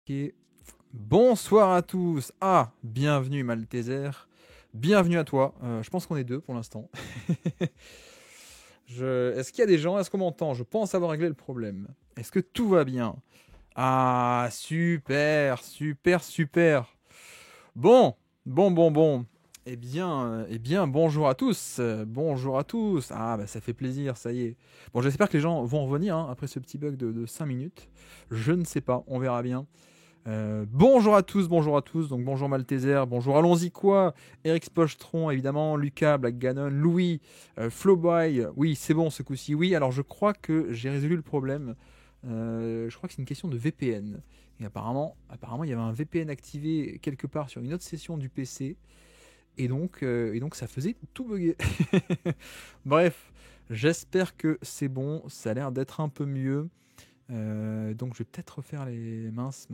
Ok. Bonsoir à tous. Ah, bienvenue Malteser. Bienvenue à toi. Je pense qu'on est deux pour l'instant. Est-ce qu'il y a des gens? Est-ce qu'on m'entend? Je pense avoir réglé le problème. Est-ce que tout va bien? Ah, super, super, super. Bon, bon. Eh bien, bonjour à tous. Bonjour à tous. Ah, bah ça fait plaisir, ça y est. Bon, j'espère que les gens vont revenir hein, après ce petit bug de 5 minutes. Je ne sais pas, on verra bien. Bonjour à tous, bonjour à tous. Donc bonjour Malteser, bonjour Allons-y quoi, Eric Spochtron évidemment, Lucas, Black Ganon, Louis, Flowboy. Oui, c'est bon ce coup-ci. Oui, alors je crois que j'ai résolu le problème. Je crois que c'est une question de VPN. Et apparemment, il y avait un VPN activé quelque part sur une autre session du PC. Et donc ça faisait tout bugger. Bref, j'espère que c'est bon. Ça a l'air d'être un peu mieux. Donc je vais peut-être refaire les mince.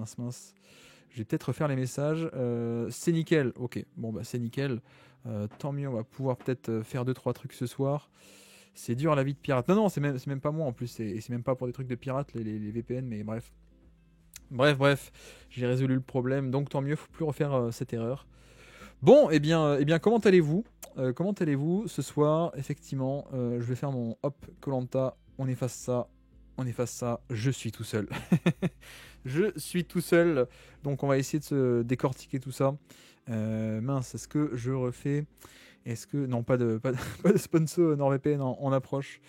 Je vais peut-être refaire les messages. C'est nickel. Ok. Bon bah c'est nickel. Tant mieux. On va pouvoir peut-être faire 2-3 trucs ce soir. C'est dur la vie de pirate. Non c'est même pas moi en plus. C'est même pas pour des trucs de pirate les VPN. Mais bref. Bref. J'ai résolu le problème. Donc tant mieux. Faut plus refaire cette erreur. Bon eh bien comment allez-vous? Comment allez-vous ce soir? Effectivement, je vais faire mon hop Colanta. On efface ça. Je suis tout seul. Je suis tout seul. Donc on va essayer de se décortiquer tout ça. Mince, est-ce que je refais? Est-ce que... Non, pas de sponsor NordVPN en approche.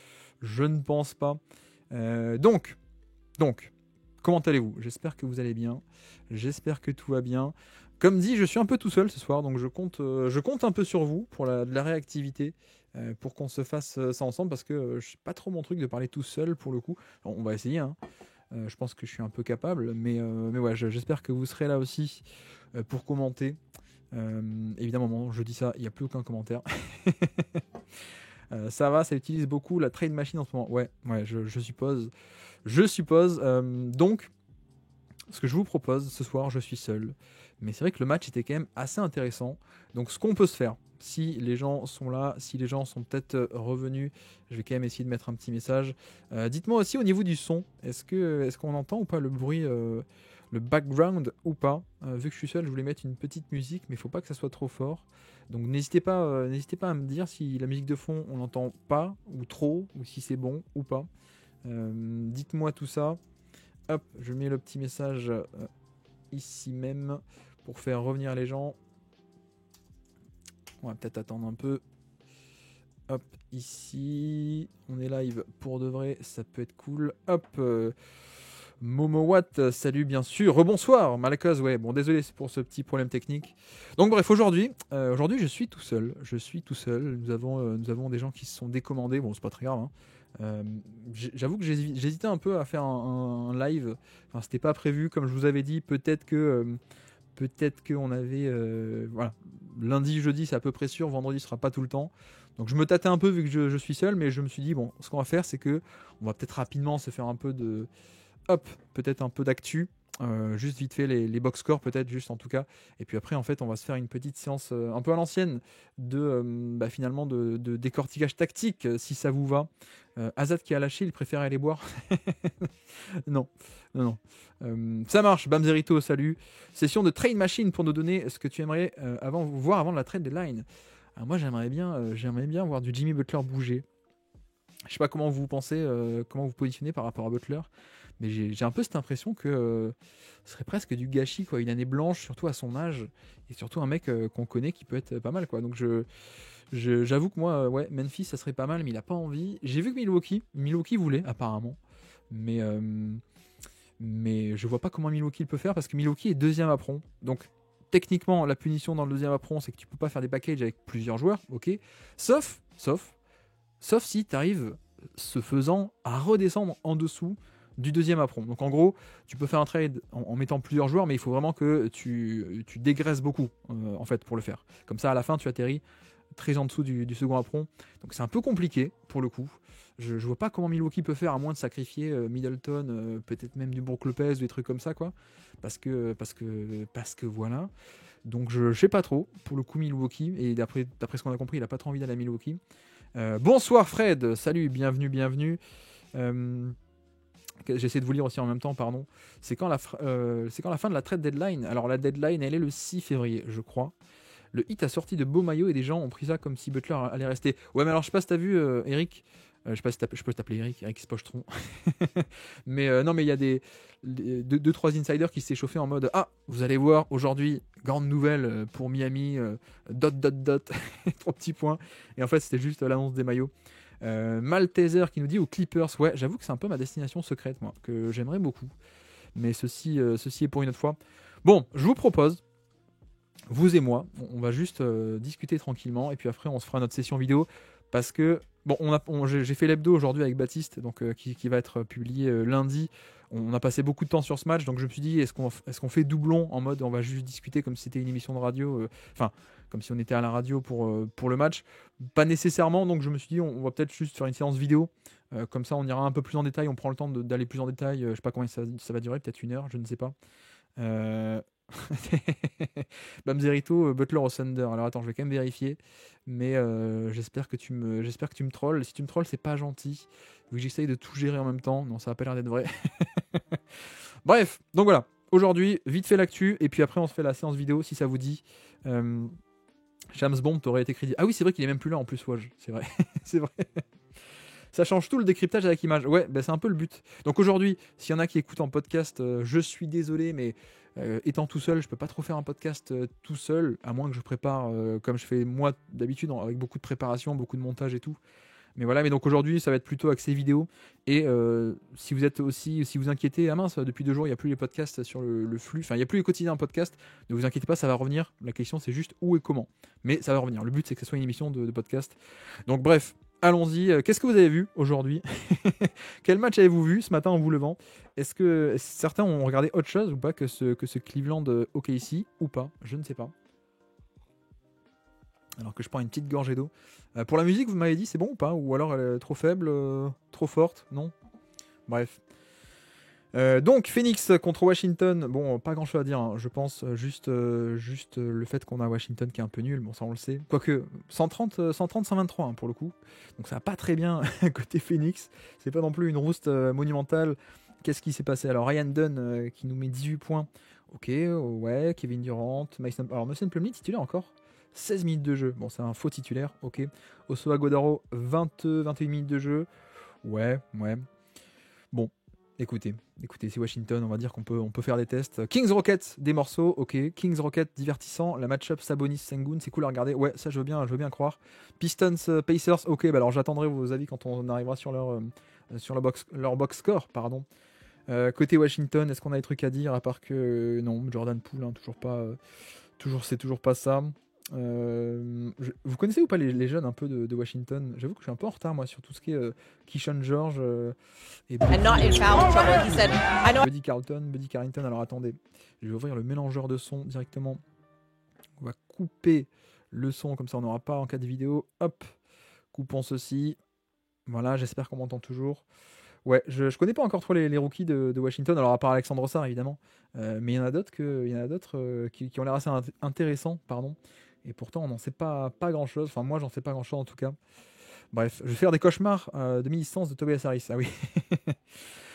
Je ne pense pas. Donc, comment allez-vous? J'espère que vous allez bien. J'espère que tout va bien. Comme dit, je suis un peu tout seul ce soir, donc je compte un peu sur vous pour de la réactivité, pour qu'on se fasse ça ensemble, parce que je sais pas trop mon truc de parler tout seul pour le coup. Alors, on va essayer, hein. Je pense que je suis un peu capable, mais ouais, j'espère que vous serez là aussi pour commenter. Évidemment, au moment où je dis ça, il n'y a plus aucun commentaire. Ça va, ça utilise beaucoup la trade machine en ce moment. Ouais, je suppose. Donc, ce que je vous propose ce soir, je suis seul. Mais c'est vrai que le match était quand même assez intéressant. Donc ce qu'on peut se faire, si les gens sont là, si les gens sont peut-être revenus, je vais quand même essayer de mettre un petit message. Dites-moi aussi au niveau du son, est-ce qu'on entend ou pas le bruit, le background ou pas? Vu que je suis seul, je voulais mettre une petite musique, mais il faut pas que ça soit trop fort. Donc n'hésitez pas à me dire si la musique de fond on l'entend pas ou trop, ou si c'est bon ou pas. Dites-moi tout ça. Hop, je mets le petit message ici même pour faire revenir les gens. On va peut-être attendre un peu. Hop, ici. On est live pour de vrai, ça peut être cool. Hop, Momo Watt, salut bien sûr. Rebonsoir, Malakaz, ouais. Bon, désolé pour ce petit problème technique. Donc bref, aujourd'hui, je suis tout seul. Nous avons des gens qui se sont décommandés. Bon, c'est pas très grave, hein. J'avoue que j'hésitais un peu à faire un live. Enfin, c'était pas prévu, comme je vous avais dit. Peut-être que on avait voilà, lundi, jeudi, c'est à peu près sûr. Vendredi, ce sera pas tout le temps. Donc je me tâtais un peu vu que je suis seul, mais je me suis dit bon, ce qu'on va faire, c'est que on va peut-être rapidement se faire un peu de peut-être un peu d'actu. Juste vite fait les box scores peut-être juste en tout cas, et puis après en fait on va se faire une petite séance un peu à l'ancienne finalement de décortiquage tactique, si ça vous va. Azad qui a lâché, il préfère aller boire. Non, non. Ça marche, Bamzerito, salut. Session de trade machine pour nous donner ce que tu aimerais voir avant de la trade deadline. Alors moi j'aimerais bien voir du Jimmy Butler bouger. Je sais pas comment vous pensez, comment vous positionnez par rapport à Butler, mais j'ai un peu cette impression que ce serait presque du gâchis, quoi. Une année blanche, surtout à son âge, et surtout un mec qu'on connaît qui peut être pas mal, quoi. Donc j'avoue que moi, ouais, Memphis, ça serait pas mal, mais il a pas envie. J'ai vu que Milwaukee voulait apparemment, mais je vois pas comment Milwaukee le peut faire parce que Milwaukee est deuxième à prompt. Donc techniquement, la punition dans le deuxième à prompt, c'est que tu peux pas faire des packages avec plusieurs joueurs, ok. Sauf si tu arrives, ce faisant, à redescendre en dessous du deuxième à prompt. Donc en gros, tu peux faire un trade en mettant plusieurs joueurs, mais il faut vraiment que tu dégraisses beaucoup en fait pour le faire. Comme ça, à la fin, tu atterris très en dessous du second à prompt. Donc c'est un peu compliqué pour le coup. Je vois pas comment Milwaukee peut faire à moins de sacrifier Middleton, peut-être même du Brook Lopez, des trucs comme ça, quoi. Parce que voilà. Donc je sais pas trop pour le coup Milwaukee, et d'après ce qu'on a compris, il a pas trop envie d'aller à Milwaukee. Bonsoir Fred, salut, bienvenue. J'essaie de vous lire aussi en même temps, pardon. C'est quand la fin de la trade deadline. Alors la deadline, elle est le 6 février, je crois. Le Heat a sorti de beaux maillots et des gens ont pris ça comme si Butler allait rester. Ouais, mais alors je sais pas si t'as vu, Eric. Je sais pas si je peux t'appeler Eric Spochetron. Mais non, mais il y a deux, trois insiders qui s'est chauffé en mode ah, vous allez voir aujourd'hui, grande nouvelle pour Miami, ... 3 petits points. Et en fait, c'était juste l'annonce des maillots. Malteser qui nous dit aux Clippers, ouais, j'avoue que c'est un peu ma destination secrète, moi, que j'aimerais beaucoup. Mais ceci est pour une autre fois. Bon, je vous propose, vous et moi, on va juste discuter tranquillement et puis après on se fera notre session vidéo parce que bon, j'ai fait l'hebdo aujourd'hui avec Baptiste, donc qui va être publié lundi. On a passé beaucoup de temps sur ce match, donc je me suis dit est-ce qu'on fait doublon en mode on va juste discuter comme si c'était une émission de radio, comme si on était à la radio pour le match. Pas nécessairement, donc je me suis dit on va peut-être juste faire une séance vidéo. Comme ça on ira un peu plus en détail, on prend le temps d'aller plus en détail. Je sais pas combien ça va durer, peut-être 1 heure, je ne sais pas. Bamzerito, Butler au Thunder. Alors attends, je vais quand même vérifier. Mais j'espère que tu me trolls. Si tu me trolls, c'est pas gentil. Vu que j'essaye de tout gérer en même temps. Non, ça a pas l'air d'être vrai. Bref, donc voilà. Aujourd'hui, vite fait l'actu. Et puis après, on se fait la séance vidéo si ça vous dit. James Bond t'aurait été crédit. Ah oui, c'est vrai qu'il est même plus là en plus, Woj. C'est vrai. C'est vrai. Ça change tout le décryptage avec image. Ouais, bah c'est un peu le but. Donc aujourd'hui, s'il y en a qui écoutent en podcast, je suis désolé, mais étant tout seul, je peux pas trop faire un podcast tout seul, à moins que je prépare comme je fais moi d'habitude, avec beaucoup de préparation, beaucoup de montage et tout. Mais voilà, mais donc aujourd'hui, ça va être plutôt axé vidéo. Et si vous inquiétez, ah mince, depuis 2 jours, il n'y a plus les podcasts sur le flux, enfin, il n'y a plus les quotidiens podcast, ne vous inquiétez pas, ça va revenir. La question, c'est juste où et comment. Mais ça va revenir. Le but, c'est que ce soit une émission de podcast. Donc bref, allons-y. Qu'est-ce que vous avez vu aujourd'hui? Quel match avez-vous vu ce matin en vous levant? Est-ce que certains ont regardé autre chose ou pas que ce Cleveland OKC ou pas? Je ne sais pas. Alors que je prends une petite gorgée d'eau. Pour la musique, vous m'avez dit c'est bon ou pas? Ou alors elle est trop faible, trop forte? Non? Bref. Donc Phoenix contre Washington, bon pas grand chose à dire, hein. Je pense juste le fait qu'on a Washington qui est un peu nul, bon ça on le sait, quoique 130-123 hein, pour le coup, donc ça va pas très bien côté Phoenix, c'est pas non plus une rouste monumentale. Qu'est-ce qui s'est passé? Alors Ryan Dunn qui nous met 18 points, ok, ouais, Kevin Durant, Mason Plumlee titulaire encore, 16 minutes de jeu, bon c'est un faux titulaire, ok, Oso Agodaro 21 minutes de jeu, ouais, bon. Écoutez, c'est Washington, on va dire qu'on peut faire des tests. Kings Rockets, des morceaux, ok. Kings Rockets, divertissant. La match-up Sabonis-Sengun, c'est cool à regarder. Ouais, ça je veux bien croire. Pistons, Pacers, ok. Bah alors j'attendrai vos avis quand on arrivera sur leur box score, pardon. Côté Washington, est-ce qu'on a des trucs à dire à part que non, Jordan Poole, hein, c'est toujours pas ça. Vous connaissez ou pas les jeunes un peu de Washington? J'avoue que je suis un peu en retard moi sur tout ce qui est Keyshawn George et Buddy Carrington. Alors attendez, je vais ouvrir le mélangeur de son directement. On va couper le son comme ça on n'aura pas en cas de vidéo. Hop, coupons ceci. Voilà, j'espère qu'on m'entend toujours. Ouais, je connais pas encore trop les rookies de Washington, alors à part Alexandre Sarr évidemment, mais il y en a d'autres qui ont l'air assez intéressants, pardon. Et pourtant, on n'en sait pas grand-chose. Enfin, moi, j'en sais pas grand-chose en tout cas. Bref, je vais faire des cauchemars de mi-distance de Tobias Harris. Ah oui.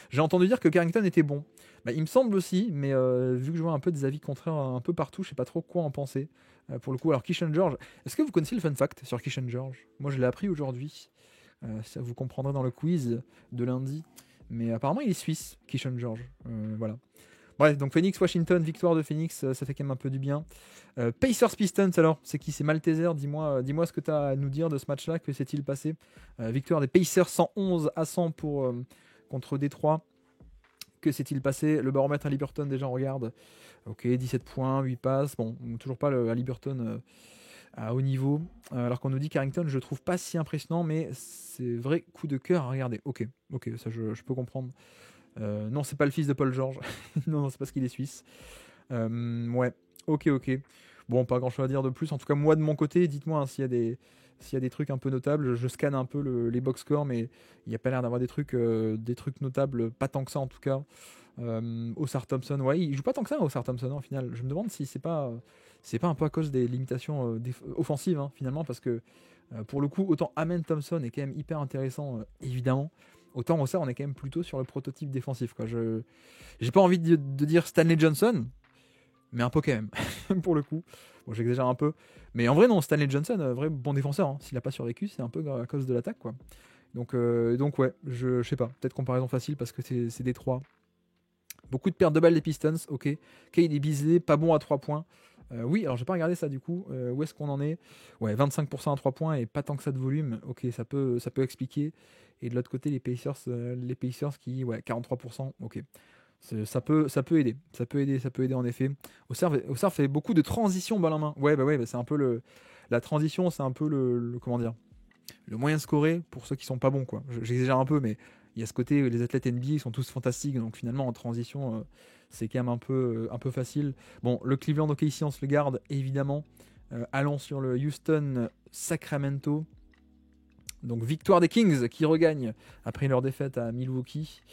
J'ai entendu dire que Carrington était bon. Bah, il me semble aussi, mais vu que je vois un peu des avis contraires un peu partout, je sais pas trop quoi en penser. Pour le coup, alors Keyshawn George, est-ce que vous connaissez le fun fact sur Keyshawn George? Moi, je l'ai appris aujourd'hui. Ça vous comprendrez dans le quiz de lundi. Mais apparemment, il est suisse, Keyshawn George. Voilà. Bref, donc Phoenix, Washington, victoire de Phoenix, ça fait quand même un peu du bien. Pacers Pistons, alors, c'est qui? C'est Malteser, dis-moi ce que tu as à nous dire de ce match-là, que s'est-il passé? Victoire des Pacers 111-100 contre Détroit. Que s'est-il passé? Le baromètre à Liberton, déjà, on regarde. Ok, 17 points, 8 passes. Bon, toujours pas à Liberton à haut niveau. Alors qu'on nous dit Carrington, je trouve pas si impressionnant, mais c'est vrai coup de cœur à regarder. Ok, ça je peux comprendre. Non, c'est pas le fils de Paul George. non, c'est parce qu'il est suisse. Ouais, ok. Bon, pas grand chose à dire de plus. En tout cas, moi de mon côté, dites-moi hein, s'il y a des trucs un peu notables. Je scanne un peu les box scores, mais il n'y a pas l'air d'avoir des trucs notables, pas tant que ça en tout cas. Osar Thompson, ouais, il joue pas tant que ça, Osar Thompson, au final. Je me demande si c'est pas un peu à cause des limitations offensives, hein, finalement, parce que pour le coup, autant Amen Thompson est quand même hyper intéressant, évidemment. Autant Auxerre, on est quand même plutôt sur le prototype défensif, quoi. J'ai pas envie de dire Stanley Johnson, mais un peu quand même, pour le coup. Bon, j'exagère un peu. Mais en vrai, non, Stanley Johnson, vrai bon défenseur. Hein. S'il n'a pas survécu, c'est un peu à cause de l'attaque, quoi. Donc ouais, je sais pas. Peut-être comparaison facile parce que c'est Détroit. Beaucoup de pertes de balles des Pistons, ok. KD Beasley, pas bon à 3 points. Oui, alors j'ai pas regardé ça du coup. Où est-ce qu'on en est? Ouais, 25% à 3 points et pas tant que ça de volume. Ok, ça peut expliquer. Et de l'autre côté, les Pacers qui, ouais, 43%. Ok. Ça peut aider. Ça peut aider en effet. Auxerre fait beaucoup de transitions balle en main. Ouais, bah c'est un peu la transition, c'est un peu comment dire, le moyen de scorer pour ceux qui sont pas bons, quoi. J'exagère un peu, mais il y a ce côté, les athlètes NBA sont tous fantastiques, donc finalement en transition, c'est quand même un peu facile. Bon, le Cleveland OKC, on se le garde évidemment. Allons sur le Houston Sacramento. Donc victoire des Kings qui regagnent après leur défaite à Milwaukee.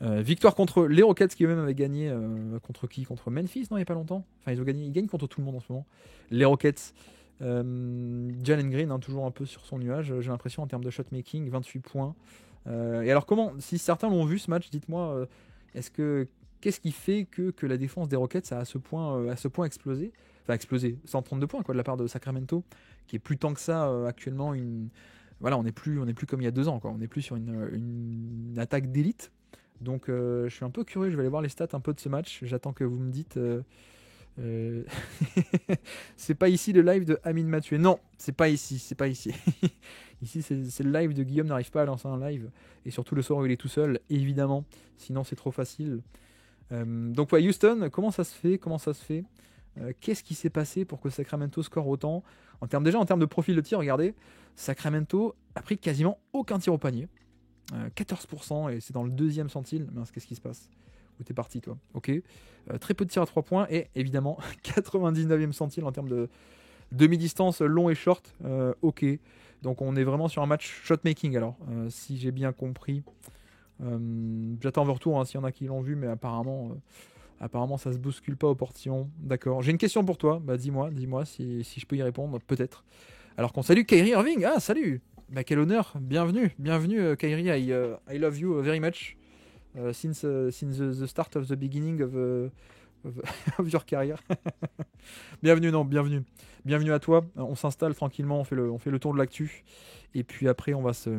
Victoire contre les Rockets qui eux-mêmes avaient gagné contre qui? Contre Memphis, non, il n'y a pas longtemps. Enfin, ils gagnent contre tout le monde en ce moment. Les Rockets. Jalen Green, hein, toujours un peu sur son nuage, j'ai l'impression en termes de shotmaking, 28 points. Et alors si certains l'ont vu ce match, dites-moi, qu'est-ce qui fait que la défense des Rockets a à ce point explosé? Enfin explosé, 132 points quoi, de la part de Sacramento, qui est plus tant que ça actuellement voilà, on n'est plus comme il y a 2 ans, quoi. On n'est plus sur une attaque d'élite. Donc je suis un peu curieux, je vais aller voir les stats un peu de ce match. J'attends que vous me dites. C'est pas ici le live de Amine Mathieu. Non, c'est pas ici. Ici, c'est le live de Guillaume n'arrive pas à lancer un live. Et surtout le soir où il est tout seul, évidemment. Sinon, c'est trop facile. Donc, ouais, Houston, comment ça se fait? Qu'est-ce qui s'est passé pour que Sacramento score autant? En termes de profil de tir, regardez, Sacramento a pris quasiment aucun tir au panier. 14% et c'est dans le 2e centile. Mince, qu'est-ce qui se passe? Où t'es parti toi? Ok. Très peu de tirs à 3 points et évidemment 99e centile en termes de demi-distance long et short. Ok. Donc on est vraiment sur un match shot-making alors, si j'ai bien compris. J'attends vos retours s'il y en a qui l'ont vu, mais apparemment ça se bouscule pas au portillon. D'accord. J'ai une question pour toi. Bah dis-moi si je peux y répondre, peut-être. Alors qu'on salue Kyrie Irving. Ah salut. Bah quel honneur. Bienvenue Kyrie. I love you very much. Since the start of the beginning of your career. Bienvenue à toi. On s'installe tranquillement, on fait le tour de l'actu. Et puis après, on va se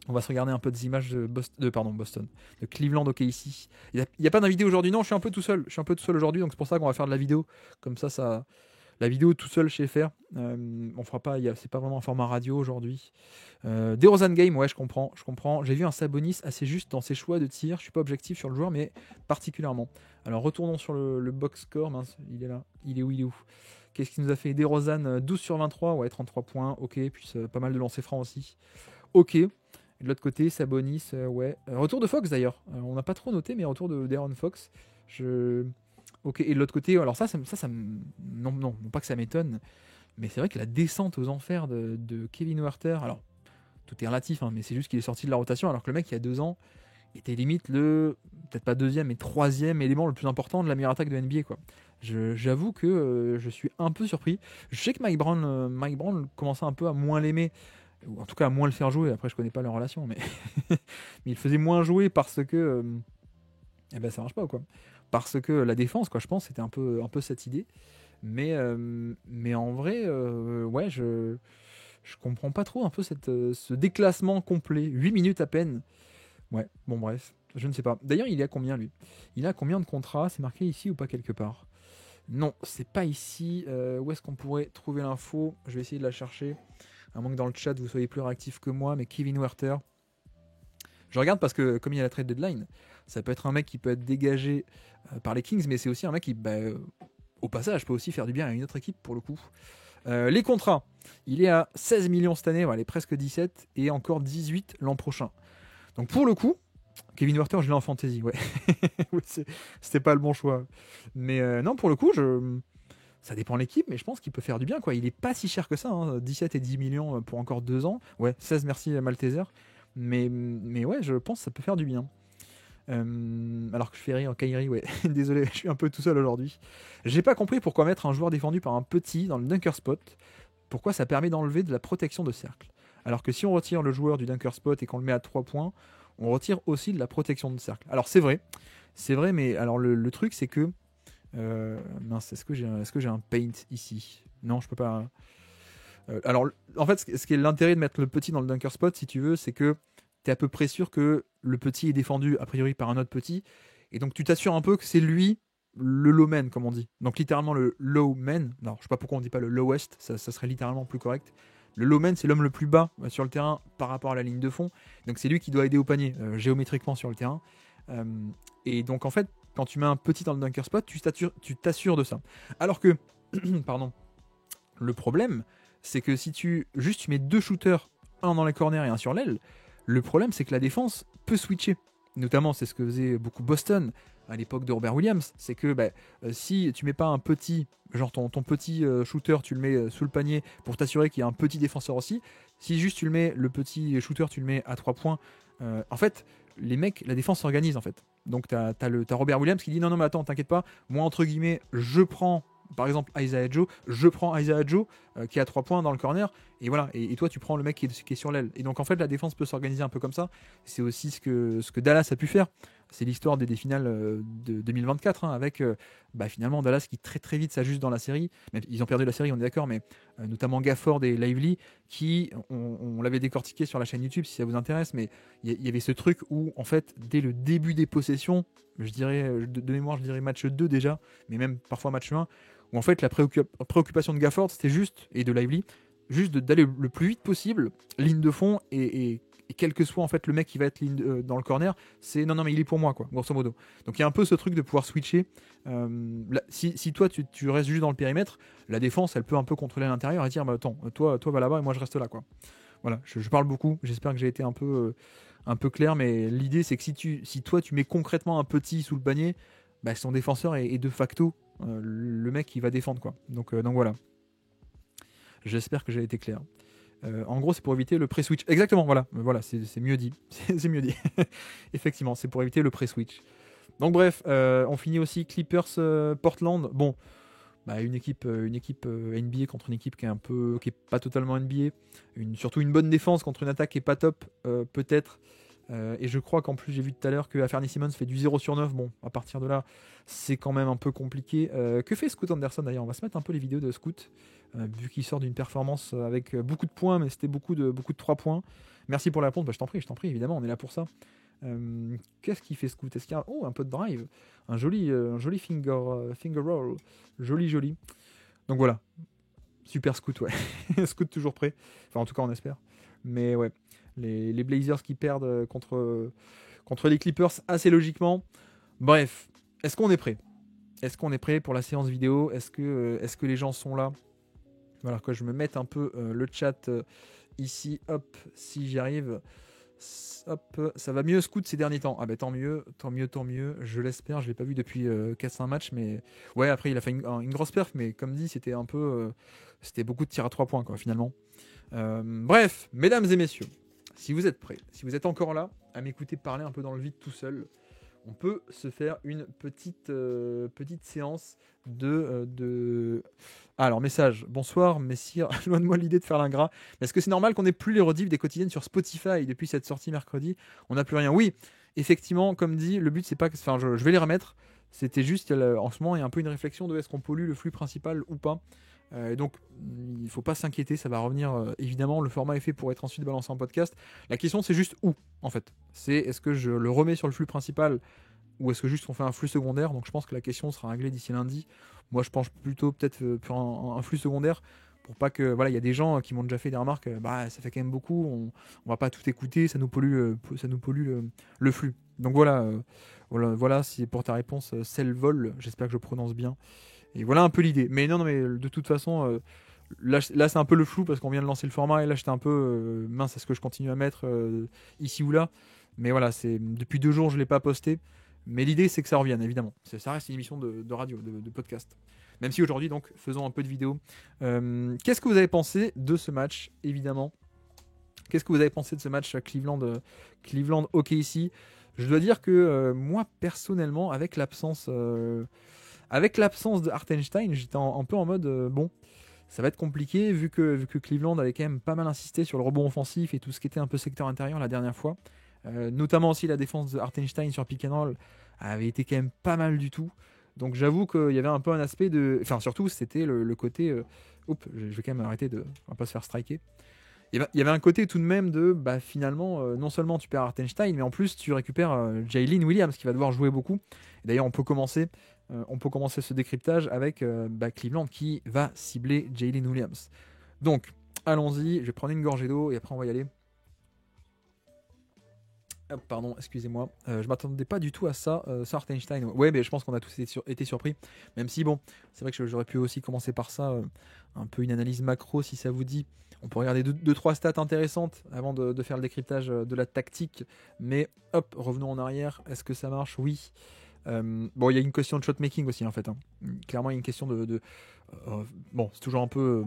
regarder un peu des images de Boston, de Cleveland OKC. Il n'y a pas d'invité aujourd'hui. Non, je suis un peu tout seul aujourd'hui, donc c'est pour ça qu'on va faire de la vidéo. Comme ça la vidéo tout seul chez FR. On fera pas, c'est pas vraiment un format radio aujourd'hui. DeRozan Game, ouais, je comprends. J'ai vu un Sabonis assez juste dans ses choix de tir. Je suis pas objectif sur le joueur, mais particulièrement. Alors retournons sur le box score. Mince, il est là. Il est où? Qu'est-ce qu'il nous a fait? DeRozan 12 sur 23, ouais, 33 points. Ok, puis pas mal de lancers francs aussi. Ok. Et de l'autre côté, Sabonis, ouais. Retour de Fox d'ailleurs. On n'a pas trop noté, mais retour de De'Aaron Fox. Ok, et de l'autre côté, alors non, pas que ça m'étonne, mais c'est vrai que la descente aux enfers de Kevin Huerter, alors tout est relatif, hein, mais c'est juste qu'il est sorti de la rotation, alors que le mec, il y a 2 ans, était limite peut-être pas 2e, mais 3e élément le plus important de la meilleure attaque de NBA, quoi. J'avoue que je suis un peu surpris. Je sais que Mike Brown commençait un peu à moins l'aimer, ou en tout cas à moins le faire jouer. Après, je connais pas leur relation, mais mais il faisait moins jouer parce que ça marche pas, quoi. Parce que la défense, quoi, je pense, c'était un peu cette idée. Mais en vrai, ouais, je comprends pas trop un peu ce déclassement complet. 8 minutes à peine. Ouais, bon bref, je ne sais pas. D'ailleurs, il est à combien lui? Il a combien de contrats? C'est marqué ici ou pas quelque part? Non, c'est pas ici. Où est-ce qu'on pourrait trouver l'info? Je vais essayer de la chercher. À moins que dans le chat vous soyez plus réactif que moi, mais Kevin Huerter. Je regarde parce que comme il y a la trade deadline, ça peut être un mec qui peut être dégagé par les Kings, mais c'est aussi un mec qui, au passage, peut aussi faire du bien à une autre équipe pour le coup. Les contrats, il est à 16 millions cette année, il est presque 17 et encore 18 l'an prochain. Donc pour le coup, Kevin Huerter, je l'ai en fantasy, ouais. Oui, c'était pas le bon choix. Mais non, pour le coup, ça dépend de l'équipe, mais je pense qu'il peut faire du bien, quoi. Il est pas si cher que ça, hein, 17 et 10 millions pour encore 2 ans. Ouais, 16, merci Malteser. Mais ouais, je pense que ça peut faire du bien. Alors que je fais rire Kyrie, ouais. Désolé, je suis un peu tout seul aujourd'hui. J'ai pas compris pourquoi mettre un joueur défendu par un petit dans le dunker spot. Pourquoi ça permet d'enlever de la protection de cercle. Alors que si on retire le joueur du dunker spot et qu'on le met à 3 points, on retire aussi de la protection de cercle. Alors c'est vrai, mais alors le truc c'est que mince, est-ce que j'ai un paint ici? Non, je peux pas. Alors en fait, ce qui est l'intérêt de mettre le petit dans le dunker spot, si tu veux, c'est que tu es à peu près sûr que le petit est défendu a priori par un autre petit, et donc tu t'assures un peu que c'est lui le low man, comme on dit. Donc littéralement le low man. Non, je sais pas pourquoi on dit pas le lowest, ça serait littéralement plus correct. Le low man, c'est l'homme le plus bas sur le terrain par rapport à la ligne de fond. Donc c'est lui qui doit aider au panier géométriquement sur le terrain. Et donc en fait, quand tu mets un petit dans le dunker spot, tu t'assures de ça. Alors que, pardon, le problème, c'est que si tu mets 2 shooters, un dans les corners et un sur l'aile, le problème c'est que la défense peut switcher. Notamment, c'est ce que faisait beaucoup Boston à l'époque de Robert Williams. C'est que si tu mets pas un petit, genre ton petit shooter, tu le mets sous le panier pour t'assurer qu'il y a un petit défenseur aussi. Si juste tu le mets, le petit shooter, tu le mets à 3 points, en fait, les mecs, la défense s'organise en fait. Donc t'as Robert Williams qui dit non mais attends, t'inquiète pas, moi entre guillemets, je prends par exemple Isaiah Joe, qui est à 3 points dans le corner, et voilà, et toi tu prends le mec qui est sur l'aile. Et donc en fait la défense peut s'organiser un peu comme ça. C'est aussi ce que Dallas a pu faire. C'est l'histoire des finales de 2024 avec finalement Dallas qui très très vite s'ajuste dans la série. Même, ils ont perdu la série, on est d'accord, mais notamment Gafford et Lively qui, on l'avait décortiqué sur la chaîne YouTube si ça vous intéresse, mais il y avait ce truc où en fait dès le début des possessions, je dirais de mémoire, je dirais match 2 déjà, mais même parfois match 1, où en fait la préoccupation de Gafford c'était juste, et de Lively, juste d'aller le plus vite possible, ligne de fond, et quel que soit en fait le mec qui va être dans le corner, c'est non mais il est pour moi quoi, grosso modo. Donc il y a un peu ce truc de pouvoir switcher. Si toi tu restes juste dans le périmètre, la défense elle peut un peu contrôler à l'intérieur et dire attends, toi va là-bas et moi je reste là quoi. Voilà, je parle beaucoup, j'espère que j'ai été un peu clair, mais l'idée c'est que si toi tu mets concrètement un petit sous le panier, son défenseur est de facto le mec qui va défendre quoi. Donc voilà. J'espère que j'ai été clair. En gros, c'est pour éviter le pré-switch. Exactement, voilà, c'est mieux dit. C'est mieux dit. Effectivement, c'est pour éviter le pré-switch. Donc bref, on finit aussi Clippers Portland. Bon, une équipe NBA contre une équipe qui est pas totalement NBA. Surtout une bonne défense contre une attaque qui est pas top, peut-être. Et je crois qu'en plus j'ai vu tout à l'heure que Anthony Simons fait du 0 sur 9. Bon, à partir de là, c'est quand même un peu compliqué. Que fait Scoot Anderson d'ailleurs? On va se mettre un peu les vidéos de Scoot, vu qu'il sort d'une performance avec beaucoup de points, mais c'était beaucoup de 3 points. Merci pour la réponse. Je t'en prie, évidemment, on est là pour ça. Qu'est-ce qu'il fait Scoot? Est-ce qu'il y a un peu de drive, un joli finger roll, joli. Donc voilà, super Scoot, ouais. Scoot toujours prêt. Enfin, en tout cas, on espère. Mais ouais. Les Blazers qui perdent contre les Clippers assez logiquement. Bref, est-ce qu'on est prêt? Est-ce qu'on est prêt pour la séance vidéo? Est-ce que les gens sont là? Alors que je me mette un peu le chat ici, hop, si j'y arrive. Hop, ça va mieux Scoot ces derniers temps. Ah tant mieux, je l'espère, je l'ai pas vu depuis 4-5 matchs, mais ouais, après il a fait une grosse perf, mais comme dit, c'était un peu c'était beaucoup de tirs à 3 points quoi finalement. Bref, mesdames et messieurs, si vous êtes prêts, si vous êtes encore là à m'écouter parler un peu dans le vide tout seul, on peut se faire une petite séance de... Ah, alors, message. Bonsoir, messire. Loin de moi l'idée de faire l'ingrat. Est-ce que c'est normal qu'on n'ait plus les rediffs des quotidiennes sur Spotify depuis cette sortie mercredi? On n'a plus rien. Oui, effectivement, comme dit, le but, c'est pas que... Enfin, je vais les remettre. C'était juste, en ce moment, il y a un peu une réflexion de est-ce qu'on pollue le flux principal ou pas. Et donc, il ne faut pas s'inquiéter, ça va revenir évidemment. Le format est fait pour être ensuite balancé en podcast. La question, c'est juste où, en fait. C'est est-ce que je le remets sur le flux principal ou est-ce que juste on fait un flux secondaire? Donc, je pense que la question sera réglée d'ici lundi. Moi, je pense plutôt peut-être pour un flux secondaire pour pas que. Voilà, il y a des gens qui m'ont déjà fait des remarques. Ça fait quand même beaucoup, on va pas tout écouter, ça nous pollue le flux. Donc voilà, c'est pour ta réponse, Selvol. J'espère que je prononce bien. Et voilà un peu l'idée. Mais non, mais de toute façon, là c'est un peu le flou parce qu'on vient de lancer le format et là j'étais un peu mince, est-ce que je continue à mettre ici ou là? Mais voilà, depuis 2 jours je ne l'ai pas posté. Mais l'idée c'est que ça revienne, évidemment. Ça reste une émission de radio, de podcast. Même si aujourd'hui, donc, faisons un peu de vidéo. Qu'est-ce que vous avez pensé de ce match, évidemment? Qu'est-ce que vous avez pensé de ce match à Cleveland OKC? Je dois dire que moi, personnellement, avec l'absence de Hartenstein, j'étais un peu en mode bon, ça va être compliqué vu que Cleveland avait quand même pas mal insisté sur le rebond offensif et tout ce qui était un peu secteur intérieur la dernière fois. Notamment aussi la défense de Hartenstein sur pick and roll avait été quand même pas mal du tout. Donc j'avoue qu'il y avait un peu un aspect de... Enfin surtout c'était le côté... Oups, je vais quand même arrêter de... On va pas se faire striker. Il y avait un côté tout de même de... Bah finalement, non seulement tu perds Hartenstein, mais en plus tu récupères Jalen Williams qui va devoir jouer beaucoup. Et d'ailleurs on peut commencer ce décryptage avec Cleveland qui va cibler Jalen Williams. Donc allons-y, je vais prendre une gorgée d'eau et après on va y aller. Hop, pardon, excusez-moi. Je m'attendais pas du tout à ça, Hartenstein. Ouais, mais je pense qu'on a tous été surpris. Même si, bon, c'est vrai que j'aurais pu aussi commencer par ça, un peu une analyse macro si ça vous dit. On peut regarder 2-3 stats intéressantes avant de faire le décryptage de la tactique. Mais hop, revenons en arrière. Est-ce que ça marche? Oui. Bon, il y a une question de shot-making aussi, en fait. Hein. Clairement, il y a une question bon, c'est toujours un peu,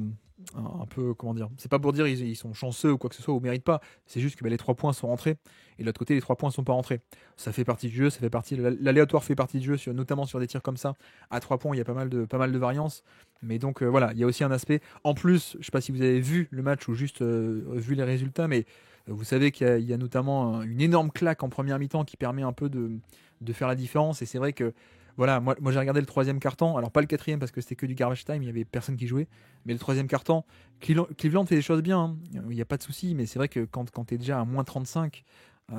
comment dire, c'est pas pour dire ils sont chanceux ou quoi que ce soit ou méritent pas, c'est juste que les 3 points sont rentrés et de l'autre côté les 3 points sont pas rentrés. Ça fait partie du jeu, l'aléatoire fait partie du jeu, notamment sur des tirs comme ça. À 3 points, il y a pas mal de variances, mais donc voilà, il y a aussi un aspect. En plus, je sais pas si vous avez vu le match ou juste vu les résultats, mais vous savez qu'il y a notamment une énorme claque en première mi-temps qui permet un peu de faire la différence, et c'est vrai que voilà, moi j'ai regardé le 3e quart-temps, alors pas le 4e parce que c'était que du garbage time, il y avait personne qui jouait, mais le 3e quart-temps, Cleveland fait des choses bien, hein. Il n'y a pas de souci, mais c'est vrai que quand tu es déjà à moins 35,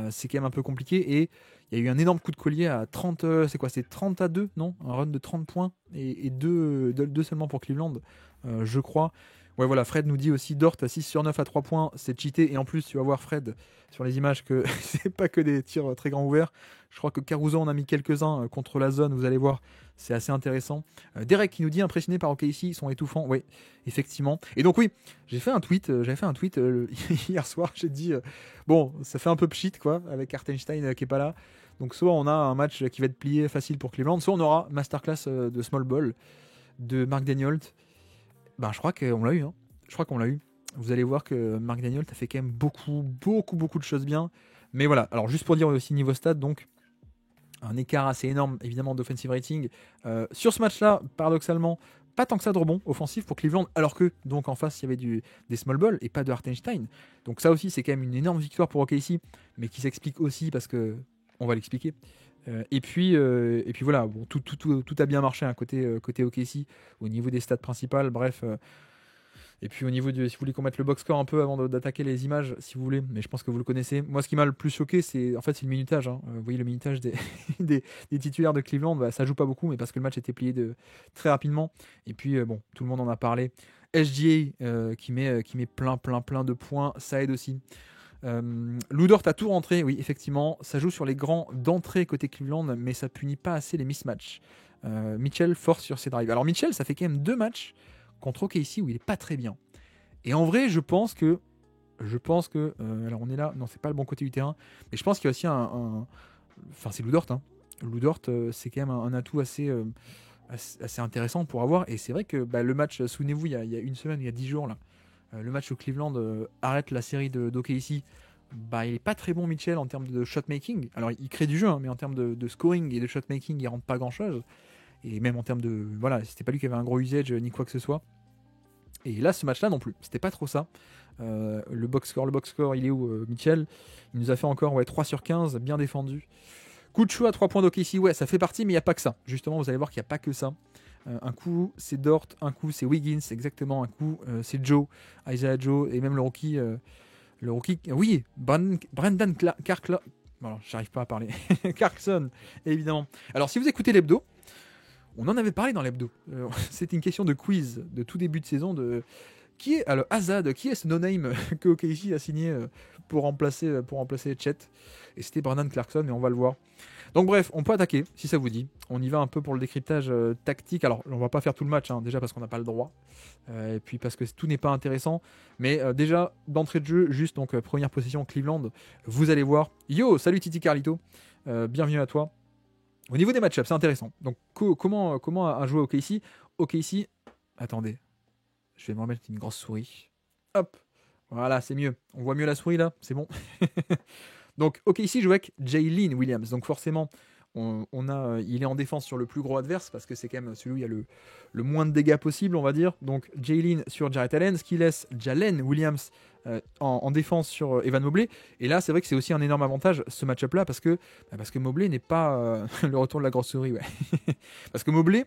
c'est quand même un peu compliqué, et il y a eu un énorme coup de collier à 30, c'est 30 à 2, non? Un run de 30 points, et 2 seulement pour Cleveland, je crois. Ouais, voilà, Fred nous dit aussi Dort à 6 sur 9 à 3 points, c'est cheaté. Et en plus, tu vas voir Fred sur les images que c'est pas que des tirs très grands ouverts. Je crois que Caruso en a mis quelques-uns contre la zone, vous allez voir, c'est assez intéressant. Derek qui nous dit impressionné par OKC, ils sont étouffants. Oui, effectivement. Et donc, oui, j'avais fait un tweet hier soir. J'ai dit bon, ça fait un peu pchit, quoi, avec Hartenstein qui est pas là. Donc, soit on a un match qui va être plié facile pour Cleveland, soit on aura masterclass de small ball de Mark Daigneault. Ben, je crois qu'on l'a eu. Hein. Je crois qu'on l'a eu. Vous allez voir que Mark Daigneault a fait quand même beaucoup de choses bien. Mais voilà, alors juste pour dire aussi niveau stats, donc un écart assez énorme évidemment d'offensive rating. Sur ce match-là, paradoxalement, pas tant que ça de rebond offensif pour Cleveland, alors que donc en face il y avait des small ball et pas de Hartenstein. Donc ça aussi c'est quand même une énorme victoire pour OKC, mais qui s'explique aussi parce que on va l'expliquer. Et puis voilà, bon, tout a bien marché hein, côté OKC au niveau des stats principales, bref. Et puis au niveau si vous voulez qu'on mette le box score un peu avant d'attaquer les images, si vous voulez, mais je pense que vous le connaissez. Moi, ce qui m'a le plus choqué, c'est le minutage. Hein. Vous voyez le minutage des titulaires de Cleveland, bah, ça joue pas beaucoup, mais parce que le match était plié très rapidement. Et puis bon, tout le monde en a parlé. SGA qui met plein de points, ça aide aussi. Lou Dort a tout rentré, oui, effectivement. Ça joue sur les grands d'entrée côté Cleveland, mais ça punit pas assez les mismatchs. Mitchell force sur ses drives. Alors Mitchell, ça fait quand même 2 matchs contre OKC où il est pas très bien. Et en vrai, je pense que alors on est là, non, c'est pas le bon côté du terrain, mais je pense qu'il y a aussi enfin c'est Lou Dort. Hein. Lou Dort, c'est quand même un atout assez intéressant pour avoir. Et c'est vrai que le match, souvenez-vous, il y a une semaine, il y a 10 jours là. Le match où Cleveland arrête la série d'OKC, il est pas très bon Mitchell en termes de shot-making. Alors il crée du jeu, hein, mais en termes de scoring et de shot-making, il rentre pas grand-chose. Et même en termes de... Voilà, c'était pas lui qui avait un gros usage ni quoi que ce soit. Et là, ce match-là non plus, c'était pas trop ça. Le box score, il est où Mitchell? Il nous a fait encore 3 sur 15, bien défendu. Coup de chaud à 3 points d'OKC, ouais, ça fait partie, mais il n'y a pas que ça. Justement, vous allez voir qu'il n'y a pas que ça. Un coup c'est Dort, un coup c'est Wiggins, exactement, un coup c'est Isaiah Joe, et même le rookie, oui, Brendan Clark, bon, j'arrive pas à parler, Clarkson, évidemment. Alors si vous écoutez l'hebdo, on en avait parlé dans l'hebdo, c'était une question de quiz de tout début de saison, qui est, alors Azad, qui est ce no-name que OKC a signé pour remplacer Chet, et c'était Brendan Clarkson, et on va le voir. Donc bref, on peut attaquer, si ça vous dit. On y va un peu pour le décryptage tactique. Alors, on va pas faire tout le match, hein, déjà parce qu'on n'a pas le droit. Et puis parce que tout n'est pas intéressant. Mais déjà, d'entrée de jeu, juste donc première possession Cleveland, vous allez voir. Yo, salut Titi Carlito, bienvenue à toi. Au niveau des match-ups, c'est intéressant. Donc comment a joué OKC? OKC, attendez, je vais me remettre une grosse souris. Hop, voilà, c'est mieux. On voit mieux la souris là, c'est bon. Donc OKC joue avec Jalen Williams. Donc forcément, Il est en défense sur le plus gros adverse parce que c'est quand même celui où il y a le moins de dégâts possible, on va dire. Donc Jaylin sur Jarrett Allen, ce qui laisse Jalen Williams en défense sur Evan Mobley. Et là, c'est vrai que c'est aussi un énorme avantage ce match-up-là parce que Mobley n'est pas le retour de la grosserie. Ouais. Parce que Mobley,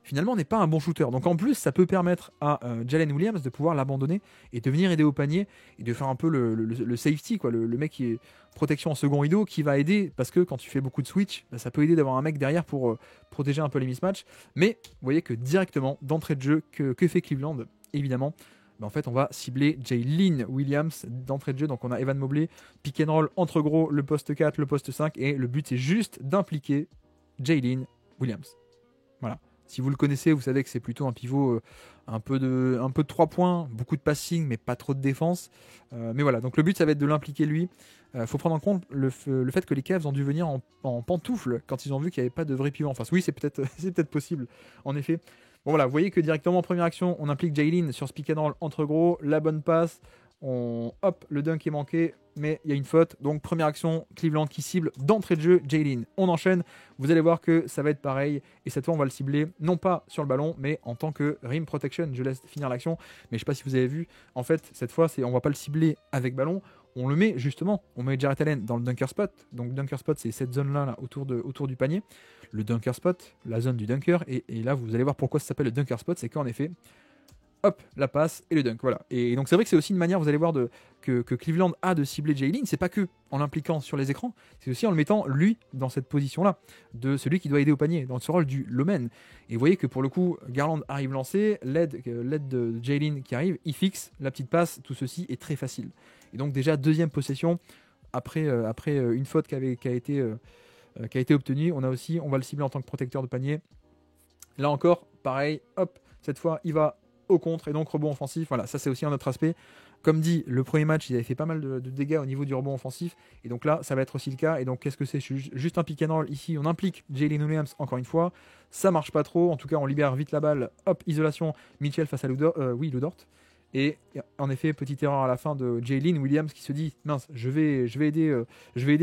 finalement, n'est pas un bon shooter. Donc en plus, ça peut permettre à Jalen Williams de pouvoir l'abandonner et de venir aider au panier et de faire un peu le safety, quoi, le mec qui est protection en second rideau qui va aider parce que quand tu fais beaucoup de switch, ça peut aider d'avoir un mec derrière pour protéger un peu les mismatchs. Mais vous voyez que directement, d'entrée de jeu, que fait Cleveland, évidemment, en fait, on va cibler Jaylin Williams d'entrée de jeu. Donc, on a Evan Mobley, pick and roll entre gros, le poste 4, le poste 5. Et le but, c'est juste d'impliquer Jaylin Williams. Voilà. Si vous le connaissez, vous savez que c'est plutôt un pivot un peu de 3 points, beaucoup de passing, mais pas trop de défense. Mais voilà, donc le but, ça va être de l'impliquer lui. Faut prendre en compte le fait que les Cavs ont dû venir en pantoufles quand ils ont vu qu'il n'y avait pas de vrai pivot. Enfin, oui, c'est peut-être possible, en effet. Bon voilà, vous voyez que directement en première action, on implique Jaylin sur ce pick and roll entre gros, la bonne passe, hop, le dunk est manqué, mais il y a une faute. Donc première action, Cleveland qui cible d'entrée de jeu Jaylin. On enchaîne, vous allez voir que ça va être pareil, et cette fois on va le cibler, non pas sur le ballon, mais en tant que rim protection. Je laisse finir l'action, mais je sais pas si vous avez vu, en fait, cette fois, on va pas le cibler avec ballon, on le met justement, on met Jarrett Allen dans le dunker spot. Donc dunker spot, c'est cette zone-là là, autour du panier. Le dunker spot, la zone du dunker. Et là, vous allez voir pourquoi ça s'appelle le dunker spot. C'est qu'en effet, hop, la passe et le dunk. Voilà. Et donc c'est vrai que c'est aussi une manière, vous allez voir, que Cleveland a de cibler Jaylin. C'est pas que en l'impliquant sur les écrans, c'est aussi en le mettant lui dans cette position-là, de celui qui doit aider au panier, dans ce rôle du lomen. Et vous voyez que pour le coup, Garland arrive lancé, l'aide de Jaylin qui arrive, il fixe la petite passe. Tout ceci est très facile. Et donc déjà deuxième possession après une faute qui a été obtenue, on va le cibler en tant que protecteur de panier. Là encore, pareil, hop, cette fois il va au contre et donc rebond offensif. Voilà, ça c'est aussi un autre aspect. Comme dit, le premier match, ils avaient fait pas mal de dégâts au niveau du rebond offensif. Et donc là, ça va être aussi le cas. Et donc, qu'est-ce que c'est? Juste un pick and roll. Ici, on implique Jaylin Williams encore une fois. Ça marche pas trop. En tout cas, on libère vite la balle. Hop, isolation. Mitchell face à Ludort. Et en effet, petite erreur à la fin de Jaylin Williams qui se dit mince, je vais aider,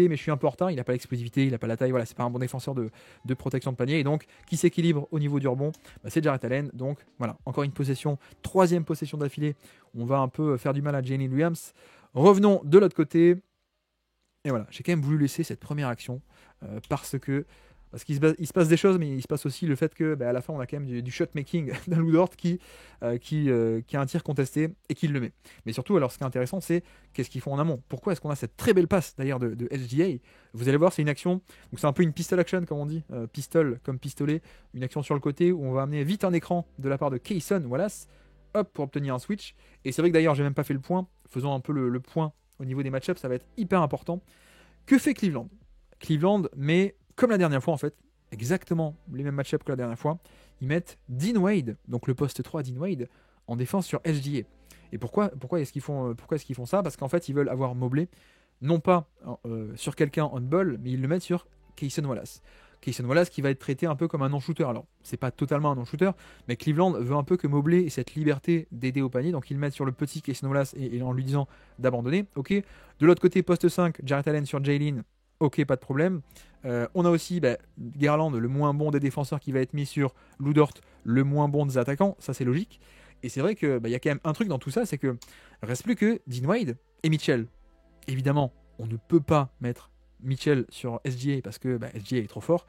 mais je suis un peu en retard. Il n'a pas l'explosivité, il n'a pas la taille. Voilà, c'est pas un bon défenseur de protection de panier. Et donc, qui s'équilibre au niveau du rebond, c'est Jarrett Allen. Donc voilà, encore une possession, troisième possession d'affilée. On va un peu faire du mal à Jaylin Williams. Revenons de l'autre côté. Et voilà, j'ai quand même voulu laisser cette première action parce qu'il se passe des choses, mais il se passe aussi le fait que à la fin on a quand même du shot making d'un Lou Dort qui a un tir contesté et qui le met. Mais surtout, alors ce qui est intéressant, c'est qu'est-ce qu'ils font en amont. Pourquoi est-ce qu'on a cette très belle passe d'ailleurs de SGA? Vous allez voir, c'est une action, donc c'est un peu une pistol action comme on dit, pistol comme pistolet, une action sur le côté où on va amener vite un écran de la part de Cason Wallace, hop, pour obtenir un switch. Et c'est vrai que d'ailleurs j'ai même pas fait le point, faisons un peu le point au niveau des match-ups, ça va être hyper important. Que fait Cleveland? Cleveland met, comme la dernière fois en fait, exactement les mêmes match-ups que la dernière fois, ils mettent Dean Wade, donc le poste 3 Dean Wade, en défense sur SGA. Et pourquoi est-ce qu'ils font ça? Parce qu'en fait, ils veulent avoir Mobley, non pas sur quelqu'un on ball, mais ils le mettent sur Cason Wallace. Cason Wallace qui va être traité un peu comme un non-shooter. Alors, c'est pas totalement un non-shooter, mais Cleveland veut un peu que Mobley ait cette liberté d'aider au panier, donc ils le mettent sur le petit Cason Wallace et en lui disant d'abandonner. Ok. De l'autre côté, poste 5, Jarrett Allen sur Jaylin. Ok, pas de problème. On a aussi Garland, le moins bon des défenseurs, qui va être mis sur Lou Dort, le moins bon des attaquants. Ça, c'est logique. Et c'est vrai qu'il y a quand même un truc dans tout ça, c'est que reste plus que Dean Wade et Mitchell. Évidemment, on ne peut pas mettre Mitchell sur SGA parce que SGA est trop fort.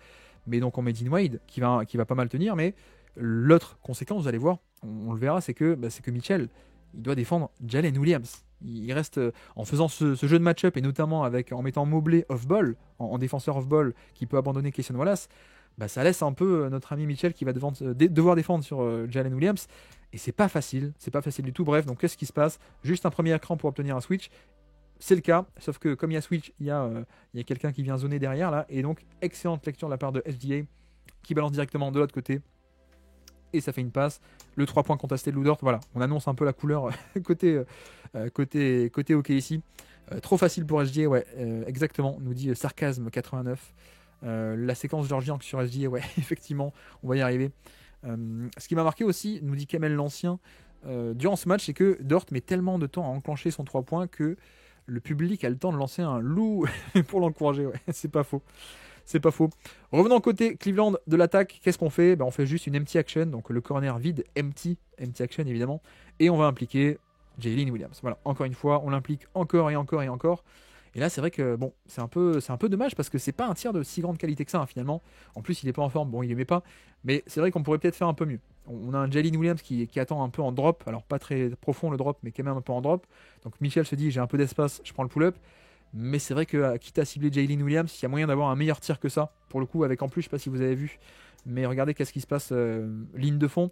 Mais donc on met Dean Wade qui va pas mal tenir. Mais l'autre conséquence, vous allez voir, on le verra, c'est que Mitchell, il doit défendre Jalen Williams. Il reste, en faisant ce jeu de match-up, et notamment en mettant Mobley off-ball, en défenseur off-ball, qui peut abandonner Cason Wallace, ça laisse un peu notre ami Mitchell qui va devoir défendre sur Jalen Williams. Et c'est pas facile du tout. Bref, donc qu'est-ce qui se passe? Juste un premier écran pour obtenir un switch. C'est le cas, sauf que comme il y a switch, il y a quelqu'un qui vient zoner derrière là. Et donc, excellente lecture de la part de SGA qui balance directement de l'autre côté. Et ça fait une passe. Le 3 points contesté de Lou Dort. Voilà, on annonce un peu la couleur côté OK ici. Trop facile pour SGA, ouais, exactement, nous dit Sarcasme 89. La séquence Georgian sur SGA, ouais, effectivement, on va y arriver. Ce qui m'a marqué aussi, nous dit Kamel l'Ancien, durant ce match, c'est que Dort met tellement de temps à enclencher son 3 points que le public a le temps de lancer un loup pour l'encourager, ouais, c'est pas faux. C'est pas faux. Revenons côté Cleveland de l'attaque. Qu'est-ce qu'on fait? On fait juste une empty action, donc le corner vide, empty action évidemment, et on va impliquer Jalen Williams. Voilà, encore une fois, on l'implique encore et encore et encore. Et là, c'est vrai que bon, c'est un peu dommage parce que c'est pas un tir de si grande qualité que ça, finalement. En plus, il est pas en forme, bon, il aimait pas, mais c'est vrai qu'on pourrait peut-être faire un peu mieux. On a un Jalen Williams qui attend un peu en drop, alors pas très profond le drop, mais quand même un peu en drop. Donc Michel se dit, j'ai un peu d'espace, je prends le pull-up. Mais c'est vrai que, quitte à cibler Jalen Williams, il y a moyen d'avoir un meilleur tir que ça. Pour le coup, avec en plus, je sais pas si vous avez vu, mais regardez qu'est-ce qui se passe, ligne de fond.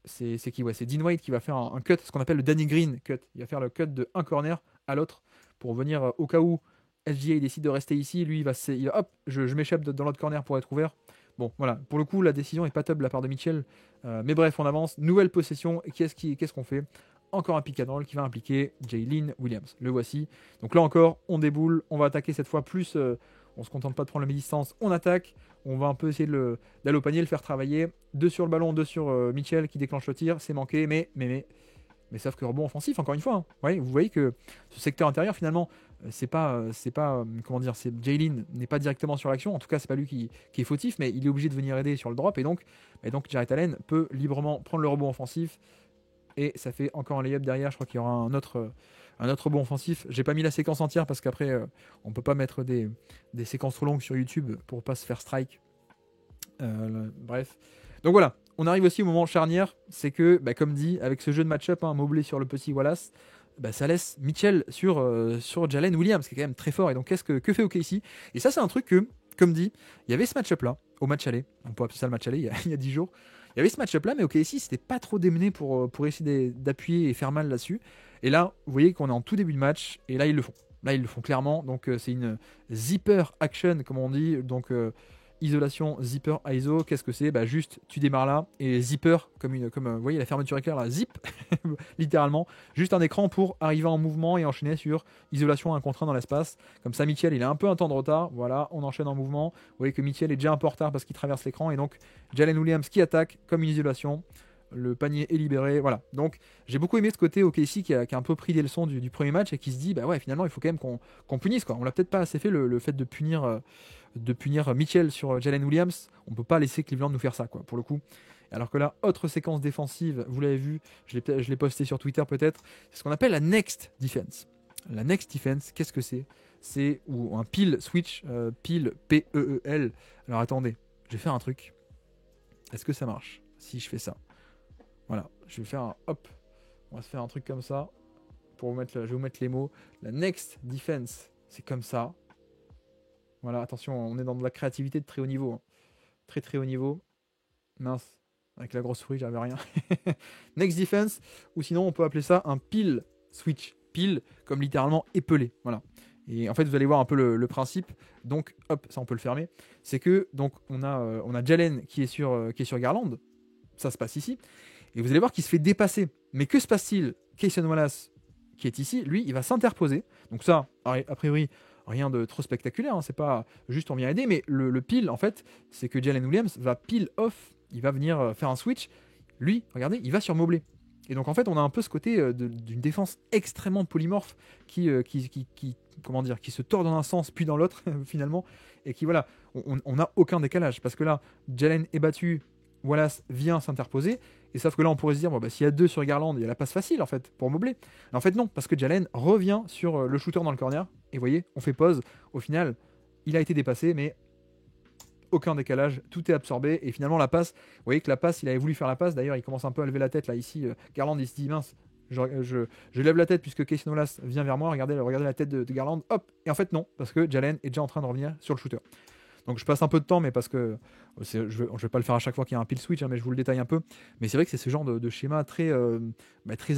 C'est qui? Ouais, c'est Dean White qui va faire un cut, ce qu'on appelle le Danny Green cut. Il va faire le cut de un corner à l'autre pour venir, au cas où SGA décide de rester ici, lui il va hop, je m'échappe dans l'autre corner pour être ouvert. Bon, voilà, pour le coup, la décision est pas top de la part de Mitchell. Mais bref, on avance. Nouvelle possession. Et qu'est-ce qu'on fait? Encore un pick and roll qui va impliquer Jalen Williams. Le voici. Donc là encore, on déboule. On va attaquer cette fois plus. On se contente pas de prendre la mi-distance. On attaque. On va un peu essayer d'aller au panier, le faire travailler. 2 sur le ballon, 2 sur Mitchell qui déclenche le tir. C'est manqué, mais sauf que rebond offensif, encore une fois. Ouais, vous voyez que ce secteur intérieur, finalement, comment dire, Jalen n'est pas directement sur l'action. En tout cas, c'est pas lui qui est fautif, mais il est obligé de venir aider sur le drop. Et donc Jarrett Allen peut librement prendre le rebond offensif. Et ça fait encore un layup derrière. Je crois qu'il y aura un autre rebond offensif. J'ai pas mis la séquence entière parce qu'après, on peut pas mettre des séquences trop longues sur YouTube pour pas se faire strike. Bref. Donc voilà. On arrive aussi au moment charnière, c'est que, comme dit, avec ce jeu de match-up, Mobley sur le petit Wallace, ça laisse Mitchell sur Jalen Williams, qui est quand même très fort. Et donc, que fait OKC? Et ça, c'est un truc que, comme dit, il y avait ce match-up-là, au match aller, on peut appeler ça le match aller, il y a 10 jours. Il y avait ce match-up-là, mais OKC, c'était pas trop démené pour essayer d'appuyer et faire mal là-dessus. Et là, vous voyez qu'on est en tout début de match, et là, ils le font. Là, ils le font clairement. Donc, c'est une zipper action, comme on dit. Donc, isolation, zipper, ISO, qu'est-ce que c'est? Juste, tu démarres là, et zipper, comme vous voyez la fermeture éclair là, zip, littéralement, juste un écran pour arriver en mouvement et enchaîner sur isolation 1 contre 1 dans l'espace. Comme ça, Mitchell, il a un peu un temps de retard, voilà, on enchaîne en mouvement. Vous voyez que Mitchell est déjà un peu en retard parce qu'il traverse l'écran, et donc Jalen Williams qui attaque comme une isolation. Le panier est libéré, voilà. Donc j'ai beaucoup aimé ce côté OKC qui a un peu pris des leçons du premier match et qui se dit, ouais, finalement, il faut quand même qu'on punisse, quoi. On l'a peut-être pas assez fait le fait de punir Mitchell sur Jalen Williams. On peut pas laisser Cleveland nous faire ça, quoi, pour le coup. Alors que là, autre séquence défensive, vous l'avez vu, je l'ai posté sur Twitter peut-être, c'est ce qu'on appelle la next defense. La next defense, qu'est-ce que c'est? C'est un peel switch, peel P-E-E-L. Alors attendez, je vais faire un truc. Est-ce que ça marche si je fais ça? Voilà, je vais faire hop, on va se faire un truc comme ça. Je vais vous mettre les mots. La next defense, c'est comme ça. Voilà, attention, on est dans de la créativité de très haut niveau. Très très haut niveau. Mince, avec la grosse souris, j'avais rien. Next defense, ou sinon on peut appeler ça un peel switch. Peel, comme littéralement épelé. Voilà. Et en fait, vous allez voir un peu le principe. Donc, hop, ça on peut le fermer. C'est que donc on a Jalen qui est sur Garland. Ça se passe ici. Et vous allez voir qu'il se fait dépasser. Mais que se passe-t-il? Cason Wallace, qui est ici, lui, il va s'interposer. Donc ça, a priori, rien de trop spectaculaire. C'est pas juste on vient aider. Mais le peel, en fait, c'est que Jalen Williams va peel off. Il va venir faire un switch. Lui, regardez, il va sur Mobley. Et donc, en fait, on a un peu ce côté d'une défense extrêmement polymorphe qui se tord dans un sens puis dans l'autre, finalement. Et qui, voilà, on n'a aucun décalage. Parce que là, Jalen est battu. Wallace vient s'interposer, et sauf que là on pourrait se dire s'il y a 2 sur Garland, il y a la passe facile en fait pour Mobley. Mais en fait non, parce que Jalen revient sur le shooter dans le corner, et vous voyez, on fait pause. Au final, il a été dépassé, mais aucun décalage, tout est absorbé, et finalement la passe, vous voyez que la passe, il avait voulu faire la passe, d'ailleurs il commence un peu à lever la tête là ici, Garland il se dit mince, je lève la tête puisque Cason Wallace vient vers moi, regardez la tête de Garland, hop, et en fait non, parce que Jalen est déjà en train de revenir sur le shooter. Donc je passe un peu de temps, mais parce que je vais pas le faire à chaque fois qu'il y a un peel switch, mais je vous le détaille un peu. Mais c'est vrai que c'est ce genre de schéma très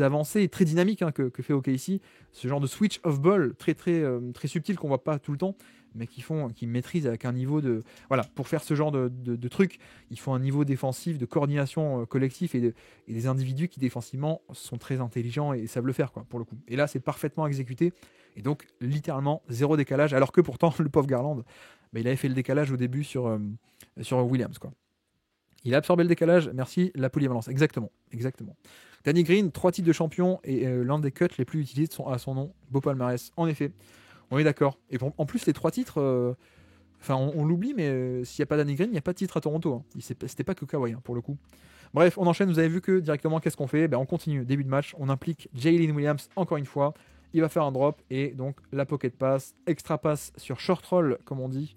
avancé et très dynamique que fait OKC. Ce genre de switch off ball très subtil qu'on voit pas tout le temps, mais qui maîtrisent avec un niveau de... Voilà, pour faire ce genre de truc, il faut un niveau défensif, de coordination collectif et des individus qui défensivement sont très intelligents et savent le faire, quoi, pour le coup. Et là, c'est parfaitement exécuté. Et donc, littéralement, 0 décalage, alors que pourtant, le pauvre Garland, il avait fait le décalage au début sur Williams, quoi. Il a absorbé le décalage, merci, la polyvalence. Exactement. Danny Green, 3 titres de champion et l'un des cuts les plus utilisés à son nom, beau palmarès. En effet, on est d'accord. Et en plus, les 3 titres, Enfin, on l'oublie, mais s'il n'y a pas Danny Green, il n'y a pas de titre à Toronto. Hein. C'était pas que Kawhi, pour le coup. Bref, on enchaîne. Vous avez vu que directement, qu'est-ce qu'on fait? On continue. Début de match, on implique Jalen Williams encore une fois. Il va faire un drop et donc la pocket pass, extra pass sur short roll, comme on dit.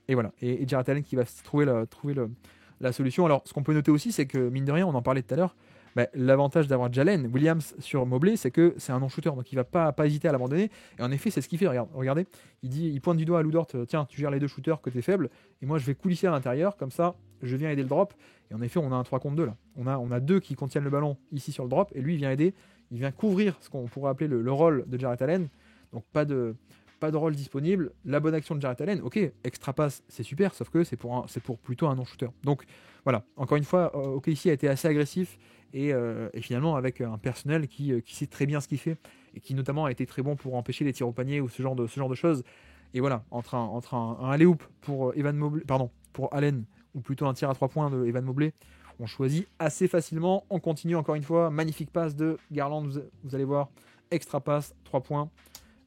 Et voilà. Et Jarrett Allen qui va trouver la solution. Alors, ce qu'on peut noter aussi, c'est que, mine de rien, on en parlait tout à l'heure, l'avantage d'avoir Jalen Williams sur Mobley, c'est que c'est un non-shooter, donc il va pas hésiter à l'abandonner. Et en effet, c'est ce qu'il fait. Regardez, il pointe du doigt à Lou Dort, tiens, tu gères les deux shooters côté faible, et moi je vais coulisser à l'intérieur, comme ça, je viens aider le drop. Et en effet, on a un 3 contre 2 là. On a deux qui contiennent le ballon ici sur le drop, et lui il vient aider, il vient couvrir ce qu'on pourrait appeler le rôle de Jarrett Allen. Donc pas de rôle disponible. La bonne action de Jarrett Allen, ok, extra passe, c'est super, sauf que c'est pour plutôt un non-shooter. Donc voilà, encore une fois, OKC a été assez agressif et finalement avec un personnel qui sait très bien ce qu'il fait et qui notamment a été très bon pour empêcher les tirs au panier ou ce genre de choses. Et voilà, entre un alley-oop pour pour Allen ou plutôt un tir à 3 points de Evan Mobley, on choisit assez facilement. On continue encore une fois, magnifique passe de Garland, vous allez voir, extra passe, 3 points.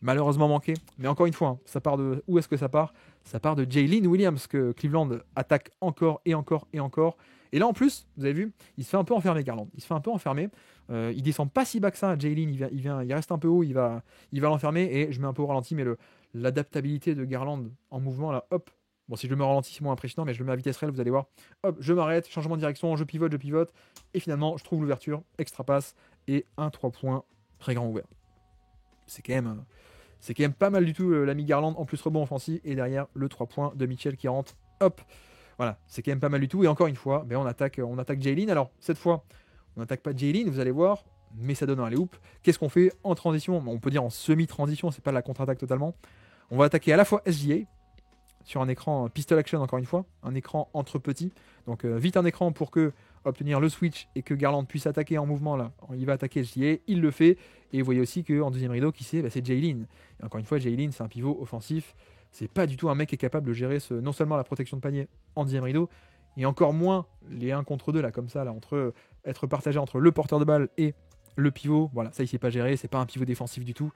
Malheureusement manqué, mais encore une fois, hein, ça part de où est-ce que ça part? Ça part de Jalen Williams que Cleveland attaque encore et encore et encore. Et là en plus, vous avez vu, il se fait un peu enfermer Garland. Il se fait un peu enfermer. Il descend pas si bas que ça. Jalen, il reste un peu haut, il va l'enfermer et je mets un peu au ralenti, mais l'adaptabilité de Garland en mouvement là, hop. Bon, si je le mets au ralenti, c'est moins impressionnant, mais je le mets à vitesse réelle, vous allez voir. Hop, je m'arrête, changement de direction, je pivote, et finalement, je trouve l'ouverture, extra passe et un 3 points très grand ouvert. C'est quand même pas mal du tout l'ami Garland, en plus rebond offensif, et derrière le 3 points de Mitchell qui rentre. Hop, voilà, c'est quand même pas mal du tout. Et encore une fois, on attaque Jalen. Alors cette fois, on n'attaque pas Jalen, vous allez voir, mais ça donne un alley-oop. Qu'est-ce qu'on fait en transition? On peut dire en semi-transition, c'est pas la contre-attaque totalement. On va attaquer à la fois SGA sur un écran pistol action, encore une fois, un écran entre petits. Donc vite un écran pour que obtenir le switch et que Garland puisse attaquer en mouvement là. Il va attaquer SGA, il le fait. Et vous voyez aussi qu'en deuxième rideau, qui c'est? C'est Jalen. Et encore une fois, Jalen, c'est un pivot offensif. C'est pas du tout un mec qui est capable de gérer non seulement la protection de panier en deuxième rideau, et encore moins les 1 contre 2 là, comme ça, là, être partagé entre le porteur de balle et le pivot. Voilà, ça il sait pas gérer, c'est pas un pivot défensif du tout.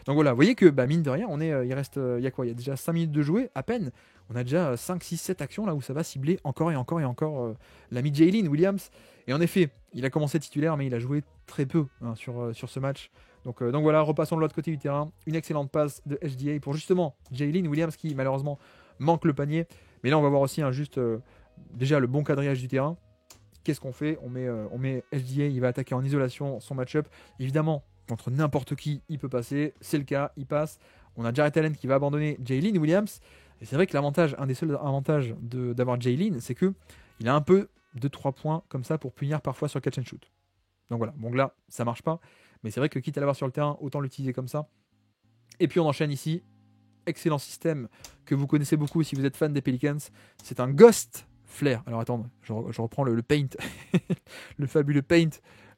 Donc voilà, vous voyez que mine de rien, il y a quoi? Il y a déjà 5 minutes de jouer à peine. On a déjà 5, 6, 7 actions là où ça va cibler encore et encore et encore l'ami Jalen Williams. Et en effet, il a commencé titulaire, mais il a joué très peu sur ce match. Donc voilà, repassons de l'autre côté du terrain. Une excellente passe de SGA pour justement Jalen Williams qui malheureusement manque le panier. Mais là, on va voir aussi déjà le bon quadrillage du terrain. Qu'est-ce qu'on fait? On met SGA, il va attaquer en isolation son match-up. Évidemment, contre n'importe qui, il peut passer. C'est le cas, il passe. On a Jarrett Allen qui va abandonner Jalen Williams. Et c'est vrai que un des seuls avantages d'avoir Jalen, c'est qu'il a un peu de 3 points comme ça pour punir parfois sur catch and shoot. Donc voilà, bon là, ça marche pas. Mais c'est vrai que quitte à l'avoir sur le terrain, autant l'utiliser comme ça. Et puis on enchaîne ici. Excellent système que vous connaissez beaucoup si vous êtes fan des Pelicans. C'est un Ghost Flare. Alors attends, je reprends le Paint. Le fabuleux Paint.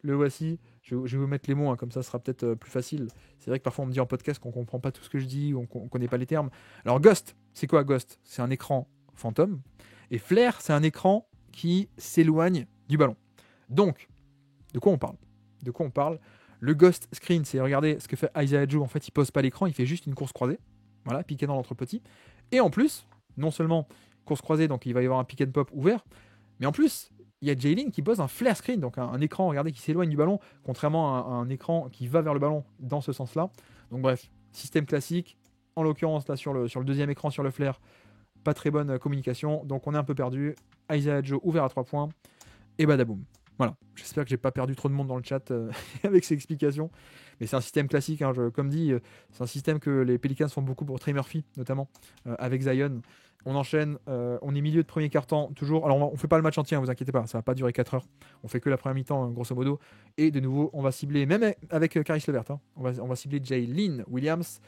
Le voici. Je vais vous mettre les mots, comme ça ce sera peut-être plus facile. C'est vrai que parfois on me dit en podcast qu'on comprend pas tout ce que je dis, on connaît pas les termes. Alors Ghost, c'est quoi Ghost? C'est un écran fantôme. Et Flare, c'est un écran qui s'éloigne du ballon. Donc, de quoi on parle? Le Ghost Screen, c'est, regardez ce que fait Isaiah Joe. En fait, il pose pas l'écran, il fait juste une course croisée. Voilà, piqué dans l'entre-petit. Et en plus, non seulement course croisée, donc il va y avoir un pick and pop ouvert, mais en plus, il y a Jalen qui pose un flare screen, donc un écran, regardez, qui s'éloigne du ballon, contrairement à un écran qui va vers le ballon dans ce sens-là. Donc bref, système classique. En l'occurrence, là, sur le deuxième écran, sur le flare, pas très bonne communication. Donc on est un peu perdu. Isaiah Joe ouvert à 3 points. Et badaboum. Voilà, j'espère que j'ai pas perdu trop de monde dans le chat avec ces explications. Mais c'est un système classique, comme dit, c'est un système que les Pelicans font beaucoup pour Trey Murphy, notamment, avec Zion. On enchaîne, on est milieu de premier quart-temps, toujours. Alors on fait pas le match entier, vous inquiétez pas, ça va pas durer 4 heures. On fait que la première mi-temps, grosso modo. Et de nouveau, on va cibler, même avec Caris Levert, on va cibler Jalen Williams.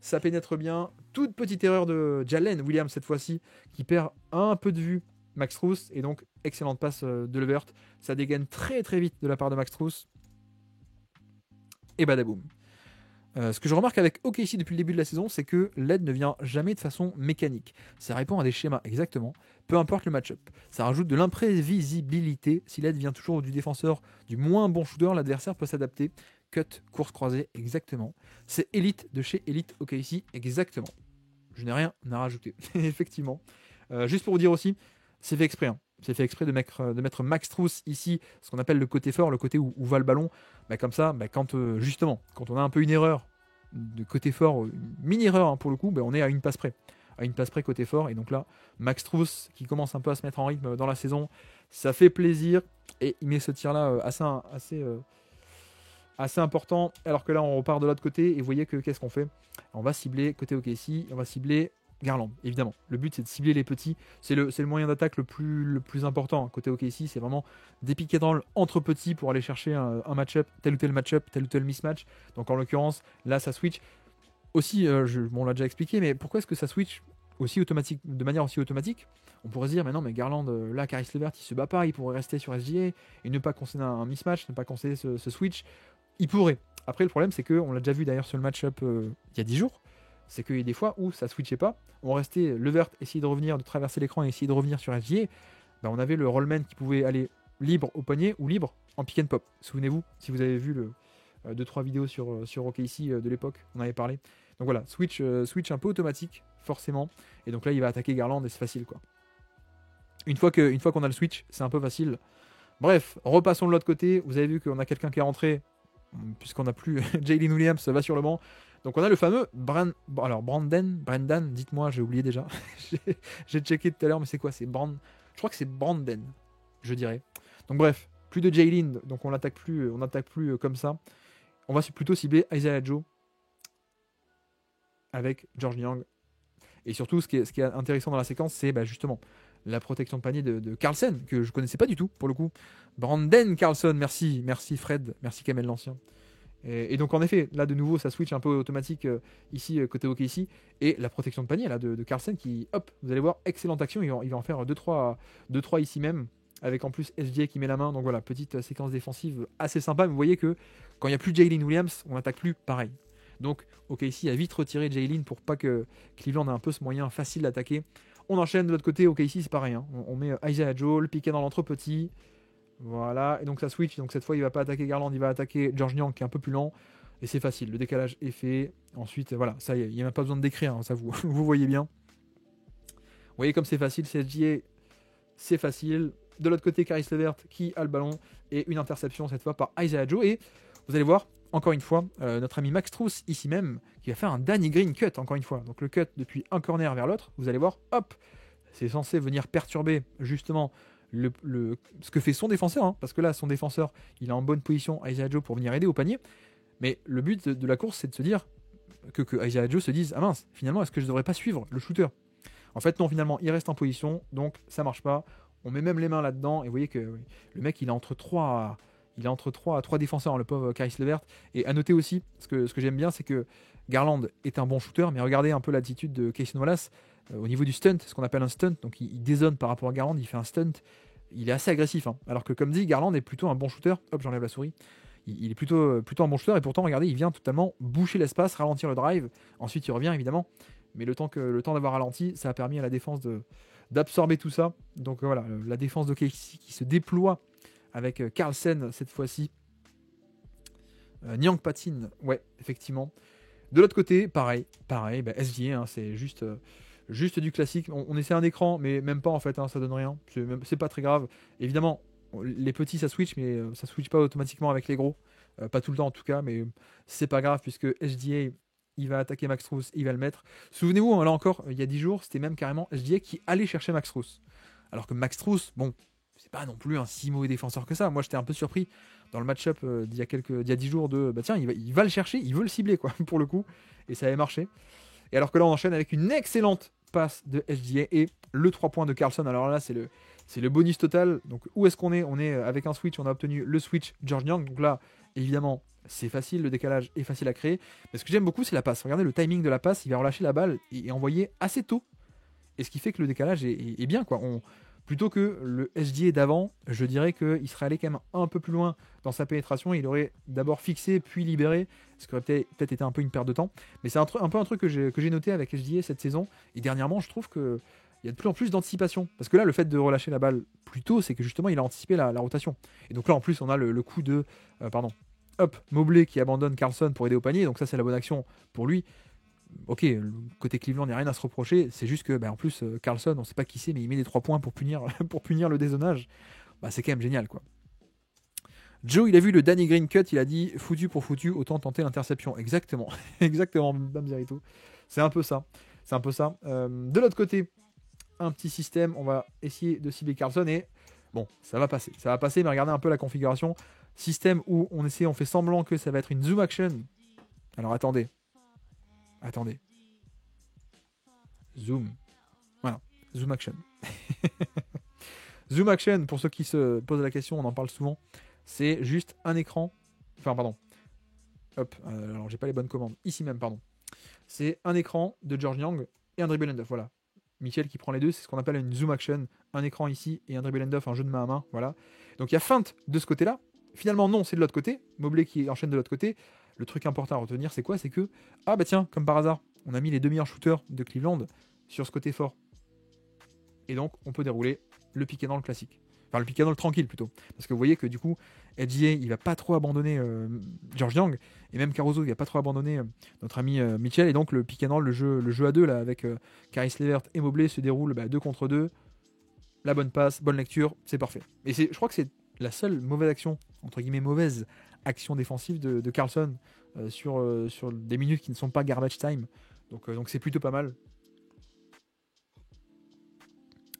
Ça pénètre bien. Toute petite erreur de Jalen Williams cette fois-ci, qui perd un peu de vue Max Strus, et donc excellente passe de Levert. Ça dégaine très très vite de la part de Max Strus. Et badaboum. Ce que je remarque avec OKC depuis le début de la saison, c'est que l'aide ne vient jamais de façon mécanique. Ça répond à des schémas, exactement, peu importe le match-up. Ça rajoute de l'imprévisibilité. Si l'aide vient toujours du défenseur du moins bon shooter, l'adversaire peut s'adapter. Cut, course croisée, exactement. C'est Elite de chez Elite OKC, exactement. Je n'ai rien à rajouter. Effectivement. Juste pour vous dire aussi, c'est fait exprès. Hein. C'est fait exprès de mettre Max Strus ici, ce qu'on appelle le côté fort, le côté où va le ballon. Bah, comme ça, bah, justement, quand on a un peu une erreur de côté fort, une mini-erreur hein, pour le coup, bah, on est à une passe près. À une passe près côté fort. Et donc là, Max Strus qui commence un peu à se mettre en rythme dans la saison, ça fait plaisir. Et il met ce tir-là assez important. Alors que là, on repart de l'autre côté. Et vous voyez que qu'est-ce qu'on fait? On va cibler côté OKC, on va cibler Garland, évidemment. Le but, c'est de cibler les petits. C'est le moyen d'attaque le plus important. Côté OKC, c'est vraiment des pick and roll entre petits pour aller chercher un match-up, tel ou tel match-up, tel ou tel mismatch. Donc en l'occurrence, là, ça switch. Aussi, on l'a déjà expliqué, mais pourquoi est-ce que ça switch aussi automatique, de manière aussi automatique? On pourrait se dire, mais non, mais Garland, là, Caris LeVert, il se bat pas, il pourrait rester sur SGA et ne pas concéder un mismatch, ne pas concéder ce switch. Il pourrait. Après, le problème, c'est qu'on l'a déjà vu d'ailleurs sur le match-up il y a 10 jours, c'est qu'il y a des fois où ça switchait pas, on restait LeVert, essayer de revenir, de traverser l'écran et essayer de revenir sur SGA, ben on avait le rollman qui pouvait aller libre au poignet ou libre en pick and pop. Souvenez-vous, si vous avez vu 2-3 vidéos sur OKC de l'époque, on avait parlé. Donc voilà, switch un peu automatique, forcément, et donc là il va attaquer Garland et c'est facile quoi. Une fois qu'on a le switch, c'est un peu facile. Bref, repassons de l'autre côté, vous avez vu qu'on a quelqu'un qui est rentré, puisqu'on n'a plus Jalen Williams va sur le banc. Donc on a le fameux Brendan, dites-moi, j'ai oublié déjà. J'ai checké tout à l'heure, mais c'est quoi? Je crois que c'est Brandon, je dirais. Donc bref, plus de Jalen, donc on n'attaque plus comme ça. On va plutôt cibler Isaiah Joe avec George Niang. Et surtout, ce qui est intéressant dans la séquence, c'est justement la protection de panier de Carlsen, que je connaissais pas du tout, pour le coup. Brandon Carlson, merci Fred, merci Kamel l'Ancien. Et donc en effet, là de nouveau, ça switch un peu automatique ici, côté OKC. Et la protection de panier là, de Carlsen qui, hop, vous allez voir, excellente action, il va en faire 2-3 ici même, avec en plus SGA qui met la main. Donc voilà, petite séquence défensive assez sympa, mais vous voyez que quand il n'y a plus Jalen Williams, on n'attaque plus pareil. Donc OKC a vite retiré Jalen pour pas que Cleveland ait un peu ce moyen facile d'attaquer. On enchaîne de l'autre côté, OKC c'est pareil, hein. On met Isaiah Joe, le piqué dans l'entre-petit. Voilà, et donc ça switch, donc cette fois il va pas attaquer Garland, il va attaquer George Niang qui est un peu plus lent, et c'est facile, le décalage est fait. Ensuite, voilà, ça y est, il n'y a même pas besoin de décrire, hein, ça vous voyez bien. Vous voyez comme c'est facile, CSGA, c'est facile. De l'autre côté, Caris LeVert qui a le ballon, et une interception cette fois par Isaiah Joe, et vous allez voir, encore une fois, notre ami Max Strus, ici même, qui va faire un Danny Green cut, encore une fois. Donc le cut depuis un corner vers l'autre, vous allez voir, hop, c'est censé venir perturber justement ce que fait son défenseur, hein, parce que là, son défenseur, il est en bonne position, Isaiah Joe, pour venir aider au panier. Mais le but de la course, c'est de se dire que Isaiah Joe se dise, ah mince, finalement, est-ce que je ne devrais pas suivre le shooter? En fait, non, finalement, il reste en position, donc ça marche pas. On met même les mains là-dedans, et vous voyez que le mec, il est entre 3 défenseurs, hein, le pauvre Caris LeVert. Et à noter aussi, ce que j'aime bien, c'est que Garland est un bon shooter, mais regardez un peu l'attitude de Cason Wallace au niveau du stunt, ce qu'on appelle un stunt. Donc il dézone par rapport à Garland, il fait un stunt, il est assez agressif. Hein. Alors que comme dit, Garland est plutôt un bon shooter. Hop, j'enlève la souris. Il est plutôt un bon shooter, et pourtant, regardez, il vient totalement boucher l'espace, ralentir le drive. Ensuite, il revient évidemment. Mais le temps d'avoir ralenti, ça a permis à la défense d'absorber tout ça. Donc voilà, la défense de KC qui se déploie avec Carlsen cette fois-ci. Niang patine, ouais, effectivement. De l'autre côté, pareil, SGA, hein, c'est juste du classique. On essaie un écran, mais même pas en fait, hein, ça donne rien. C'est pas très grave. Évidemment, les petits ça switch, mais ça switch pas automatiquement avec les gros. Pas tout le temps en tout cas, mais c'est pas grave puisque SGA, il va attaquer Max Strus, il va le mettre. Souvenez-vous, hein, là encore, il y a 10 jours, c'était même carrément SGA qui allait chercher Max Strus. Alors que Max Strus, bon, c'est pas non plus un si mauvais défenseur que ça. Moi, j'étais un peu surpris dans le match-up d'il y a 10 jours tiens, il va le chercher, il veut le cibler, quoi, pour le coup. Et ça avait marché. Et alors que là, on enchaîne avec une excellente passe de SGA et le 3 points de Carlson. Alors là, c'est le bonus total. Donc, où est-ce qu'on est? On est avec un switch, on a obtenu le switch George Niang. Donc là, évidemment, c'est facile, le décalage est facile à créer. Mais ce que j'aime beaucoup, c'est la passe. Regardez le timing de la passe, il va relâcher la balle et envoyer assez tôt. Et ce qui fait que le décalage est bien, quoi. Plutôt que le SGA d'avant, je dirais qu'il serait allé quand même un peu plus loin dans sa pénétration. Il aurait d'abord fixé, puis libéré, ce qui aurait peut-être été un peu une perte de temps. Mais c'est un peu un truc que j'ai noté avec SGA cette saison. Et dernièrement, je trouve qu'il y a de plus en plus d'anticipation. Parce que là, le fait de relâcher la balle plus tôt, c'est que justement, il a anticipé la rotation. Et donc là, en plus, on a le coup de... Mobley qui abandonne Carlson pour aider au panier. Donc ça, c'est la bonne action pour lui. ok, côté Cleveland, il n'y a rien à se reprocher. C'est juste que, en plus, Carlson, on ne sait pas qui c'est, mais il met les 3 points pour punir, pour punir le dézonage. C'est quand même génial, quoi. Joe, il a vu le Danny Green cut, il a dit foutu pour foutu, autant tenter l'interception. Exactement, exactement, Bamzerito. C'est un peu ça. De l'autre côté, un petit système, on va essayer de cibler Carlson et bon, ça va passer, mais regardez un peu la configuration. Système où on fait semblant que ça va être une zoom action. Alors attendez. Zoom. Voilà, zoom action. Zoom action, pour ceux qui se posent la question, on en parle souvent. C'est juste un écran. Enfin, pardon. Hop, alors j'ai pas les bonnes commandes. Ici même, pardon. C'est un écran de George Young et un dribble end-off. Voilà. Mitchell qui prend les deux, c'est ce qu'on appelle une zoom action. Un écran ici et un dribble end-off, un jeu de main à main. Voilà. Donc il y a feinte de ce côté-là. Finalement, non, c'est de l'autre côté. Mobley qui enchaîne de l'autre côté. Le truc important à retenir, c'est quoi? C'est que, tiens, comme par hasard, on a mis les 2 meilleurs shooters de Cleveland sur ce côté fort. Et donc, on peut dérouler le pick and roll classique. Enfin, le pick and roll tranquille plutôt. Parce que vous voyez que du coup, LGA, il va pas trop abandonner George Young. Et même Caruso, il va pas trop abandonner notre ami Mitchell. Et donc, le pick and roll, le jeu à deux, là, avec Caris LeVert et Mobley, se déroule 2 contre 2. La bonne passe, bonne lecture, c'est parfait. Et je crois que c'est la seule mauvaise action, entre guillemets mauvaise action défensive de Carlson sur des minutes qui ne sont pas garbage time. Donc c'est plutôt pas mal.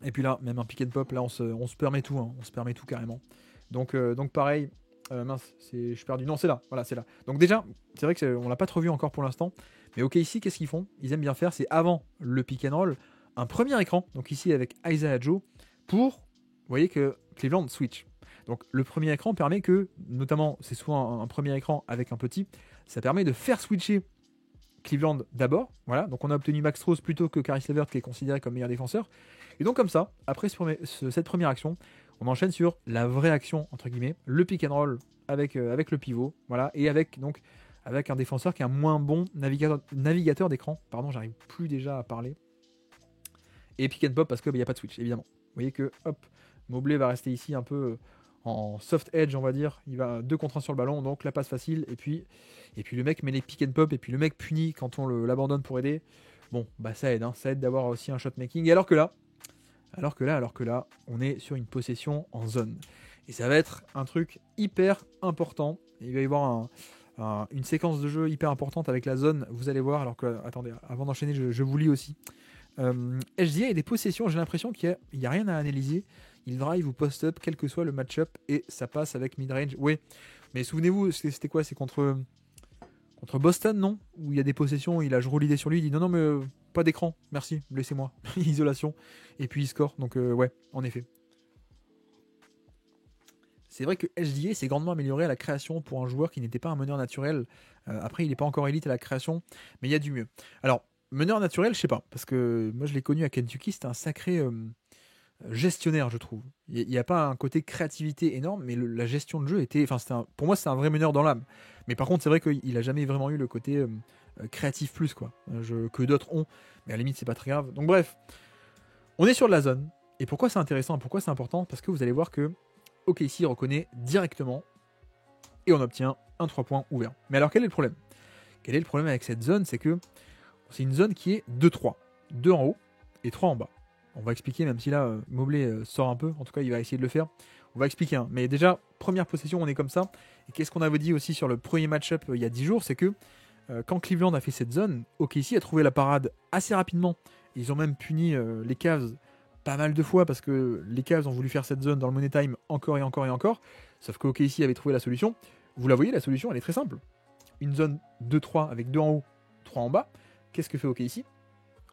Et puis là, même un pick and pop, là on se permet tout, on se permet tout carrément. Donc pareil, mince, je suis perdu. Non, c'est là, voilà, c'est là. Donc déjà, c'est vrai qu'on l'a pas trop vu encore pour l'instant, mais ok, ici, qu'est-ce qu'ils font? Ils aiment bien faire, c'est avant le pick and roll, un premier écran, donc ici avec Isaiah Joe, pour, vous voyez que Cleveland switch. Donc le premier écran permet que, notamment, c'est souvent un premier écran avec un petit, ça permet de faire switcher Cleveland d'abord, voilà, donc on a obtenu Max Strus plutôt que Caris LeVert qui est considéré comme meilleur défenseur, et donc comme ça, après cette première action, on enchaîne sur la vraie action, entre guillemets, le pick and roll avec le pivot, voilà, et avec un défenseur qui est un moins bon navigateur d'écran, pardon, j'arrive plus déjà à parler, et pick and pop parce qu'il n'y a pas de switch, évidemment. Vous voyez que, hop, Mobley va rester ici un peu en soft edge, on va dire, il va 2 contre 1 sur le ballon, donc la passe facile, et puis le mec met les pick and pop, et puis le mec punit quand on l'abandonne pour aider. Bon, ça aide, ça aide d'avoir aussi un shot making, et alors que là, on est sur une possession en zone. Et ça va être un truc hyper important, il va y avoir une séquence de jeu hyper importante avec la zone, vous allez voir, alors que, attendez, avant d'enchaîner, je vous lis aussi. HDA a des possessions, j'ai l'impression qu'il n'y a rien à analyser. Il drive ou post-up, quel que soit le match-up, et ça passe avec mid-range. Oui, mais souvenez-vous, c'était quoi? C'est contre Boston, non? Où il y a des possessions, il a joué l'idée sur lui, il dit non, mais pas d'écran, merci, laissez-moi. Isolation. Et puis il score, donc ouais, en effet. C'est vrai que HDA s'est grandement amélioré à la création pour un joueur qui n'était pas un meneur naturel. Après, il n'est pas encore élite à la création, mais il y a du mieux. Alors, meneur naturel, je sais pas, parce que moi je l'ai connu à Kentucky, c'était un sacré gestionnaire, je trouve. Il n'y a pas un côté créativité énorme, mais la gestion de jeu était. Enfin, pour moi, c'est un vrai meneur dans l'âme. Mais par contre, c'est vrai qu'il n'a jamais vraiment eu le côté créatif plus, quoi. Que d'autres ont, mais à la limite, c'est pas très grave. Donc, bref, on est sur de la zone. Et pourquoi c'est intéressant, pourquoi c'est important? Parce que vous allez voir que OKC reconnaît directement et on obtient un 3 points ouvert. Mais alors, quel est le problème? Quel est le problème avec cette zone? C'est que c'est une zone qui est 2-3. 2 en haut et 3 en bas. On va expliquer, même si là, Mobley sort un peu. En tout cas, il va essayer de le faire. On va expliquer. Hein. Mais déjà, première possession, on est comme ça. Et qu'est-ce qu'on avait dit aussi sur le premier match-up il y a 10 jours? C'est que quand Cleveland a fait cette zone, OKC a trouvé la parade assez rapidement. Ils ont même puni les Cavs pas mal de fois parce que les Cavs ont voulu faire cette zone dans le Money Time encore et encore et encore. Sauf que OKC avait trouvé la solution. Vous la voyez, la solution, elle est très simple. Une zone 2-3 avec 2 en haut, 3 en bas. Qu'est-ce que fait OKC?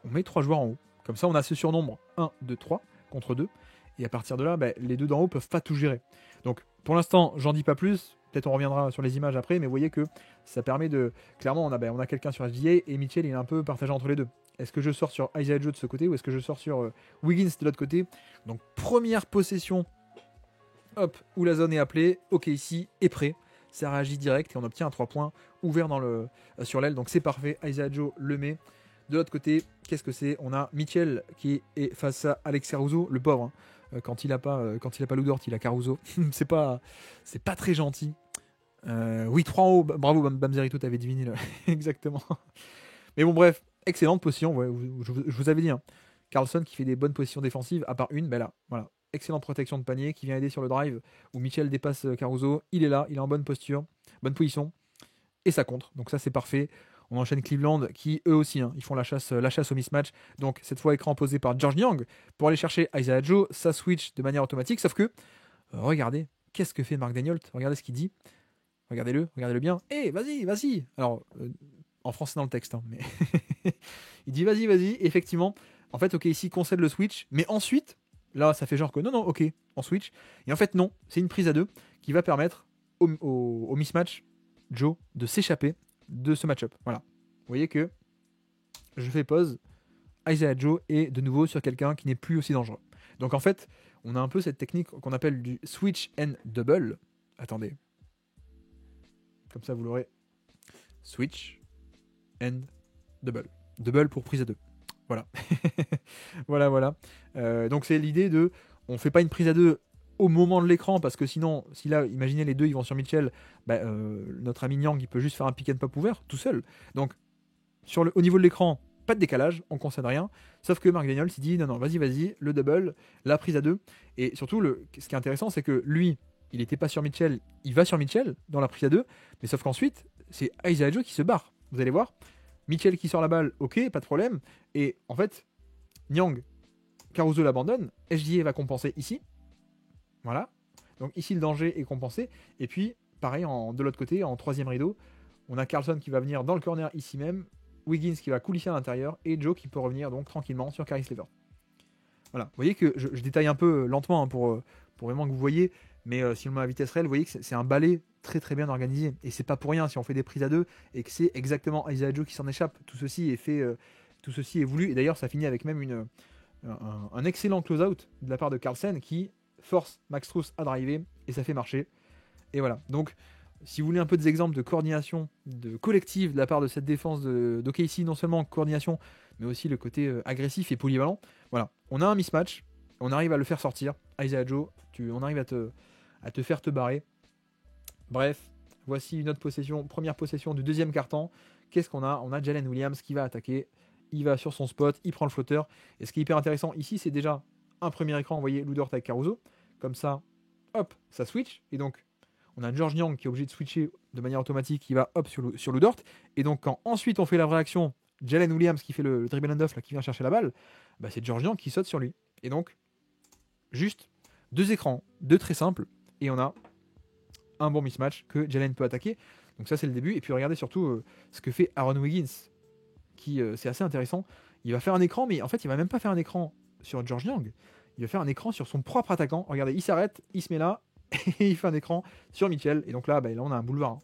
On met 3 joueurs en haut. Comme ça, on a ce surnombre 1, 2, 3 contre 2. Et à partir de là, les deux d'en haut peuvent pas tout gérer. Donc, pour l'instant, j'en dis pas plus. Peut-être on reviendra sur les images après. Mais vous voyez que ça permet de... Clairement, on a quelqu'un sur SGA et Mitchell, il est un peu partagé entre les deux. Est-ce que je sors sur Isaiah Joe de ce côté ou est-ce que je sors sur Wiggins de l'autre côté? Donc, première possession, hop, où la zone est appelée. OKC est prêt. Ça réagit direct et on obtient un 3 points ouvert sur l'aile. Donc, c'est parfait. Isaiah Joe le met. De l'autre côté, qu'est-ce que c'est? On a Mitchell qui est face à Alex Caruso, le pauvre. Hein. Quand il a pas Lou Dort, il a Caruso. c'est pas très gentil. Oui, 3 en haut. Bravo Bamzerito, t'avais deviné là. Exactement. Mais bon, bref, excellente position, ouais, je vous avais dit, hein. Carlson qui fait des bonnes positions défensives, à part une, ben là, voilà. Excellente protection de panier qui vient aider sur le drive où Mitchell dépasse Caruso. Il est là, il est en bonne posture, bonne position. Et ça contre. Donc ça, c'est parfait. On enchaîne Cleveland qui, eux aussi, hein, ils font la chasse au mismatch. Donc cette fois, écran posé par George Niang pour aller chercher Isaiah Joe. Ça switch de manière automatique. Sauf que, regardez, qu'est-ce que fait Mark Daigneault? Regardez ce qu'il dit. Regardez-le bien. Eh, vas-y. Alors, en français dans le texte, hein, mais il dit vas-y. Effectivement, en fait, ok, ici, concède le switch. Mais ensuite, là, ça fait genre que non, ok, on switch. Et en fait, non, c'est une prise à deux qui va permettre au mismatch Joe de s'échapper de ce match-up. Voilà. Vous voyez que je fais pause. Isaiah Joe est de nouveau sur quelqu'un qui n'est plus aussi dangereux. Donc en fait, on a un peu cette technique qu'on appelle du switch and double. Attendez. Comme ça, vous l'aurez. Switch and double. Double pour prise à deux. Voilà. voilà. Donc c'est l'idée de... On ne fait pas une prise à deux au moment de l'écran, parce que sinon, si là, imaginez les deux, ils vont sur Mitchell, notre ami Niang, il peut juste faire un pick and pop ouvert, tout seul. Donc, au niveau de l'écran, pas de décalage, on ne concède rien, sauf que Mark Daigneault, il dit, non, vas-y, le double, la prise à deux, et surtout, ce qui est intéressant, c'est que lui, il n'était pas sur Mitchell, il va sur Mitchell, dans la prise à deux, mais sauf qu'ensuite, c'est Isaiah Joe qui se barre, vous allez voir, Mitchell qui sort la balle, ok, pas de problème, et en fait, Niang, Caruso l'abandonne, SGA va compenser ici, voilà. Donc ici, le danger est compensé. Et puis, pareil, de l'autre côté, en troisième rideau, on a Carlson qui va venir dans le corner ici même, Wiggins qui va coulisser à l'intérieur, et Joe qui peut revenir donc tranquillement sur Caris LeVert. Voilà. Vous voyez que je détaille un peu lentement, hein, pour vraiment que vous voyez, mais si on met à vitesse réelle, vous voyez que c'est un balai très très bien organisé. Et c'est pas pour rien si on fait des prises à deux et que c'est exactement Isaiah Joe qui s'en échappe. Tout ceci est voulu. Et d'ailleurs, ça finit avec même un excellent close-out de la part de Carlsen qui force Max Strus à driver et ça fait marcher. Et voilà. Donc, si vous voulez un peu des exemples de coordination de collective de la part de cette défense d'OKC, non seulement coordination, mais aussi le côté agressif et polyvalent. Voilà. On a un mismatch, on arrive à le faire sortir. Isaiah Joe, on arrive à te faire te barrer. Bref, voici une autre possession, première possession du deuxième quart-temps. Qu'est-ce qu'on a? On a Jalen Williams qui va attaquer. Il va sur son spot, il prend le flotteur. Et ce qui est hyper intéressant ici, c'est déjà un premier écran, vous voyez, Lou Dort avec Caruso. Comme ça, hop, ça switch. Et donc, on a George Niang qui est obligé de switcher de manière automatique, qui va hop sur Lou Dort. Et donc, quand ensuite on fait la réaction, Jalen Williams qui fait le dribble and off, là, qui vient chercher la balle, c'est George Niang qui saute sur lui. Et donc, juste deux écrans, deux très simples, et on a un bon mismatch que Jalen peut attaquer. Donc ça, c'est le début. Et puis regardez surtout ce que fait Aaron Wiggins, qui c'est assez intéressant. Il va faire un écran, mais en fait, il va même pas faire un écran sur George Niang. Il va faire un écran sur son propre attaquant. Regardez, il s'arrête, il se met là, et il fait un écran sur Mitchell. Et donc là, là on a un boulevard. Hein.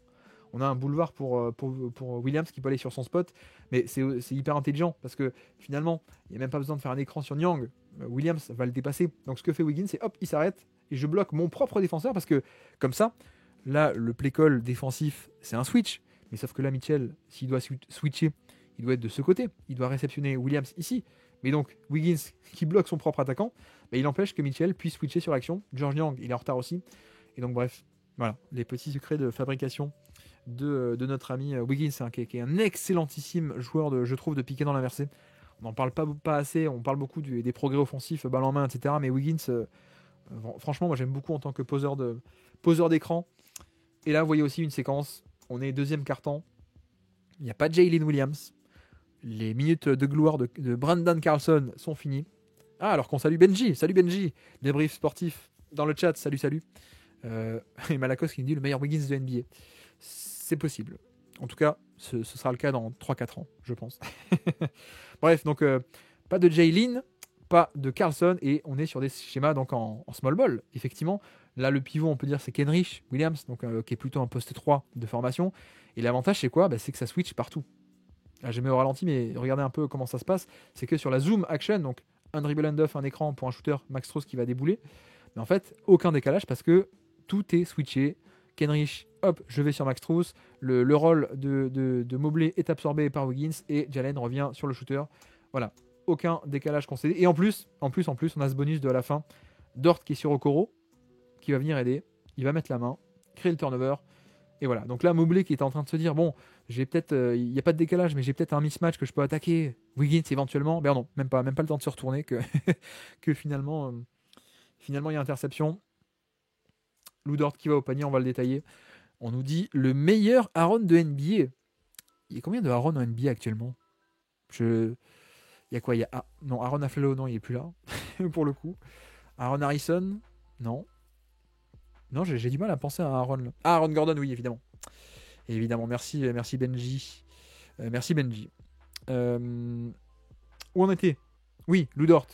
On a un boulevard pour Williams qui peut aller sur son spot. Mais c'est hyper intelligent parce que finalement, il n'y a même pas besoin de faire un écran sur Niang. Williams va le dépasser. Donc ce que fait Wiggins, c'est hop, il s'arrête et je bloque mon propre défenseur parce que comme ça, là, le play call défensif, c'est un switch. Mais sauf que là, Mitchell, s'il doit switcher, il doit être de ce côté. Il doit réceptionner Williams ici. Mais donc, Wiggins qui bloque son propre attaquant, il empêche que Mitchell puisse switcher sur l'action. George Niang, il est en retard aussi. Et donc, bref, voilà, les petits secrets de fabrication de notre ami Wiggins, hein, qui est un excellentissime joueur, je trouve, de piquer dans l'inversé. On n'en parle pas assez, on parle beaucoup des progrès offensifs, balle en main, etc. Mais Wiggins, franchement, moi j'aime beaucoup en tant que poseur d'écran. Et là, vous voyez aussi une séquence, on est deuxième quart-temps, il n'y a pas Jalen Williams. Les minutes de gloire de Brandon Carlson sont finies. Ah, alors qu'on salue Benji. Salut Benji. Débrief sportif dans le chat. Salut. Et Malakos qui nous dit le meilleur Wiggins de NBA. C'est possible. En tout cas, ce sera le cas dans 3-4 ans, je pense. Bref, donc pas de Jalen, pas de Carlson. Et on est sur des schémas donc en small ball. Effectivement, là, le pivot, on peut dire, c'est Kenrich Williams, donc, qui est plutôt un poste 3 de formation. Et l'avantage, c'est quoi? C'est que ça switch partout. Là, j'ai mis au ralenti, mais regardez un peu comment ça se passe. C'est que sur la zoom action, donc un dribble and off, un écran pour un shooter, Max Strus qui va débouler. Mais en fait, aucun décalage parce que tout est switché. Kenrich, hop, je vais sur Max Strus. Le rôle de Mobley est absorbé par Wiggins et Jalen revient sur le shooter. Voilà, aucun décalage concédé. Et en plus, on a ce bonus de à la fin. Dort qui est sur Okoro, qui va venir aider. Il va mettre la main, créer le turnover. Et voilà, donc là, Mobley qui est en train de se dire, bon, J'ai peut-être, il n'y a pas de décalage, mais j'ai peut-être un mismatch que je peux attaquer Wiggins éventuellement. Ben non, même pas le temps de se retourner que, que finalement, finalement il y a interception. Lou Dort qui va au panier, on va le détailler. On nous dit le meilleur Aaron de NBA. Il y a combien de Aaron en NBA actuellement? Il y a quoi? Non, Aaron Afflalo, non, il est plus là. Pour le coup. Aaron Harrison, non. Non, j'ai du mal à penser à Aaron. Là. Ah, Aaron Gordon, oui, évidemment. Évidemment, merci Benji. Merci Benji. Où on était? Oui, Lou Dort.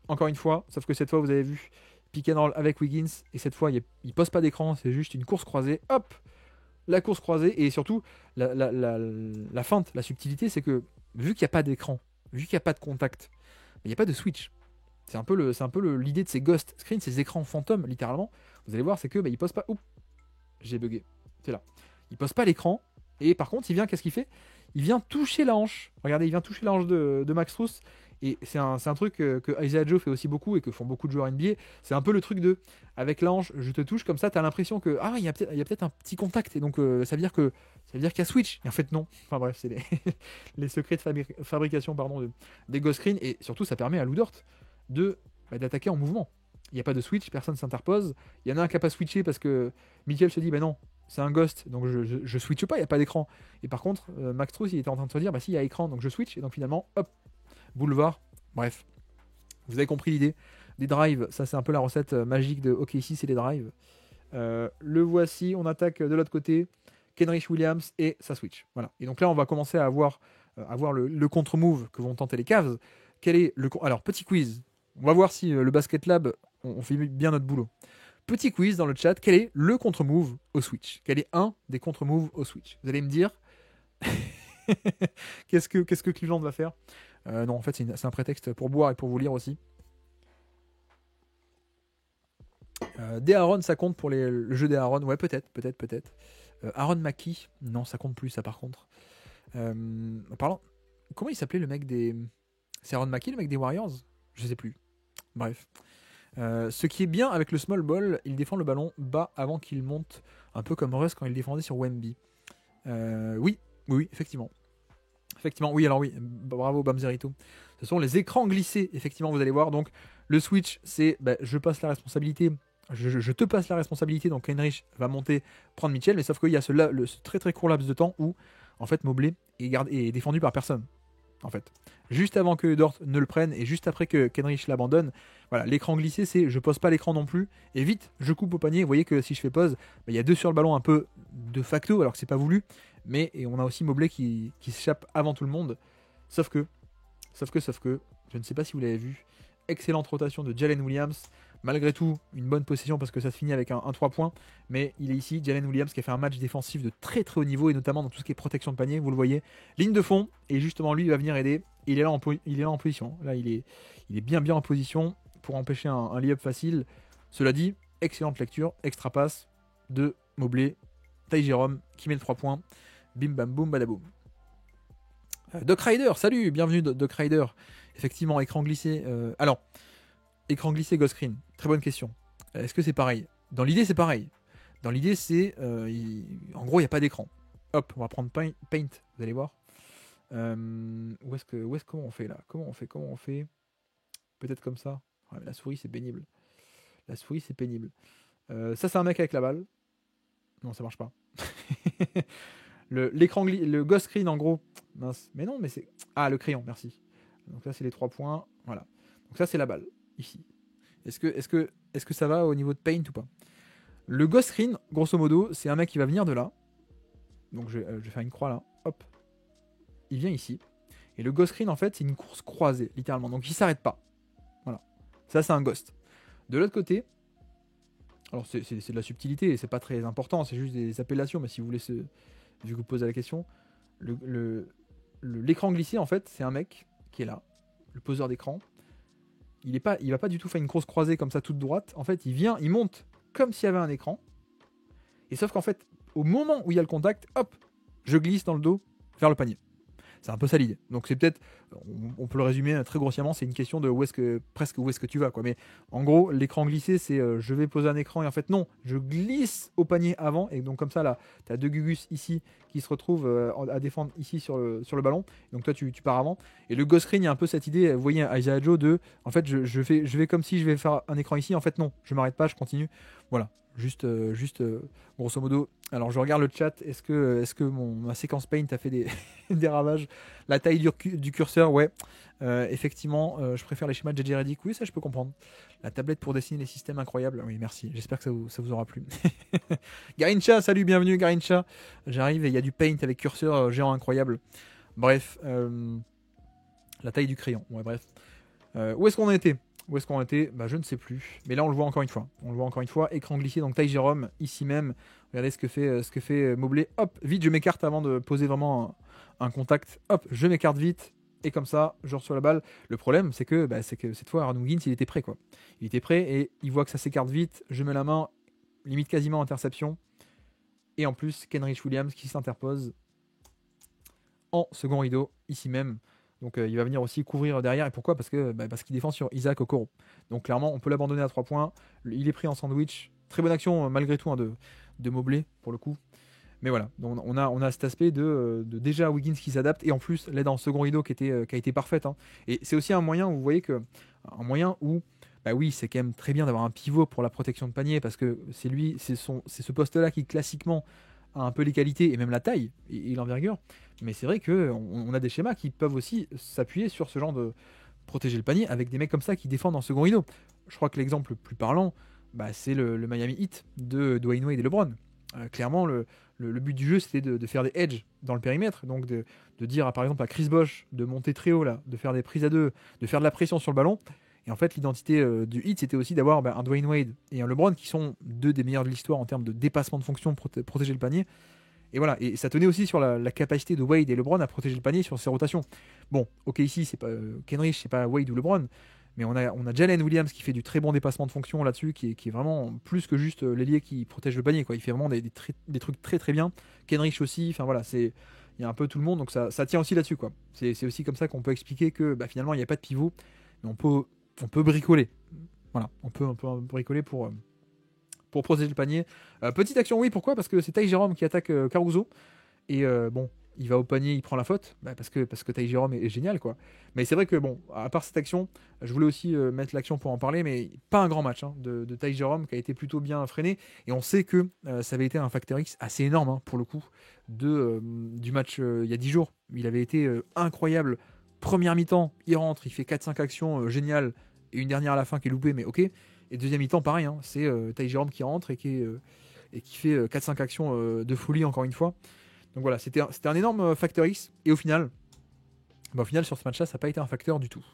Encore une fois, sauf que cette fois, vous avez vu pick and roll avec Wiggins. Et cette fois, il pose pas d'écran, c'est juste une course croisée. Hop! La course croisée. Et surtout, la feinte, la subtilité, c'est que vu qu'il n'y a pas d'écran, vu qu'il n'y a pas de contact, il n'y a pas de switch. C'est un peu l'idée de ces ghost screens, ces écrans fantômes, littéralement. Vous allez voir, c'est que il pose pas. Oups, j'ai bugué. C'est là. Il pose pas l'écran. Et par contre, qu'est-ce qu'il fait? Il vient toucher la hanche. Regardez, il vient toucher la hanche de Max Strus. Et c'est un truc que Isaiah Joe fait aussi beaucoup et que font beaucoup de joueurs NBA. C'est un peu le truc de, avec la hanche, je te touche, comme ça, t'as l'impression que, il y a peut-être un petit contact. Et donc, ça veut dire qu'il y a switch. Et en fait, non. Enfin bref, c'est les secrets de fabrication des ghost screens. Et surtout, ça permet à Lou Dort d'attaquer en mouvement. Il n'y a pas de switch, personne ne s'interpose. Il y en a un qui n'a pas switché parce que Michael se dit, non, c'est un ghost, donc je switche pas, il n'y a pas d'écran. Et par contre, Max Strus, il était en train de se dire, si, il y a écran, donc je switch. Et donc finalement, hop, boulevard. Bref, vous avez compris l'idée. Des drives, ça c'est un peu la recette magique de OKC, c'est les drives. Le voici, on attaque de l'autre côté. Kenrich Williams et ça switch. Voilà. Et donc là, on va commencer à avoir le contre-move que vont tenter les Cavs. Alors, petit quiz. On va voir si le Basket Lab, on fait bien notre boulot. Petit quiz dans le chat. Quel est le contre-move au switch? Quel est un des contre-moves au switch? Vous allez me dire qu'est-ce que Cleveland va faire? Non, en fait, c'est un prétexte pour boire et pour vous lire aussi. Des Aaron, ça compte pour le jeu des Aaron? Ouais, peut-être. Aaron Mackie? Non, ça compte plus, ça par contre. Parlant, comment il s'appelait le mec des... C'est Aaron Mackie, le mec des Warriors? Je sais plus. Bref. Ce qui est bien avec le small ball, il défend le ballon bas avant qu'il monte, un peu comme Russ quand il défendait sur Wemby. Oui, effectivement. Effectivement, oui, alors oui, bravo Bamzerito. Ce sont les écrans glissés, effectivement, vous allez voir. Donc, le switch, c'est je passe la responsabilité, je te passe la responsabilité. Donc, Heinrich va monter, prendre Mitchell, mais sauf qu'il y a ce très très court laps de temps où, en fait, Mobley est défendu par personne. En fait, juste avant que Dort ne le prenne et juste après que Kenrich l'abandonne, voilà, l'écran glissé, c'est je pose pas l'écran non plus et vite je coupe au panier. Vous voyez que si je fais pause, il y a deux sur le ballon un peu de facto alors que c'est pas voulu, mais et on a aussi Mobley qui s'échappe avant tout le monde. Sauf que, je ne sais pas si vous l'avez vu, excellente rotation de Jalen Williams. Malgré tout, une bonne possession parce que ça se finit avec un 3 points. Mais il est ici, Jalen Williams, qui a fait un match défensif de très très haut niveau et notamment dans tout ce qui est protection de panier. Vous le voyez, ligne de fond. Et justement, lui, il va venir aider. Il est là en position. Là, il est bien en position pour empêcher un lay-up facile. Cela dit, excellente lecture, extra passe de Mobley, Ty Jerome qui met le 3 points. Bim bam boum badaboum. Doc Ryder, salut, bienvenue Doc Ryder. Effectivement, écran glissé. Alors. Écran glissé, ghost screen. Très bonne question. Est-ce que c'est pareil? Dans l'idée, c'est pareil. Dans l'idée, c'est... en gros, il n'y a pas d'écran. Hop, on va prendre Paint, vous allez voir. Comment on fait là? Comment on fait? Peut-être comme ça. Ouais, la souris, c'est pénible. Ça, c'est un mec avec la balle. Non, ça marche pas. Le ghost screen, en gros. Mince. Mais non, mais c'est... Ah, le crayon, merci. Donc là, c'est les 3 points. Voilà. Donc ça, c'est la balle. Ici. Est-ce que ça va au niveau de Paint ou pas? Le ghost screen, grosso modo, c'est un mec qui va venir de là. Donc je vais faire une croix là. Hop. Il vient ici. Et le ghost screen, en fait, c'est une course croisée, littéralement. Donc il s'arrête pas. Voilà. Ça, c'est un ghost. De l'autre côté, alors c'est de la subtilité et c'est pas très important, c'est juste des appellations, mais si vous voulez vu que vous posez la question, l'écran glissé, en fait, c'est un mec qui est là, le poseur d'écran. Il va pas du tout faire une course croisée comme ça toute droite. En fait, il monte comme s'il y avait un écran. Et sauf qu'en fait, au moment où il y a le contact, hop, je glisse dans le dos vers le panier. C'est un peu ça l'idée. Donc c'est peut-être, on peut le résumer très grossièrement, c'est une question de presque où est-ce que tu vas, quoi. Mais en gros, l'écran glissé, c'est je vais poser un écran et en fait non, je glisse au panier avant et donc comme ça là, tu as deux Gugus ici qui se retrouvent à défendre ici sur le ballon. Donc toi tu pars avant. Et le ghost screen, il y a un peu cette idée, vous voyez Isaiah Joe de, en fait je vais comme si je vais faire un écran ici, en fait non, je m'arrête pas, je continue. Voilà, juste grosso modo. Alors je regarde le chat, est-ce que ma séquence Paint a fait des ravages? La taille du curseur, ouais. Effectivement, je préfère les schémas de JJ Redick, oui ça je peux comprendre. La tablette pour dessiner les systèmes, incroyable, oui merci, j'espère que ça vous aura plu. Garincha, salut, bienvenue Garincha. J'arrive et il y a du Paint avec curseur géant incroyable. Bref, la taille du crayon, ouais bref. Où est-ce qu'on était? Bah, je ne sais plus. Mais là, on le voit encore une fois. Écran glissé, donc taille Jérôme, ici même. Regardez ce que fait Mobley. Hop, vite, je m'écarte avant de poser vraiment un contact. Hop, je m'écarte vite. Et comme ça, je reçois la balle. Le problème, c'est que cette fois, Aaron Wiggins, il était prêt, quoi. Il était prêt et il voit que ça s'écarte vite. Je mets la main, limite quasiment interception. Et en plus, Kenrich Williams qui s'interpose en second rideau, ici même. Donc il va venir aussi couvrir derrière. Et pourquoi? Parce qu'il défend sur Isaac Okoro. Donc clairement, on peut l'abandonner à 3 points. Il est pris en sandwich. Très bonne action malgré tout de Mobley pour le coup. Mais voilà, donc on a cet aspect de déjà Wiggins qui s'adapte. Et en plus, l'aide en second rideau qui a été parfaite. Hein. Et c'est aussi un moyen où vous voyez que... Un moyen où... Bah oui, c'est quand même très bien d'avoir un pivot pour la protection de panier. Parce que c'est ce poste-là qui classiquement a un peu les qualités et même la taille et l'envergure. Mais c'est vrai qu'on a des schémas qui peuvent aussi s'appuyer sur ce genre de protéger le panier avec des mecs comme ça qui défendent en second rideau. Je crois que l'exemple le plus parlant, c'est le Miami Heat de Dwayne Wade et LeBron. Clairement, le but du jeu, c'était de faire des edges dans le périmètre. Donc de dire, par exemple, à Chris Bosh de monter très haut, là, de faire des prises à deux, de faire de la pression sur le ballon. Et en fait, l'identité du Heat, c'était aussi d'avoir un Dwayne Wade et un LeBron qui sont deux des meilleurs de l'histoire en termes de dépassement de fonction, protéger le panier. Et voilà, et ça tenait aussi sur la capacité de Wade et LeBron à protéger le panier sur ses rotations. Bon, ok, ici, c'est pas Kenrich, c'est pas Wade ou LeBron, mais on a Jalen Williams qui fait du très bon dépassement de fonction là-dessus, qui est vraiment plus que juste l'ailier qui protège le panier, quoi. Il fait vraiment des trucs très très bien. Kenrich aussi, enfin voilà, il y a un peu tout le monde, donc ça tient aussi là-dessus, quoi. C'est aussi comme ça qu'on peut expliquer que finalement, il n'y a pas de pivot, mais on peut bricoler. Voilà, on peut bricoler pour protéger le panier. Petite action, oui, pourquoi? Parce que c'est Ty Jerome qui attaque Caruso. Et bon, il va au panier, il prend la faute. Parce que Ty Jerome est génial, quoi. Mais c'est vrai que, bon, à part cette action, je voulais aussi mettre l'action pour en parler, mais pas un grand match de Ty Jerome qui a été plutôt bien freiné. Et on sait que ça avait été un facteur X assez énorme, pour le coup, du match il y a 10 jours. Il avait été incroyable. Première mi-temps, il rentre, il fait 4-5 actions géniales. Et une dernière à la fin qui est loupée, mais ok. Et deuxième mi-temps, pareil, c'est Ty Jerome qui rentre et qui fait 4-5 actions de folie encore une fois. Donc voilà, c'était un énorme facteur X. Et au final, sur ce match-là, ça n'a pas été un facteur du tout.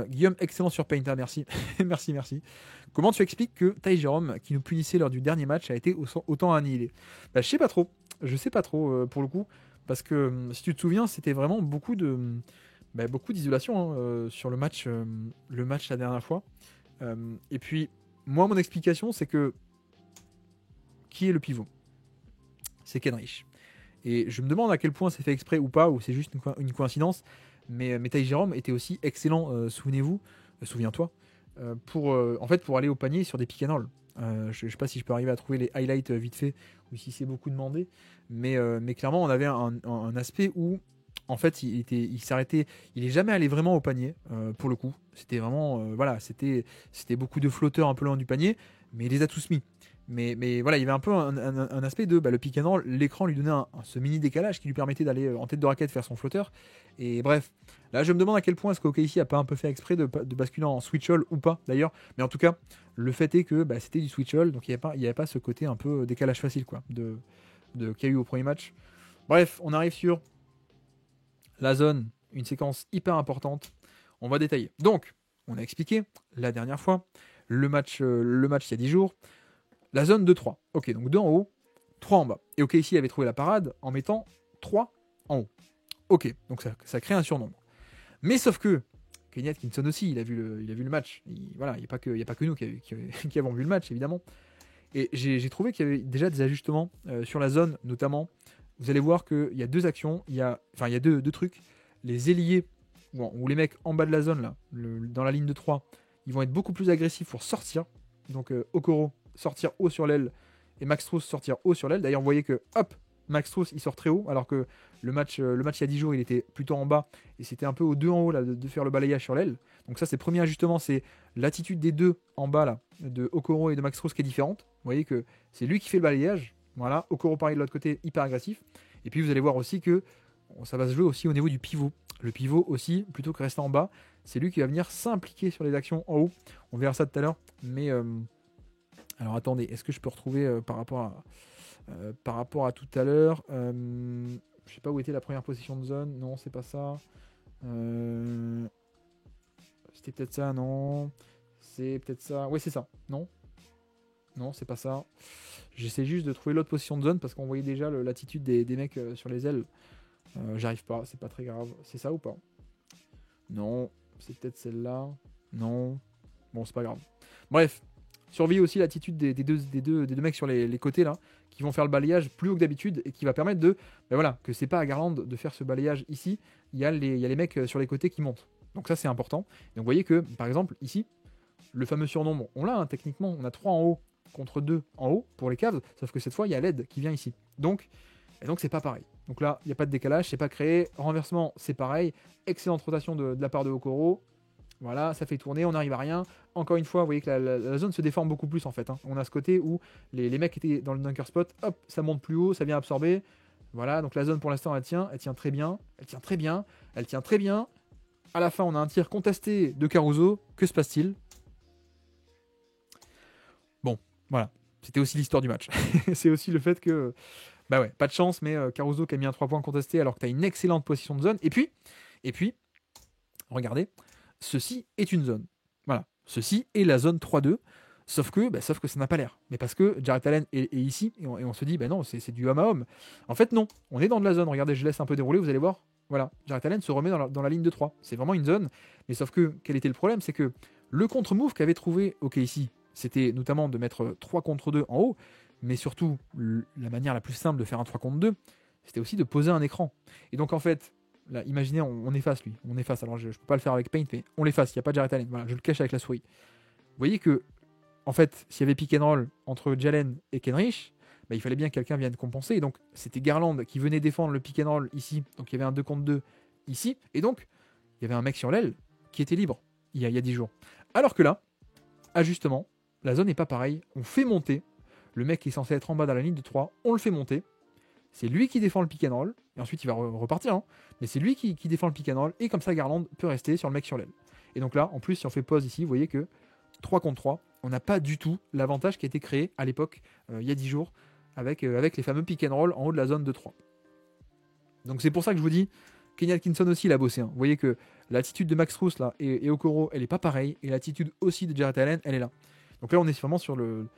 Guillaume, excellent sur Painta, merci. merci. Comment tu expliques que Ty Jerome, qui nous punissait lors du dernier match, a été autant annihilé? Je sais pas trop. Pour le coup. Parce que si tu te souviens, c'était vraiment beaucoup d'isolation sur le match la dernière fois. Et puis, moi, mon explication, c'est que qui est le pivot? C'est Kenrich. Et je me demande à quel point c'est fait exprès ou pas, ou c'est juste une coïncidence. Mais Ty Jerome était aussi excellent, souviens-toi, pour aller au panier sur des pick and roll. Je ne sais pas si je peux arriver à trouver les highlights vite fait, ou si c'est beaucoup demandé. Mais clairement, on avait un aspect où en fait, il s'arrêtait. Il est jamais allé vraiment au panier, pour le coup. C'était vraiment, c'était beaucoup de flotteurs un peu loin du panier, mais il les a tous mis. Mais voilà, il y avait un peu un aspect de le pick and roll. L'écran lui donnait ce mini décalage qui lui permettait d'aller en tête de raquette faire son flotteur. Et bref, là, je me demande à quel point est-ce qu'OKC a pas un peu fait exprès de basculer en switch all ou pas, d'ailleurs. Mais en tout cas, le fait est que c'était du switch all, donc il n'y avait pas ce côté un peu décalage facile, quoi, qu'il y a eu au premier match. Bref, on arrive sur la zone, une séquence hyper importante. On va détailler. Donc, on a expliqué la dernière fois le match il y a 10 jours. La zone de 3. Ok, donc 2 en haut, 3 en bas. Et OKC avait trouvé la parade en mettant 3 en haut. Ok, donc ça crée un surnombre. Mais sauf que Kenny Atkinson aussi, il a vu le match. Il n'y a pas que nous qui avons vu le match, évidemment. Et j'ai trouvé qu'il y avait déjà des ajustements sur la zone, notamment vous allez voir qu'il y a deux actions, il y a deux trucs. Les ailiers, ou les mecs en bas de la zone, là, dans la ligne de 3, ils vont être beaucoup plus agressifs pour sortir. Donc Okoro sortir haut sur l'aile et Max Strus sortir haut sur l'aile. D'ailleurs, vous voyez que, hop, Max Strus, il sort très haut, alors que le match il y a 10 jours, il était plutôt en bas, et c'était un peu aux deux en haut là, de faire le balayage sur l'aile. Donc ça, c'est le premier ajustement, c'est l'attitude des deux en bas, là, de Okoro et de Max Strus qui est différente. Vous voyez que c'est lui qui fait le balayage. Voilà, Okoro pareil de l'autre côté, hyper agressif. Et puis vous allez voir aussi que ça va se jouer aussi au niveau du pivot. Le pivot aussi, plutôt que rester en bas, c'est lui qui va venir s'impliquer sur les actions en haut. On verra ça tout à l'heure. Mais alors attendez, est-ce que je peux retrouver par rapport à tout à l'heure je sais pas où était la première position de zone. Non, c'est pas ça. C'était peut-être ça, non. C'est peut-être ça. Oui, c'est ça. Non. Non, c'est pas ça. J'essaie juste de trouver l'autre position de zone parce qu'on voyait déjà l'attitude des mecs sur les ailes. J'arrive pas, c'est pas très grave. C'est ça ou pas? Non, c'est peut-être celle-là. Non. Bon, c'est pas grave. Bref, surveillez aussi l'attitude des deux mecs sur les côtés là, qui vont faire le balayage plus haut que d'habitude et qui va permettre que c'est pas à Garland de faire ce balayage ici. Il y a les mecs sur les côtés qui montent. Donc ça, c'est important. Donc vous voyez que, par exemple, ici, le fameux surnombre, on l'a techniquement, on a 3 en haut contre 2 en haut pour les Cavs, sauf que cette fois, il y a l'aide qui vient ici. Donc c'est pas pareil. Donc là, il n'y a pas de décalage, c'est pas créé. Renversement, c'est pareil. Excellente rotation de la part de Okoro. Voilà, ça fait tourner, on n'arrive à rien. Encore une fois, vous voyez que la zone se déforme beaucoup plus en fait. On a ce côté où les mecs étaient dans le dunker spot, hop, ça monte plus haut, ça vient absorber. Voilà, donc la zone pour l'instant elle tient très bien, elle tient très bien. À la fin, on a un tir contesté de Caruso. Que se passe-t-il? Bon, voilà. C'était aussi l'histoire du match. C'est aussi le fait que, bah ouais, pas de chance, mais Caruso qui a mis un 3 points contesté alors que tu as une excellente position de zone. Et puis, regardez, ceci est une zone. Voilà, ceci est la zone 3-2. Sauf que ça n'a pas l'air. Mais parce que Jarrett Allen est ici, et on se dit, non, c'est du homme à homme. En fait, non, on est dans de la zone. Regardez, je laisse un peu dérouler, vous allez voir. Voilà, Jarrett Allen se remet dans la ligne de 3. C'est vraiment une zone. Mais sauf que, quel était le problème? C'est que le contre-move qu'avait trouvé OKC, c'était notamment de mettre 3 contre 2 en haut, mais surtout, la manière la plus simple de faire un 3 contre 2, c'était aussi de poser un écran. Et donc, en fait, là, imaginez, on efface lui. On efface. Alors, je ne peux pas le faire avec Paint, mais on l'efface. Il n'y a pas de Jarrett Allen. Voilà, je le cache avec la souris. Vous voyez que, en fait, s'il y avait pick and roll entre Jalen et Kenrich, il fallait bien que quelqu'un vienne compenser. Et donc, c'était Garland qui venait défendre le pick and roll ici. Donc, il y avait un 2 contre 2 ici. Et donc, il y avait un mec sur l'aile qui était libre il y a 10 jours. Alors que là, ajustement, la zone n'est pas pareille. On fait monter. Le mec qui est censé être en bas dans la ligne de 3, on le fait monter. C'est lui qui défend le pick and roll. Et ensuite, il va repartir. Hein. Mais c'est lui qui défend le pick and roll. Et comme ça, Garland peut rester sur le mec sur l'aile. Et donc là, en plus, si on fait pause ici, vous voyez que 3 contre 3, on n'a pas du tout l'avantage qui a été créé à l'époque, il y a 10 jours, avec les fameux pick and roll en haut de la zone de 3. Donc c'est pour ça que je vous dis, Kenny Atkinson aussi il a bossé. Hein. Vous voyez que l'attitude de Max Strus là, et Okoro, elle n'est pas pareille. Et l'attitude aussi de Jarrett Allen, elle est là. Donc là, on est vraiment sur de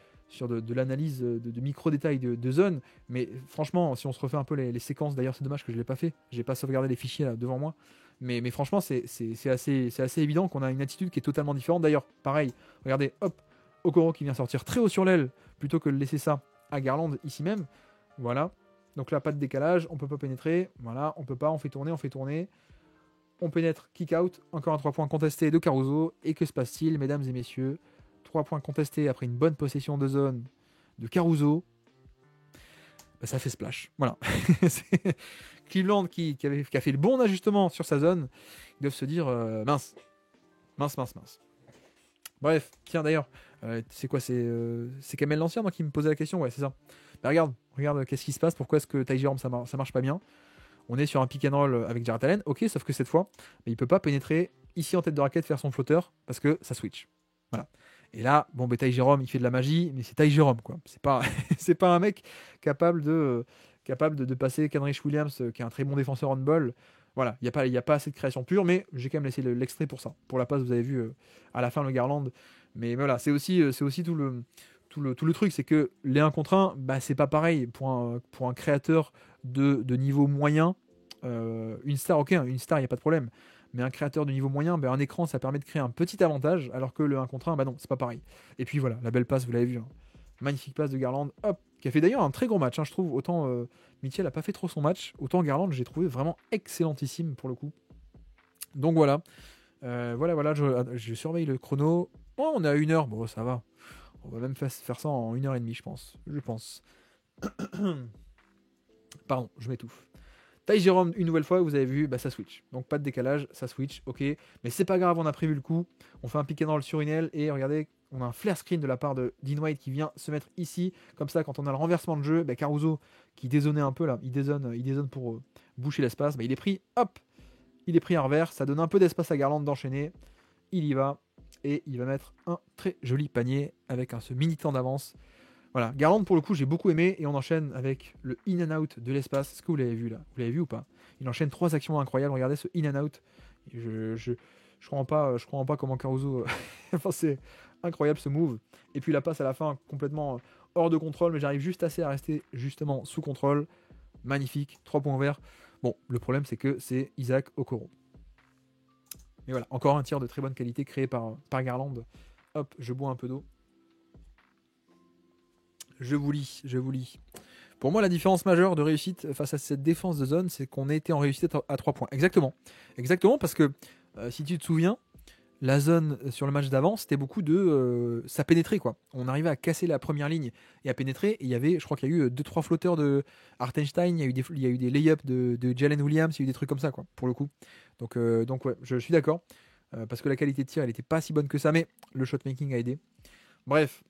l'analyse de micro-détails de zone. Mais franchement, si on se refait un peu les séquences, d'ailleurs c'est dommage que je ne l'ai pas fait. Je n'ai pas sauvegardé les fichiers là, devant moi. Mais franchement, c'est assez évident qu'on a une attitude qui est totalement différente. D'ailleurs, pareil, regardez, hop, Okoro qui vient sortir très haut sur l'aile, plutôt que de laisser ça à Garland ici même. Voilà. Donc là, pas de décalage, on peut pas pénétrer. Voilà, on peut pas, on fait tourner. On pénètre, kick out, encore un 3 points contesté de Caruso. Et que se passe-t-il, mesdames et messieurs? 3 points contestés après une bonne possession de zone de Caruso. Ça fait splash. Voilà. C'est Cleveland qui a fait le bon ajustement sur sa zone. Ils doivent se dire mince. Bref, tiens d'ailleurs, c'est quoi? C'est Kamel l'Ancien qui me posait la question. Ouais, c'est ça. Regarde, qu'est-ce qui se passe? Pourquoi est-ce que Ty Jerome ça marche pas bien? On est sur un pick and roll avec Jarrett Allen. Ok, sauf que cette fois, il peut pas pénétrer ici en tête de raquette, faire son flotteur parce que ça switch. Voilà. Et là, Ty Jerome, il fait de la magie, mais c'est Ty Jerome, quoi. C'est pas un mec capable de passer Kenrich Williams, qui est un très bon défenseur on-ball. Voilà, il n'y a pas assez de création pure, mais j'ai quand même laissé l'extrait pour ça. Pour la passe, vous avez vu à la fin le Garland. Mais voilà, c'est aussi tout le truc, c'est que les 1 contre 1, c'est pas pareil. Pour un créateur de niveau moyen, une star, ok, une star, il n'y a pas de problème. Mais un créateur de niveau moyen, un écran, ça permet de créer un petit avantage, alors que le 1 contre 1, non, c'est pas pareil. Et puis voilà, la belle passe, vous l'avez vu. Hein. Magnifique passe de Garland, hop, qui a fait d'ailleurs un très gros match, hein, je trouve. Autant Mitchell n'a pas fait trop son match, autant Garland, j'ai trouvé vraiment excellentissime pour le coup. Donc voilà. Voilà, je surveille le chrono. Oh, on est à 1 heure, bon, ça va. On va même faire ça en 1h30, je pense. Pardon, je m'étouffe. Ty Jerome, une nouvelle fois, vous avez vu, ça switch. Donc pas de décalage, ça switch, ok. Mais c'est pas grave, on a prévu le coup. On fait un pick and roll sur Inel et regardez, on a un flare screen de la part de Dean White qui vient se mettre ici. Comme ça, quand on a le renversement de jeu, Caruso qui dézonnait un peu là, il dézonne pour boucher l'espace. Il est pris, hop, il est pris à revers. Ça donne un peu d'espace à Garland d'enchaîner. Il y va et il va mettre un très joli panier avec ce mini temps d'avance. Voilà, Garland pour le coup j'ai beaucoup aimé et on enchaîne avec le in and out de l'espace. Est-ce que vous l'avez vu là? Vous l'avez vu ou pas? Il enchaîne 3 actions incroyables. Regardez ce in and out. Je comprends pas comment Caruso. Enfin, c'est incroyable ce move. Et puis la passe à la fin complètement hors de contrôle, mais j'arrive juste assez à rester justement sous contrôle. Magnifique, 3 points verts. Bon, le problème c'est que c'est Isaac Okoro. Mais voilà, encore un tir de très bonne qualité créé par Garland. Hop, je bois un peu d'eau. Je vous lis. Pour moi, la différence majeure de réussite face à cette défense de zone, c'est qu'on a été en réussite à 3 points. Exactement, parce que si tu te souviens, la zone sur le match d'avant, c'était beaucoup de... ça pénétrait, quoi. On arrivait à casser la première ligne et à pénétrer. Et je crois qu'il y a eu 2-3 flotteurs de Hartenstein, il y a eu des lay-ups de Jalen Williams, il y a eu des trucs comme ça, quoi, pour le coup. Donc ouais, je suis d'accord. Parce que la qualité de tir, elle n'était pas si bonne que ça, mais le shotmaking a aidé. Bref.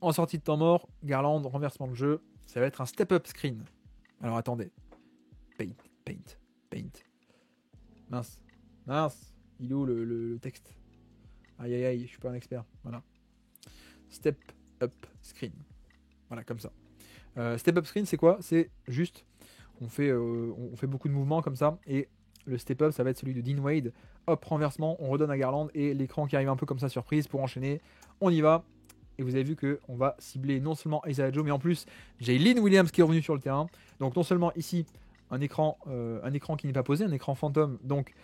En sortie de temps mort, Garland, renversement de jeu. Ça va être un step-up screen. Alors attendez. Paint. Mince. Il est où le texte? Aïe, je suis pas un expert. Voilà. Step-up screen. Voilà, comme ça. Step-up screen, c'est quoi? C'est juste, on fait beaucoup de mouvements comme ça. Et le step-up, ça va être celui de Dean Wade. Hop, renversement, on redonne à Garland. Et l'écran qui arrive un peu comme ça, surprise, pour enchaîner. On y va. Et vous avez vu qu'on va cibler non seulement Isaiah Joe, mais en plus Jalen Williams qui est revenu sur le terrain. Donc non seulement ici un écran qui n'est pas posé, un écran fantôme. Donc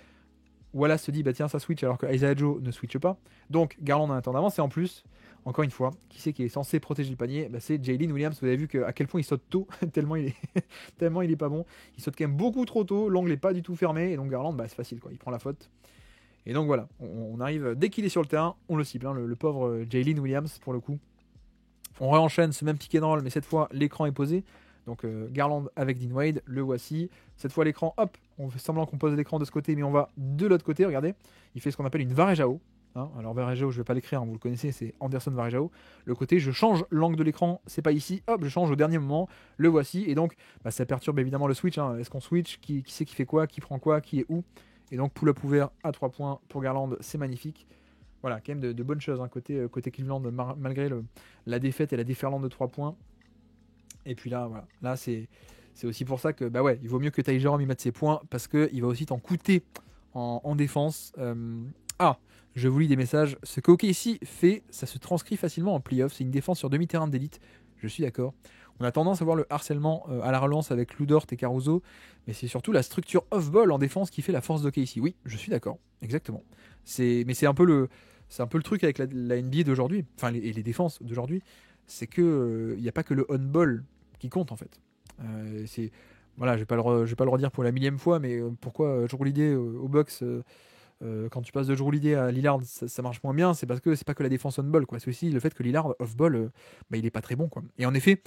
Wallace se dit tiens ça switch alors que Isaiah Joe ne switch pas. Donc Garland a un temps d'avance et en plus, encore une fois, qui c'est qui est censé protéger le panier? C'est Jalen Williams. Vous avez vu à quel point il saute tôt, tellement il est pas bon. Il saute quand même beaucoup trop tôt, l'angle n'est pas du tout fermé et donc Garland c'est facile quoi, il prend la faute. Et donc voilà, on arrive, dès qu'il est sur le terrain, on le cible, le pauvre Jalen Williams pour le coup. On réenchaîne ce même pick and roll, mais cette fois l'écran est posé. Donc Garland avec Dean Wade, le voici. Cette fois l'écran, hop, on fait semblant qu'on pose l'écran de ce côté, mais on va de l'autre côté, regardez. Il fait ce qu'on appelle une Varejao. Alors Varejao, je ne vais pas l'écrire, vous le connaissez, c'est Anderson Varejao. Le côté, je change l'angle de l'écran, c'est pas ici, hop, je change au dernier moment, le voici. Et donc ça perturbe évidemment le switch. Est-ce qu'on switch? Qui c'est qui fait quoi? Qui prend quoi? Qui est où? Et donc pull-up ouvert à 3 points pour Garland, c'est magnifique. Voilà, quand même de bonnes choses côté Cleveland, malgré la défaite et la déferlante de 3 points. Et puis là, voilà, là c'est aussi pour ça que il vaut mieux que Ty Jerome y mette ses points, parce qu'il va aussi t'en coûter en défense. Je vous lis des messages. Ce que OKC fait, ça se transcrit facilement en playoff. C'est une défense sur demi-terrain d'élite. Je suis d'accord. On a tendance à voir le harcèlement à la relance avec Ludort et Caruso, mais c'est surtout la structure off-ball en défense qui fait la force d'OKC. Oui, je suis d'accord, exactement. Mais c'est un peu le truc avec la NBA d'aujourd'hui, enfin les défenses d'aujourd'hui, c'est que il n'y a pas que le on-ball qui compte en fait. Voilà, je vais pas le redire pour la millième fois, mais pourquoi Jrue Holiday au Bucks quand tu passes de Jrue Holiday à Lillard, ça marche moins bien, c'est parce que c'est pas que la défense on-ball, quoi. C'est aussi le fait que Lillard off-ball, il est pas très bon, quoi. Et en effet,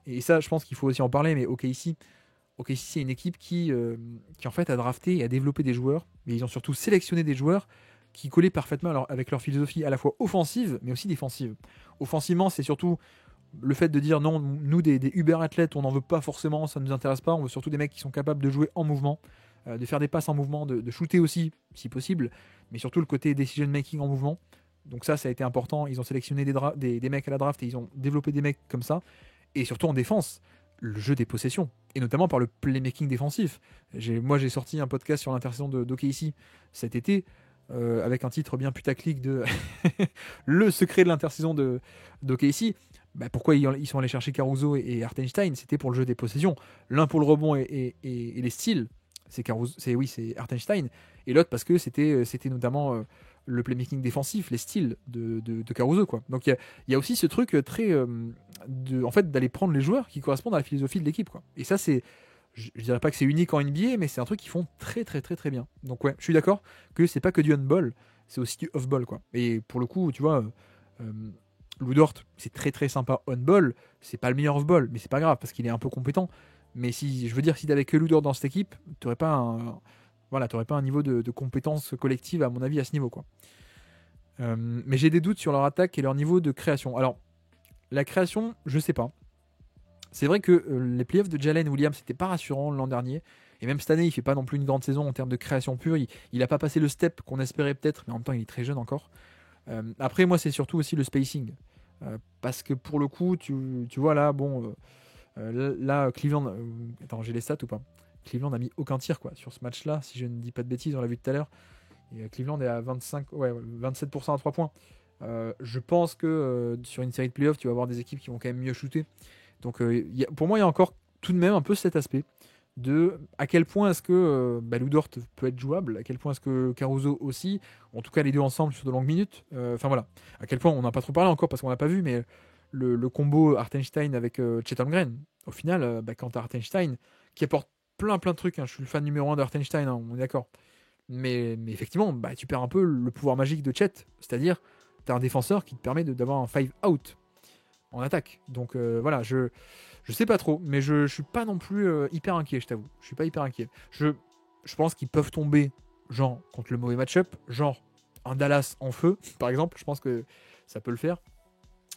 et ça, je pense qu'il faut aussi en parler, mais OKC, c'est une équipe qui en fait a drafté et a développé des joueurs, mais ils ont surtout sélectionné des joueurs qui collaient parfaitement avec leur philosophie à la fois offensive, mais aussi défensive. Offensivement, c'est surtout le fait de dire non, nous des uber athlètes, on n'en veut pas forcément, ça ne nous intéresse pas, on veut surtout des mecs qui sont capables de jouer en mouvement, de faire des passes en mouvement, de shooter aussi, si possible, mais surtout le côté decision making en mouvement. Donc ça a été important, ils ont sélectionné des mecs à la draft et ils ont développé des mecs comme ça. Et surtout en défense, le jeu des possessions, et notamment par le playmaking défensif. Moi, j'ai sorti un podcast sur l'intersaison d'OKC cet été, avec un titre bien putaclic de Le secret de l'intersaison d'OKC. Pourquoi ils sont allés chercher Caruso et Hartenstein? C'était pour le jeu des possessions. L'un pour le rebond et les styles, c'est Hartenstein, et l'autre parce que c'était notamment le playmaking défensif, les styles de Caruso, quoi. Donc il y a aussi ce truc très en fait, d'aller prendre les joueurs qui correspondent à la philosophie de l'équipe, quoi. Et ça, je dirais pas que c'est unique en NBA, mais c'est un truc qu'ils font très très très très bien. Donc ouais, je suis d'accord que c'est pas que du on-ball, c'est aussi du off-ball, quoi. Et pour le coup, tu vois, Lou Dort, c'est très très sympa on-ball, c'est pas le meilleur off-ball, mais c'est pas grave parce qu'il est un peu compétent. Mais si je veux dire, si t'avais que Lou Dort dans cette équipe, t'aurais pas un niveau de compétence collective, à mon avis, à ce niveau, quoi. Mais j'ai des doutes sur leur attaque et leur niveau de création. Alors, la création, je sais pas. C'est vrai que les playoffs de Jalen Williams, c'était pas rassurant l'an dernier. Et même cette année, il fait pas non plus une grande saison en termes de création pure. Il a pas passé le step qu'on espérait peut-être, mais en même temps, il est très jeune encore. Après, moi, c'est surtout aussi le spacing. Parce que pour le coup, tu vois là, bon, là, Cleveland. Attends, j'ai les stats ou pas? Cleveland a mis aucun tir, quoi, sur ce match-là, si je ne dis pas de bêtises, on l'a vu tout à l'heure. Et Cleveland est à 27% à 3 points. Je pense que sur une série de playoffs, tu vas avoir des équipes qui vont quand même mieux shooter. Donc pour moi, il y a encore tout de même un peu cet aspect de à quel point est-ce que Lou Dort peut être jouable, à quel point est-ce que Caruso aussi, en tout cas les deux ensemble sur de longues minutes. Enfin voilà, à quel point on n'a pas trop parlé encore parce qu'on l'a pas vu, mais le combo Hartenstein avec Chet Holmgren, au final, quand tu as Hartenstein qui apporte plein de trucs, hein, je suis le fan numéro 1 d'Hartenstein, hein, on est d'accord. Mais effectivement, tu perds un peu le pouvoir magique de Chet, c'est-à-dire tu as un défenseur qui te permet d'avoir un 5 out en attaque. Donc voilà, je sais pas trop, mais je suis pas non plus hyper inquiet, je t'avoue. Je suis pas hyper inquiet. Je pense qu'ils peuvent tomber, genre, contre le mauvais match-up, genre un Dallas en feu, par exemple. Je pense que ça peut le faire.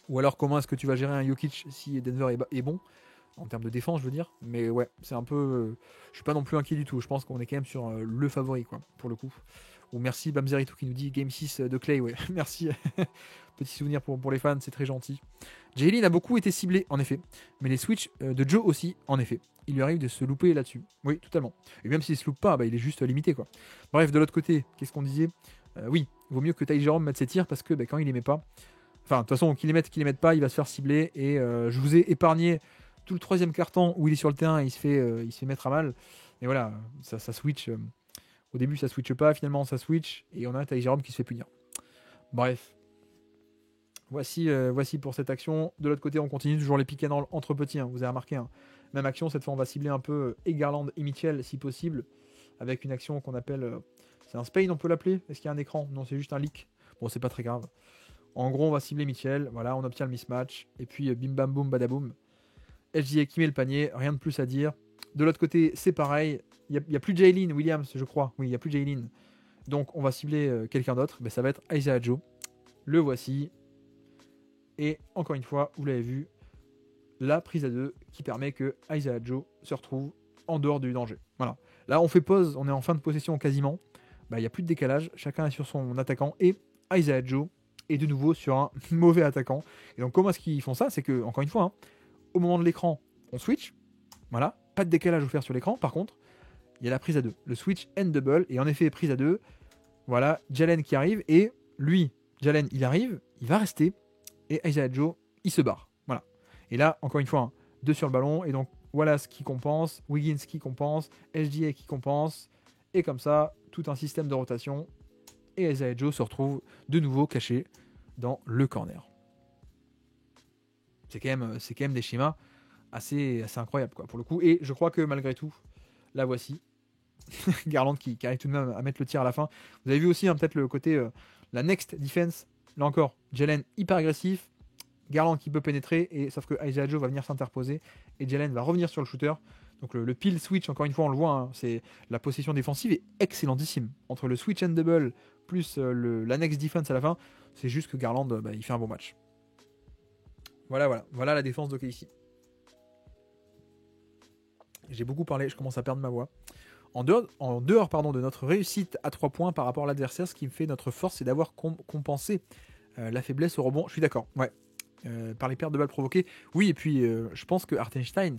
Ou alors, comment est-ce que tu vas gérer un Jokic si Denver est bon, en termes de défense, je veux dire. Mais ouais, c'est un peu. Je suis pas non plus inquiet du tout. Je pense qu'on est quand même sur le favori, quoi, pour le coup. Ou merci Bamzeritou qui nous dit Game 6 de Clay, ouais. Merci. Petit souvenir pour les fans, c'est très gentil. Jalen a beaucoup été ciblé, en effet. Mais les switches de Joe aussi, en effet. Il lui arrive de se louper là-dessus. Oui, totalement. Et même s'il se loupe pas, il est juste limité, quoi. Bref, de l'autre côté, qu'est-ce qu'on disait? Oui, il vaut mieux que Ty Jerome mette ses tirs parce que quand il les met pas. Enfin, de toute façon, qu'il les mette pas, il va se faire cibler. Et je vous ai épargné tout le troisième quart-temps où il est sur le terrain et il se fait mettre à mal. Et voilà, ça switch. Au début, ça switche pas, finalement, ça switch. Et on a Ty Jerome qui se fait punir. Bref. Voici pour cette action. De l'autre côté, on continue toujours les pick and roll entre petits. Hein, vous avez remarqué. Hein. Même action, cette fois, on va cibler un peu et Garland et Mitchell, si possible. Avec une action qu'on appelle. C'est un Spain, on peut l'appeler? Est-ce qu'il y a un écran? Non, c'est juste un leak. Bon, c'est pas très grave. En gros, on va cibler Mitchell. Voilà, on obtient le mismatch. Et puis, bim bam boum badaboum. SGA qui met le panier. Rien de plus à dire. De l'autre côté, c'est pareil. Il n'y a plus Jalen Williams, je crois. Oui, il n'y a plus Jalen. Donc, on va cibler quelqu'un d'autre. Ça va être Isaiah Joe. Le voici. Et encore une fois, vous l'avez vu, la prise à 2 qui permet que Isaiah Joe se retrouve en dehors du danger. Voilà. Là, on fait pause. On est en fin de possession quasiment. Il n'y a plus de décalage. Chacun est sur son attaquant. Et Isaiah Joe est de nouveau sur un mauvais attaquant. Et donc, comment est-ce qu'ils font ça? C'est que, encore une fois, hein, au moment de l'écran, on switch. Voilà. Pas de décalage offert sur l'écran. Par contre, il y a la prise à 2. Le switch and double. Et en effet, prise à 2. Voilà. Jalen qui arrive. Et lui, Jalen, il arrive. Il va rester. Et Isaiah Joe, il se barre. Voilà. Et là, encore une fois, 2 sur le ballon. Et donc, voilà ce qui compense. Wiggins qui compense. SGA qui compense. Et comme ça, tout un système de rotation. Et Isaiah Joe se retrouve de nouveau caché dans le corner. C'est quand même des schémas assez incroyables, quoi, pour le coup. Et je crois que malgré tout, la voici. Garland qui arrive tout de même à mettre le tir à la fin. Vous avez vu aussi peut-être le côté la next defense. Là encore, Jalen hyper agressif. Garland qui peut pénétrer. Et sauf que Isaiah Joe va venir s'interposer. Et Jalen va revenir sur le shooter. Donc le peel switch, encore une fois, on le voit. Hein, c'est la possession défensive est excellentissime. Entre le switch and double plus la next defense à la fin. C'est juste que Garland, il fait un bon match. Voilà la défense d'OKC. J'ai beaucoup parlé, je commence à perdre ma voix. En dehors de notre réussite à 3 points par rapport à l'adversaire, ce qui me fait notre force, c'est d'avoir compensé la faiblesse au rebond. Je suis d'accord, ouais. Par les pertes de balles provoquées. Oui, et puis je pense que Hartenstein,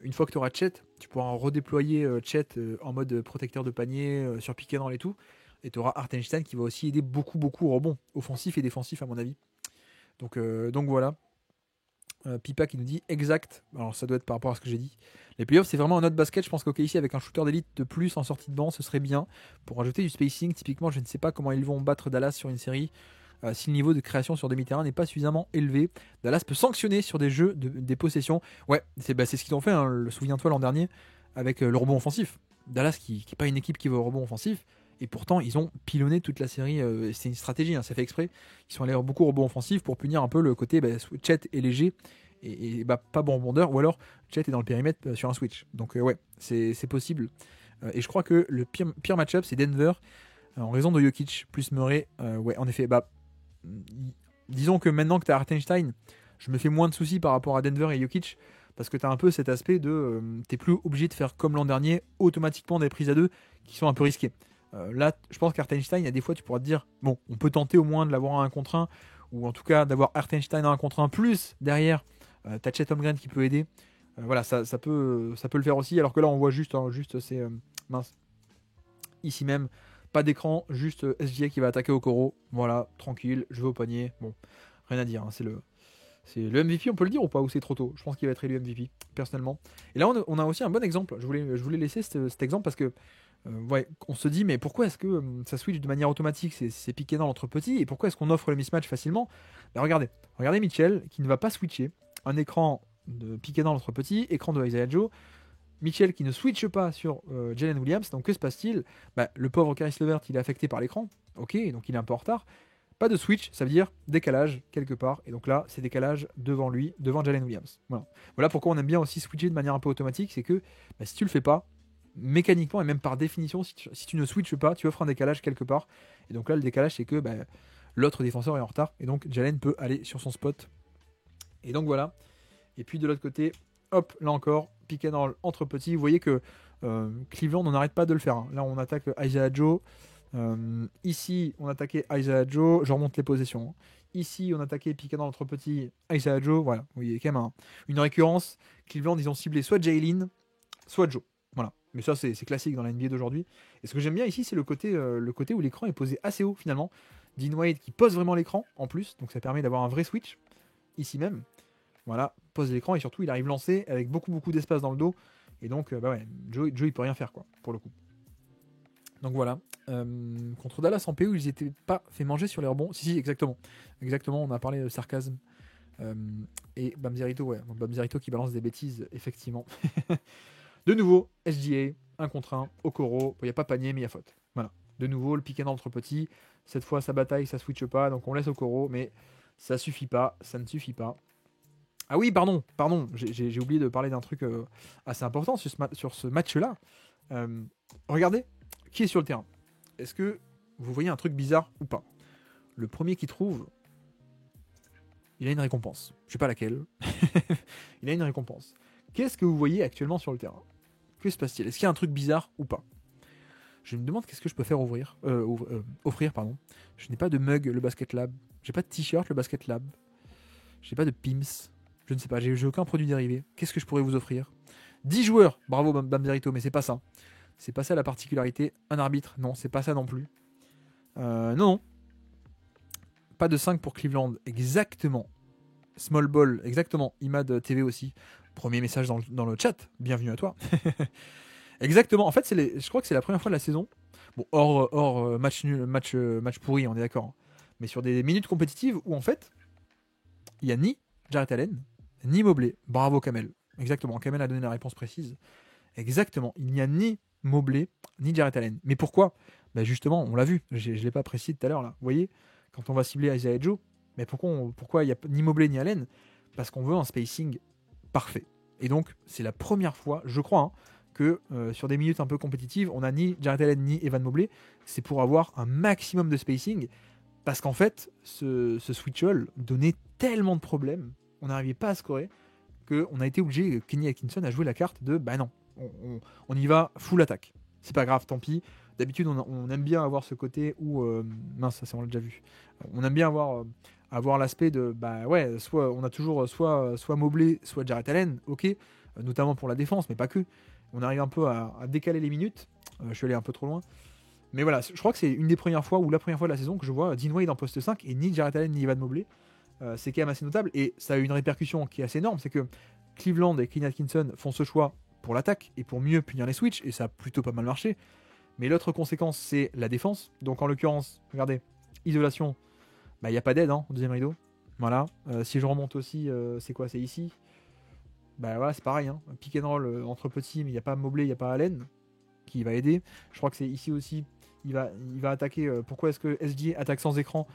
une fois que tu auras Chet, tu pourras redéployer Chet en mode protecteur de panier sur pick and roll et tout. Et tu auras Hartenstein qui va aussi aider beaucoup au rebond, offensif et défensif à mon avis. Donc voilà. Pipa qui nous dit exact. Alors ça doit être par rapport à ce que j'ai dit. Les playoffs, c'est vraiment un autre basket. Je pense qu'OKC avec un shooter d'élite de plus en sortie de banc, ce serait bien. Pour rajouter du spacing, typiquement, je ne sais pas comment ils vont battre Dallas sur une série. Si le niveau de création sur demi-terrain n'est pas suffisamment élevé, Dallas peut sanctionner sur des jeux, des possessions. Ouais, c'est ce qu'ils ont fait, hein, souviens-toi l'an dernier, avec le rebond offensif. Dallas qui n'est pas une équipe qui va au rebond offensif. Et pourtant, ils ont pilonné toute la série. C'est une stratégie, hein, c'est fait exprès. Ils sont allés beaucoup au rebond offensif pour punir un peu le côté Chet est léger et pas bon rebondeur. Ou alors, Chet est dans le périmètre sur un switch. Donc, ouais, c'est possible. Et je crois que le pire match-up, c'est Denver, en raison de Jokic plus Murray. Ouais, en effet, disons que maintenant que tu as Hartenstein, je me fais moins de soucis par rapport à Denver et Jokic. Parce que tu as un peu cet aspect de. T'es plus obligé de faire comme l'an dernier, automatiquement des prises à deux qui sont un peu risquées. Là, je pense qu'Hartenstein, il y a des fois, tu pourras te dire, bon, on peut tenter au moins de l'avoir à 1 contre 1, ou en tout cas d'avoir Hartenstein à 1 contre 1, plus derrière, t'as Chet Holmgren qui peut aider. Voilà, ça peut le faire aussi, alors que là, on voit juste c'est mince. Ici même, pas d'écran, juste SGA qui va attaquer au coro. Voilà, tranquille, je vais au panier. Bon, rien à dire, hein, c'est le MVP, on peut le dire ou pas, ou c'est trop tôt? Je pense qu'il va être élu MVP, personnellement. Et là, on a aussi un bon exemple. Je voulais laisser cet exemple parce que ouais, on se dit, mais pourquoi est-ce que ça switch de manière automatique, c'est piqué dans entre petits, et pourquoi est-ce qu'on offre le mismatch facilement? Regardez Mitchell qui ne va pas switcher. Un écran de piqué dans entre petits, écran de Isaiah Joe. Mitchell qui ne switche pas sur Jalen Williams. Donc que se passe-t-il? Le pauvre Caris LeVert, il est affecté par l'écran. Ok, donc il est un peu en retard. Pas de switch, ça veut dire décalage quelque part. Et donc là, c'est décalage devant lui, devant Jalen Williams. Voilà pourquoi on aime bien aussi switcher de manière un peu automatique. C'est que si tu le fais pas, mécaniquement et même par définition, si tu ne switches pas, tu offres un décalage quelque part. Et donc là, le décalage, c'est que l'autre défenseur est en retard. Et donc Jalen peut aller sur son spot. Et donc voilà. Et puis de l'autre côté, hop, là encore, pick and roll entre petits. Vous voyez que Cleveland, on n'arrête pas de le faire. Hein. Là, on attaque Isaiah Joe. Ici, on attaquait Isaiah Joe. Je remonte les possessions. Hein. Ici, on attaquait pick and roll entre petits Isaiah Joe. Voilà, vous voyez quand même une récurrence. Cleveland, ils ont ciblé soit Jalen, soit Joe. Voilà. Mais ça, c'est classique dans la NBA d'aujourd'hui. Et ce que j'aime bien ici, c'est le côté où l'écran est posé assez haut finalement. Dean Wade qui pose vraiment l'écran en plus. Donc ça permet d'avoir un vrai switch. Ici même. Voilà, pose l'écran et surtout il arrive lancé avec beaucoup d'espace dans le dos. Et donc, Joe il peut rien faire quoi, pour le coup. Donc voilà. Contre Dallas en PO, ils n'étaient pas fait manger sur les rebonds. Si, exactement. Exactement, on a parlé de sarcasme. Et Bamzerito, ouais. Donc Bamzerito qui balance des bêtises, effectivement. De nouveau, SGA, 1 contre 1, Okoro. Il n'y a pas panier, mais il y a faute. Voilà. De nouveau, le pick and roll entre petits. Cette fois, ça bataille, ça switch pas. Donc on laisse Okoro, mais ça suffit pas. Ça ne suffit pas. Ah oui, pardon. J'ai oublié de parler d'un truc assez important sur ce match-là. Regardez, qui est sur le terrain? Est-ce que vous voyez un truc bizarre ou pas? Le premier qui trouve, il a une récompense. Je ne sais pas laquelle. Il a une récompense. Qu'est-ce que vous voyez actuellement sur le terrain? Que se passe-t-il? Est-ce qu'il y a un truc bizarre ou pas? Je me demande qu'est-ce que je peux faire offrir. Pardon. Je n'ai pas de mug, le Basket Lab. J'ai pas de t-shirt, le Basket Lab. J'ai pas de Pims. Je ne sais pas, j'ai aucun produit dérivé. Qu'est-ce que je pourrais vous offrir? 10 joueurs, bravo Bamzerito, mais c'est pas ça. C'est pas ça la particularité. Un arbitre, non, c'est pas ça non plus. Non. Pas de 5 pour Cleveland, exactement. Small Ball, exactement. Imad TV aussi. Premier message dans le chat, bienvenue à toi. Exactement, en fait, je crois que c'est la première fois de la saison. Bon, hors match nul, match pourri, on est d'accord. Mais sur des minutes compétitives où en fait, il n'y a ni Jarrett Allen, ni Mobley. Bravo Kamel. Exactement, Kamel a donné la réponse précise. Exactement, il n'y a ni Mobley, ni Jarrett Allen. Mais pourquoi? Justement, on l'a vu, je ne l'ai pas précisé tout à l'heure là. Vous voyez, quand on va cibler Isaiah Joe, mais pourquoi il n'y a ni Mobley ni Allen? Parce qu'on veut un spacing parfait. Et donc, c'est la première fois, je crois, que sur des minutes un peu compétitives, on n'a ni Jarrett Allen ni Evan Mobley. C'est pour avoir un maximum de spacing. Parce qu'en fait, ce switch-all donnait tellement de problèmes, on n'arrivait pas à scorer, qu'on a été obligé, Kenny Atkinson a joué la carte de non, on y va full attaque. C'est pas grave, tant pis. D'habitude, on aime bien avoir ce côté où. Mince, ça, on l'a déjà vu. On aime bien avoir l'aspect de. Soit on a toujours soit Mobley, soit Jarrett Allen, ok, notamment pour la défense, mais pas que. On arrive un peu à décaler les minutes. Je suis allé un peu trop loin. Mais voilà, je crois que c'est une des premières fois ou la première fois de la saison que je vois Dean Wade en poste 5 et ni Jarrett Allen ni Evan Mobley. c'est quand même assez notable. Et ça a eu une répercussion qui est assez énorme, c'est que Cleveland et Clean Atkinson font ce choix pour l'attaque et pour mieux punir les switches, et ça a plutôt pas mal marché. Mais l'autre conséquence, c'est la défense. Donc en l'occurrence, regardez, isolation, il n'y a pas d'aide au deuxième rideau. Voilà. Si je remonte aussi, c'est quoi? C'est ici. Voilà, c'est pareil. Pick and roll entre petits, mais il n'y a pas Mobley, il n'y a pas Allen qui va aider. Je crois que c'est ici aussi. Il va attaquer. Pourquoi est-ce que SGA attaque sans écran?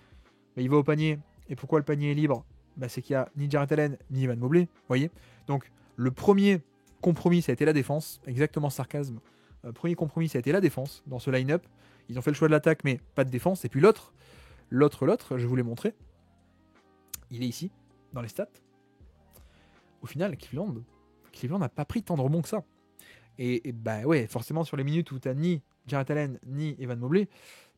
Il va au panier. Et pourquoi le panier est libre? C'est qu'il n'y a ni Jarrett Allen ni Evan Mobley. Vous voyez? Donc le premier compromis, ça a été la défense. Exactement, sarcasme. Premier compromis, ça a été la défense dans ce line-up. Ils ont fait le choix de l'attaque, mais pas de défense. Et puis l'autre, je vous l'ai montré. Il est ici, dans les stats. Au final, Cleveland n'a pas pris tant de rebonds que ça. Et ouais, forcément, sur les minutes où tu n'as ni Jarrett Allen ni Evan Mobley,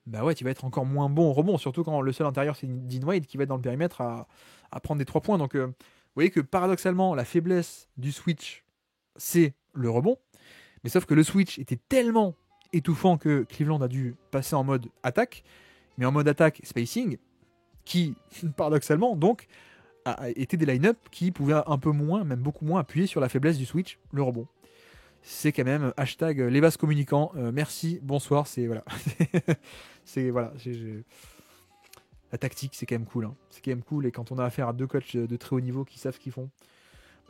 ouais, tu vas être encore moins bon au rebond, surtout quand le seul intérieur, c'est Dean Wade qui va être dans le périmètre à prendre des 3 points. Donc, vous voyez que paradoxalement, la faiblesse du switch, c'est le rebond. Mais sauf que le switch était tellement étouffant que Cleveland a dû passer en mode attaque, mais en mode attaque spacing, qui, paradoxalement, donc, a été des line-up qui pouvaient un peu moins, même beaucoup moins, appuyer sur la faiblesse du switch, le rebond. C'est quand même hashtag les vases communicants. Merci, bonsoir, c'est voilà. c'est voilà. La tactique, c'est quand même cool. C'est quand même cool. Et quand on a affaire à 2 coachs de très haut niveau qui savent ce qu'ils font,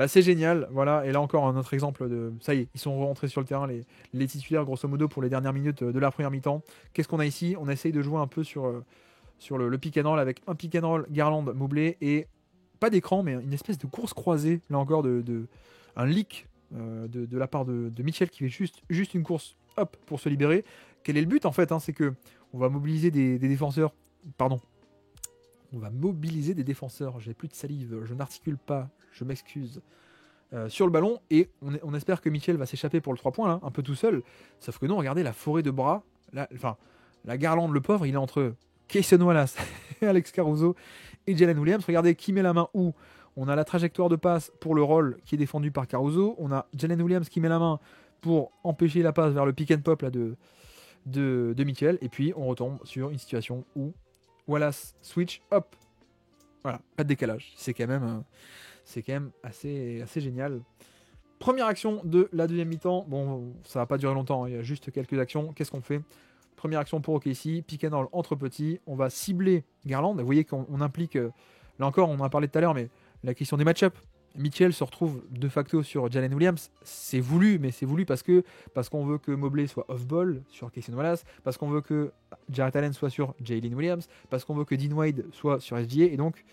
c'est génial. Voilà. Et là encore un autre exemple de. Ça y est, ils sont rentrés sur le terrain, les titulaires, grosso modo, pour les dernières minutes de la première mi-temps. Qu'est-ce qu'on a ici? On essaye de jouer un peu sur le pick and roll avec un pick and roll Garland, Mobley et pas d'écran, mais une espèce de course croisée, là encore, un leak de la part de Mitchell qui fait juste une course hop pour se libérer. Quel est le but en fait? C'est que on va mobiliser des défenseurs. Pardon. On va mobiliser des défenseurs. J'ai plus de salive, je n'articule pas, je m'excuse. Sur le ballon et on espère que Mitchell va s'échapper pour le 3 points là, un peu tout seul. Sauf que non, regardez la forêt de bras. La Garland, le pauvre, il est entre Cason Wallace, Alex Caruso et Jalen Williams. Regardez qui met la main où. On a la trajectoire de passe pour le roll qui est défendu par Caruso. On a Jalen Williams qui met la main pour empêcher la passe vers le pick and pop là, de Mitchell. Et puis on retombe sur une situation où Wallace switch, hop. Voilà, pas de décalage. C'est quand même assez génial. Première action de la deuxième mi-temps. Bon, ça va pas durer longtemps. Il y a juste quelques actions. Qu'est-ce qu'on fait? Première action pour OKC. Pick and roll entre petits. On va cibler Garland. Vous voyez qu'on implique... là encore, on en a parlé tout à l'heure, mais la question des match-up. Mitchell se retrouve de facto sur Jalen Williams. C'est voulu, mais c'est voulu parce qu'on veut que Mobley soit off-ball sur Cason Wallace, parce qu'on veut que Jarrett Allen soit sur Jalen Williams, parce qu'on veut que Dean Wade soit sur SGA, et donc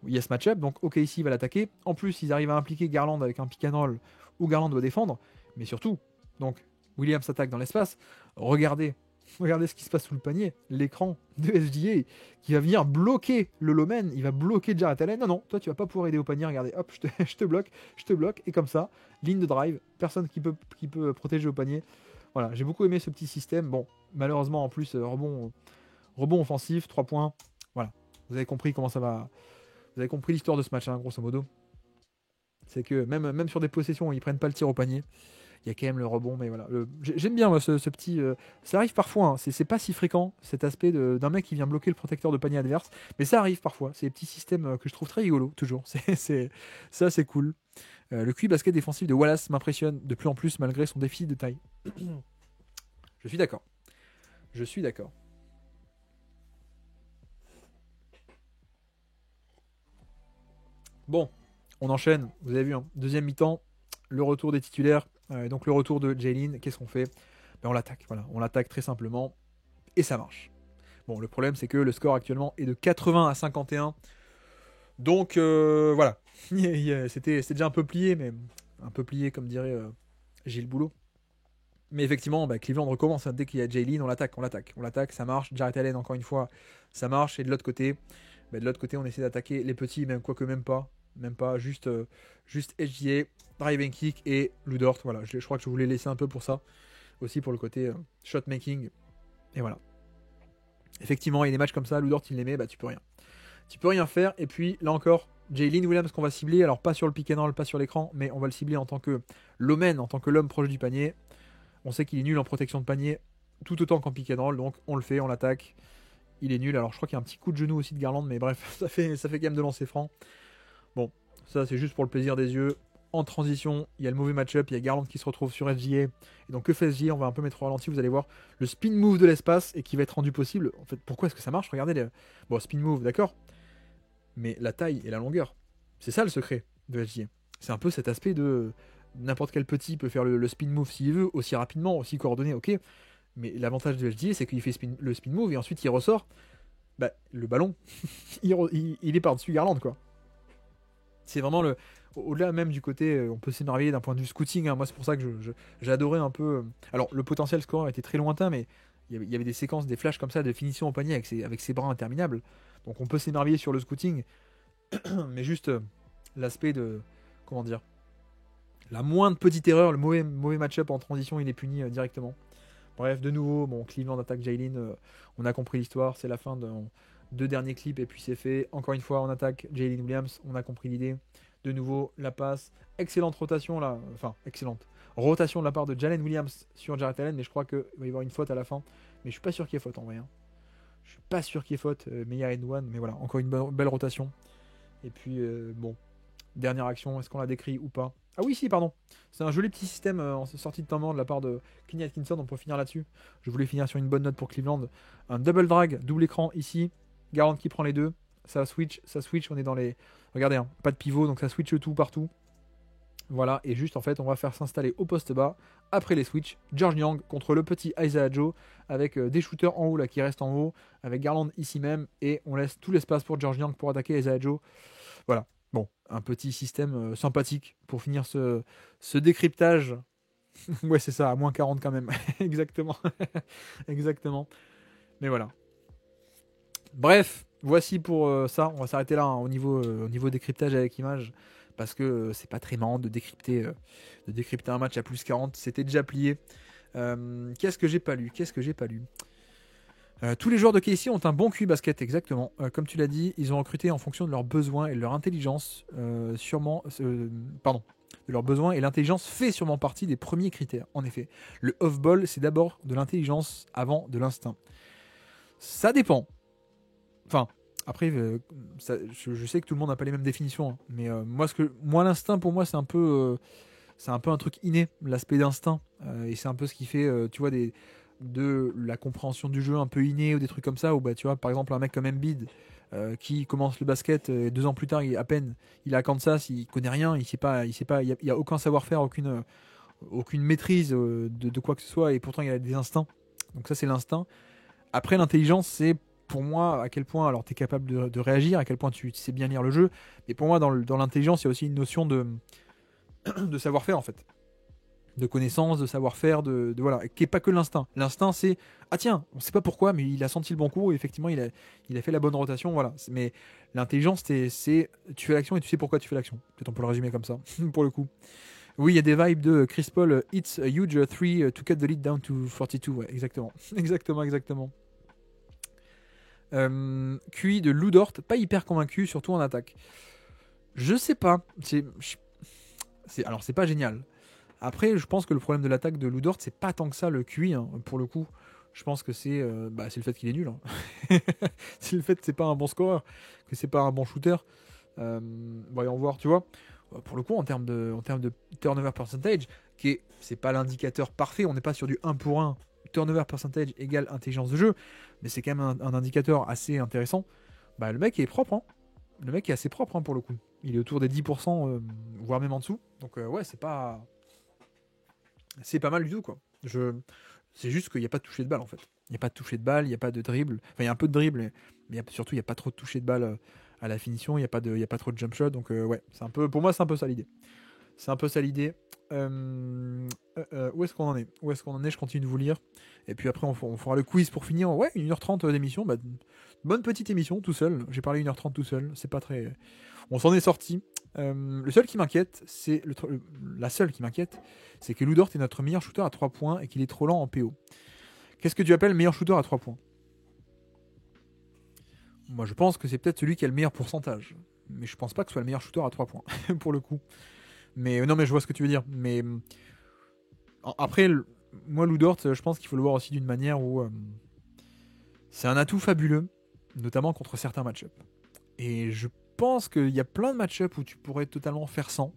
il y a ce match-up. Donc OKC va l'attaquer. En plus, ils arrivent à impliquer Garland avec un pick and roll où Garland doit défendre, mais surtout, donc Williams attaque dans l'espace. Regardez ce qui se passe sous le panier, l'écran de SGA qui va venir bloquer le Lomen, il va bloquer Jarrett Allen. Non, toi tu vas pas pouvoir aider au panier, regardez, hop, je te bloque, et comme ça, ligne de drive, personne qui peut protéger au panier. Voilà, j'ai beaucoup aimé ce petit système. Bon, malheureusement en plus, rebond offensif, 3 points. Voilà, vous avez compris comment ça va. Vous avez compris l'histoire de ce match, grosso modo. C'est que même sur des possessions où ils prennent pas le tir au panier, il y a quand même le rebond, mais voilà. J'aime bien moi, ce petit... ça arrive parfois, c'est pas si fréquent, cet aspect d'un mec qui vient bloquer le protecteur de panier adverse, mais ça arrive parfois. C'est des petits systèmes que je trouve très rigolos, toujours. Ça, c'est cool. Le QI basket défensif de Wallace m'impressionne de plus en plus, malgré son déficit de taille. Je suis d'accord. Bon, on enchaîne. Vous avez vu, deuxième mi-temps, le retour des titulaires. Donc le retour de Jalen, qu'est-ce qu'on fait? On l'attaque, voilà. On l'attaque très simplement et ça marche. Bon, le problème c'est que le score actuellement est de 80 à 51. Donc voilà, c'était déjà un peu plié, mais un peu plié comme dirait Gilles Boulot. Mais effectivement, Cleveland recommence. Dès qu'il y a Jalen, on l'attaque, ça marche. Jarrett Allen, encore une fois, ça marche. Et de l'autre côté, on essaie d'attaquer les petits, quoique même pas, juste SGA, drive and kick et Lou Dort. Voilà, je crois que je voulais laisser un peu pour ça, aussi pour le côté shot making. Et voilà. Effectivement, il y a des matchs comme ça, Lou Dort il les met, tu peux rien. Tu peux rien faire. Et puis là encore, Jalen Williams qu'on va cibler, alors pas sur le pick and roll, pas sur l'écran, mais on va le cibler en tant que l'omen, en tant que l'homme proche du panier. On sait qu'il est nul en protection de panier, tout autant qu'en pick and roll, donc on le fait, on l'attaque. il est nul. Alors je crois qu'il y a un petit coup de genou aussi de Garland, mais bref, ça fait quand même de lancer franc. Bon, ça c'est juste pour le plaisir des yeux. En transition, il y a le mauvais match-up, il y a Garland qui se retrouve sur FGA. Et donc que fait FGA? On va un peu mettre au ralenti, vous allez voir le spin move de l'espace et qui va être rendu possible. En fait, pourquoi est-ce que ça marche? Regardez les... Bon, spin move, d'accord. Mais la taille et la longueur, c'est ça le secret de FGA. C'est un peu cet aspect de n'importe quel petit peut faire le spin move s'il veut, aussi rapidement, aussi coordonné, ok. Mais l'avantage de FGA, c'est qu'il fait le spin move et ensuite il ressort. Bah, le ballon, il est par-dessus Garland, quoi. C'est vraiment le... Au-delà même du côté, on peut s'émerveiller d'un point de vue scouting. Hein. Moi, c'est pour ça que j'ai adoré un peu. Alors, le potentiel score était très lointain, mais il y avait des séquences, des flashs comme ça, de finition au panier avec ses bras interminables. Donc, on peut s'émerveiller sur le scouting, mais juste l'aspect de. Comment dire? La moindre petite erreur, le mauvais match-up en transition, il est puni directement. Bref, de nouveau, bon, Cleveland attaque Jalen. On a compris l'histoire, c'est la fin de 2 derniers clips et puis c'est fait. Encore une fois, on attaque Jalen Williams, on a compris l'idée. De nouveau, la passe. Excellente rotation là. Enfin, excellente. Rotation de la part de Jalen Williams sur Jarrett Allen, mais je crois qu'il va y avoir une faute à la fin. Mais je suis pas sûr qu'il y ait faute en vrai. Hein. Je suis pas sûr qu'il y ait faute. Meilleur Edouane, mais voilà, encore une belle rotation. Et puis, bon, dernière action, est-ce qu'on la décrit ou pas? Ah oui, si, pardon. C'est un joli petit système en sortie de temps mort de la part de Kenny Atkinson. On peut finir là-dessus. Je voulais finir sur une bonne note pour Cleveland. Un double drag, double écran ici. Garland qui prend les deux. Ça switch. On est dans les. Regardez, hein, pas de pivot, donc ça switch tout partout. Voilà, et juste en fait, on va faire s'installer au poste bas. Après les switches, George Niang contre le petit Isaiah Joe, avec des shooters en haut là qui restent en haut, avec Garland ici même, et on laisse tout l'espace pour George Niang pour attaquer Isaiah Joe. Voilà, bon, un petit système sympathique pour finir ce décryptage. Ouais, c'est ça, à moins 40 quand même. Exactement. Exactement. Mais voilà. Bref, voici pour ça. On va s'arrêter là hein, au niveau décryptage avec image. Parce que c'est pas très marrant de décrypter un match à plus 40. C'était déjà plié. Qu'est-ce que j'ai pas lu Tous les joueurs de KC ont un bon QI basket, exactement. Comme tu l'as dit, ils ont recruté en fonction de leurs besoins et de leur intelligence. De leurs besoins et l'intelligence fait sûrement partie des premiers critères. En effet, le off-ball, c'est d'abord de l'intelligence avant de l'instinct. Ça dépend. Enfin, après, je sais que tout le monde n'a pas les mêmes définitions, hein, mais moi, l'instinct, pour moi, c'est un peu un truc inné, l'aspect d'instinct, et c'est un peu ce qui fait, tu vois, de la compréhension du jeu un peu inné ou des trucs comme ça, ou bah, tu vois, par exemple, un mec comme Embiid, qui commence le basket, 2 ans plus tard, il est à Kansas, il connaît rien, il y a aucun savoir-faire, aucune maîtrise de quoi que ce soit, et pourtant il a des instincts. Donc ça, c'est l'instinct. Après, l'intelligence, c'est pour moi à quel point alors tu es capable de réagir, à quel point tu sais bien lire le jeu. Mais pour moi, dans l'intelligence, il y a aussi une notion de savoir-faire en fait. De connaissance, de savoir-faire, voilà, qui n'est pas que l'instinct. L'instinct, c'est ah tiens, on ne sait pas pourquoi, mais il a senti le bon coup et effectivement, il a fait la bonne rotation. Voilà. Mais l'intelligence, c'est tu fais l'action et tu sais pourquoi tu fais l'action. Peut-être on peut le résumer comme ça, pour le coup. Oui, il y a des vibes de Chris Paul, it's a huge 3 to cut the lead down to 42. Ouais, exactement. exactement. QI de Lou Dort, pas hyper convaincu, surtout en attaque. Je sais pas. Alors, c'est pas génial. Après, je pense que le problème de l'attaque de Lou Dort, c'est pas tant que ça le QI, hein, pour le coup. Je pense que c'est le fait qu'il est nul. Hein. c'est le fait que c'est pas un bon scoreur, que c'est pas un bon shooter. Voyons voir, tu vois. Pour le coup, en termes de turnover percentage, c'est pas l'indicateur parfait, on n'est pas sur du 1 pour 1. Turnover percentage égale intelligence de jeu, mais c'est quand même un indicateur assez intéressant. Bah, le mec est propre, hein. Le mec est assez propre hein, pour le coup. Il est autour des 10%, voire même en dessous. Donc ouais, c'est pas mal du tout quoi. C'est juste qu'il n'y a pas de toucher de balle en fait. Il n'y a pas de toucher de balle, il n'y a pas de dribble. Enfin, il y a un peu de dribble, mais surtout il n'y a pas trop de toucher de balle à la finition. Il n'y a pas trop de jump shot. Donc ouais, pour moi c'est un peu ça l'idée. Où est-ce qu'on en est Je continue de vous lire. Et puis après, on fera le quiz pour finir. Ouais, 1h30 d'émission. Bah, bonne petite émission, tout seul. J'ai parlé 1h30 tout seul. C'est pas très... On s'en est sorti. La seule qui m'inquiète, c'est que Lou Dort est notre meilleur shooter à 3 points et qu'il est trop lent en PO. Qu'est-ce que tu appelles meilleur shooter à 3 points? Moi, je pense que c'est peut-être celui qui a le meilleur pourcentage. Mais je pense pas que ce soit le meilleur shooter à 3 points, pour le coup. Mais non, mais je vois ce que tu veux dire. Mais après, moi, Lou Dort, je pense qu'il faut le voir aussi d'une manière où c'est un atout fabuleux, notamment contre certains match-up. Et je pense qu'il y a plein de match-up où tu pourrais totalement faire sans,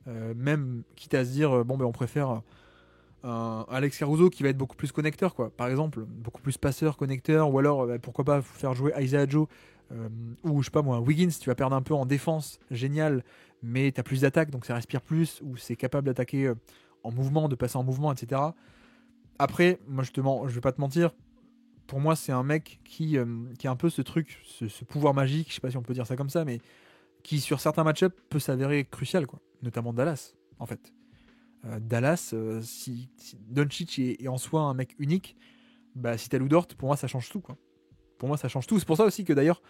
même quitte à se dire, on préfère un Alex Caruso qui va être beaucoup plus connecteur, quoi. Par exemple, beaucoup plus passeur, connecteur, ou alors pourquoi pas faire jouer Isaiah Joe, ou je sais pas moi, Wiggins, tu vas perdre un peu en défense, génial, mais t'as plus d'attaque, donc ça respire plus, ou c'est capable d'attaquer en mouvement, de passer en mouvement, etc. Après, moi je vais pas te mentir, pour moi c'est un mec qui a un peu ce truc, ce pouvoir magique, je sais pas si on peut dire ça comme ça, mais qui sur certains match-up peut s'avérer crucial, quoi. Notamment Dallas, en fait. Dallas, si Doncic est en soi un mec unique, bah si t'as Lou Dort, pour moi ça change tout, quoi. Pour moi ça change tout. C'est pour ça aussi que d'ailleurs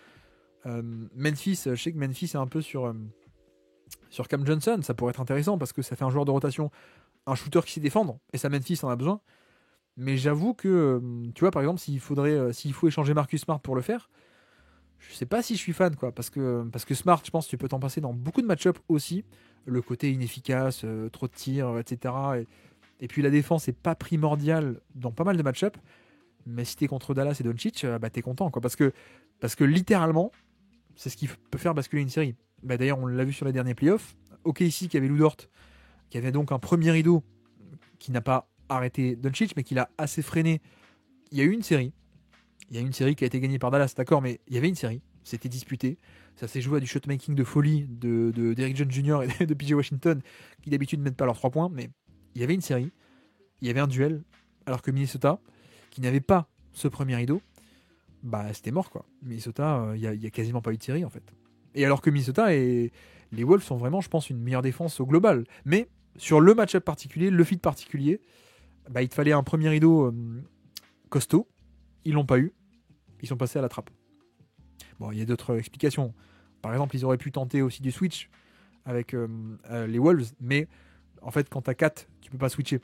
Memphis, je sais que Memphis est un peu sur Cam Johnson, ça pourrait être intéressant parce que ça fait un joueur de rotation, un shooter qui sait défendre, et ça Memphis en a besoin. Mais j'avoue que, tu vois, par exemple, s'il faut échanger Marcus Smart pour le faire, je sais pas si je suis fan, quoi, parce que Smart, je pense que tu peux t'en passer dans beaucoup de match-up aussi. Le côté inefficace, trop de tirs, etc. Et puis la défense est pas primordiale dans pas mal de match-up. Mais si t'es contre Dallas et Doncic, bah t'es content, quoi. Parce que littéralement, c'est ce qui peut faire basculer une série. Bah, d'ailleurs, on l'a vu sur les derniers playoffs. OKC qui avait Lou Dort, qui avait donc un premier rideau qui n'a pas arrêté Doncic, mais qui l'a assez freiné. Il y a eu une série. Il y a une série qui a été gagnée par Dallas, d'accord, mais il y avait une série. C'était disputé. Ça s'est joué à du shotmaking de folie d'Eric Jones Jr. et de PJ Washington, qui d'habitude ne mettent pas leurs 3 points, mais il y avait une série. Il y avait un duel, alors que Minnesota, qui n'avait pas ce premier rideau, bah c'était mort, quoi. Minnesota, il y a quasiment pas eu de série, en fait. Et alors que Minnesota et les Wolves sont vraiment, je pense, une meilleure défense au global. Mais sur le match-up particulier, le fit particulier, bah, il te fallait un premier rideau costaud. Ils l'ont pas eu. Ils sont passés à la trappe. Bon, il y a d'autres explications. Par exemple, ils auraient pu tenter aussi du switch avec les Wolves, mais en fait, quand t'as 4, tu peux pas switcher.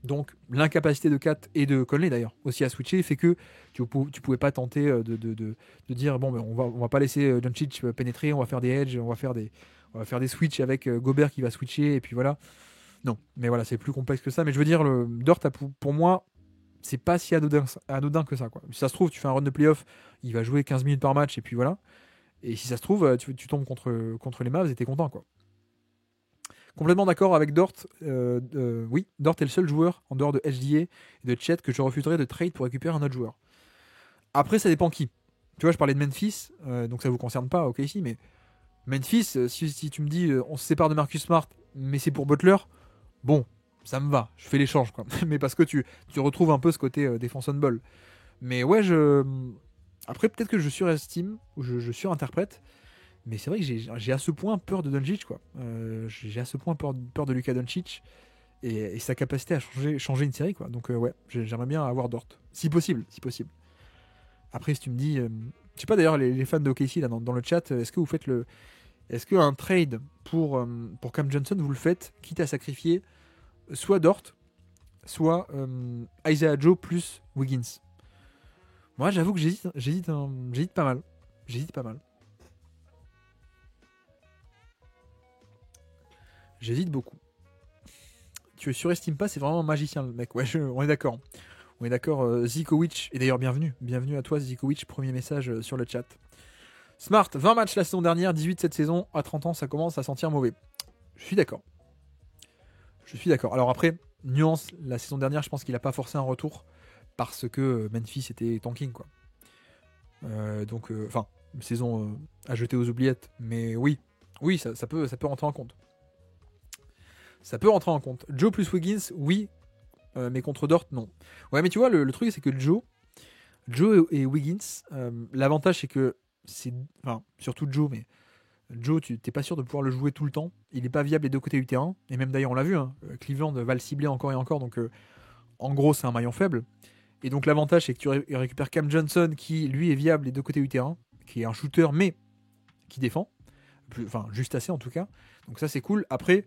Donc, l'incapacité de Kat et de Conley d'ailleurs aussi à switcher fait que tu pouvais pas tenter de dire bon, ben, on va pas laisser Doncic pénétrer, on va faire des edges, on va faire des switches avec Gobert qui va switcher et puis voilà. Non, mais voilà, c'est plus complexe que ça. Mais je veux dire, le Dort pour moi, c'est pas si anodin que ça, quoi. Si ça se trouve, tu fais un run de playoff, il va jouer 15 minutes par match et puis voilà. Et si ça se trouve, tu tombes contre les Mavs et t'es content, quoi. Complètement d'accord avec Dort. Oui, Dort est le seul joueur en dehors de HDA et de Chet que je refuserais de trade pour récupérer un autre joueur. Après, ça dépend qui. Tu vois, je parlais de Memphis, donc ça vous concerne pas, ok, ici, mais Memphis, si tu me dis on se sépare de Marcus Smart, mais c'est pour Butler, bon, ça me va, je fais l'échange, quoi. Mais parce que tu retrouves un peu ce côté défense on ball. Mais ouais, après, peut-être que je surestime, ou je surinterprète, mais c'est vrai que j'ai à ce point peur de Doncic, quoi. J'ai à ce point peur de Luka Doncic et sa capacité à changer une série, quoi. Donc ouais, j'aimerais bien avoir Dort, si possible, si possible. Après, si tu me dis, je sais pas d'ailleurs les fans de OKC là dans le chat, est-ce qu'un trade pour Cam Johnson vous le faites, quitte à sacrifier soit Dort, soit Isaiah Joe plus Wiggins? Moi, j'avoue que j'hésite pas mal. J'hésite pas mal. J'hésite beaucoup. Tu surestimes pas, c'est vraiment un magicien le mec. Ouais, on est d'accord. On est d'accord, Zikovic. Et d'ailleurs, bienvenue à toi, Zikovic. Premier message sur le chat. Smart, 20 matchs la saison dernière, 18 cette saison. À 30 ans, ça commence à sentir mauvais. Je suis d'accord. Alors après, nuance, la saison dernière, je pense qu'il a pas forcé un retour parce que Memphis était tanking, quoi. Donc, une saison à jeter aux oubliettes. Mais oui, ça peut rentrer en compte. Ça peut rentrer en compte. Joe plus Wiggins, oui, mais contre Dort, non. Ouais, mais tu vois, le truc, c'est que Joe et Wiggins, l'avantage, c'est que surtout Joe, mais Joe, tu n'es pas sûr de pouvoir le jouer tout le temps. Il n'est pas viable des deux côtés du terrain. Et même d'ailleurs, on l'a vu, hein, Cleveland va le cibler encore et encore. Donc, en gros, c'est un maillon faible. Et donc, l'avantage, c'est que tu récupères Cam Johnson, qui, lui, est viable des deux côtés du terrain, qui est un shooter, mais qui défend. Juste assez, en tout cas. Donc, ça, c'est cool. Après,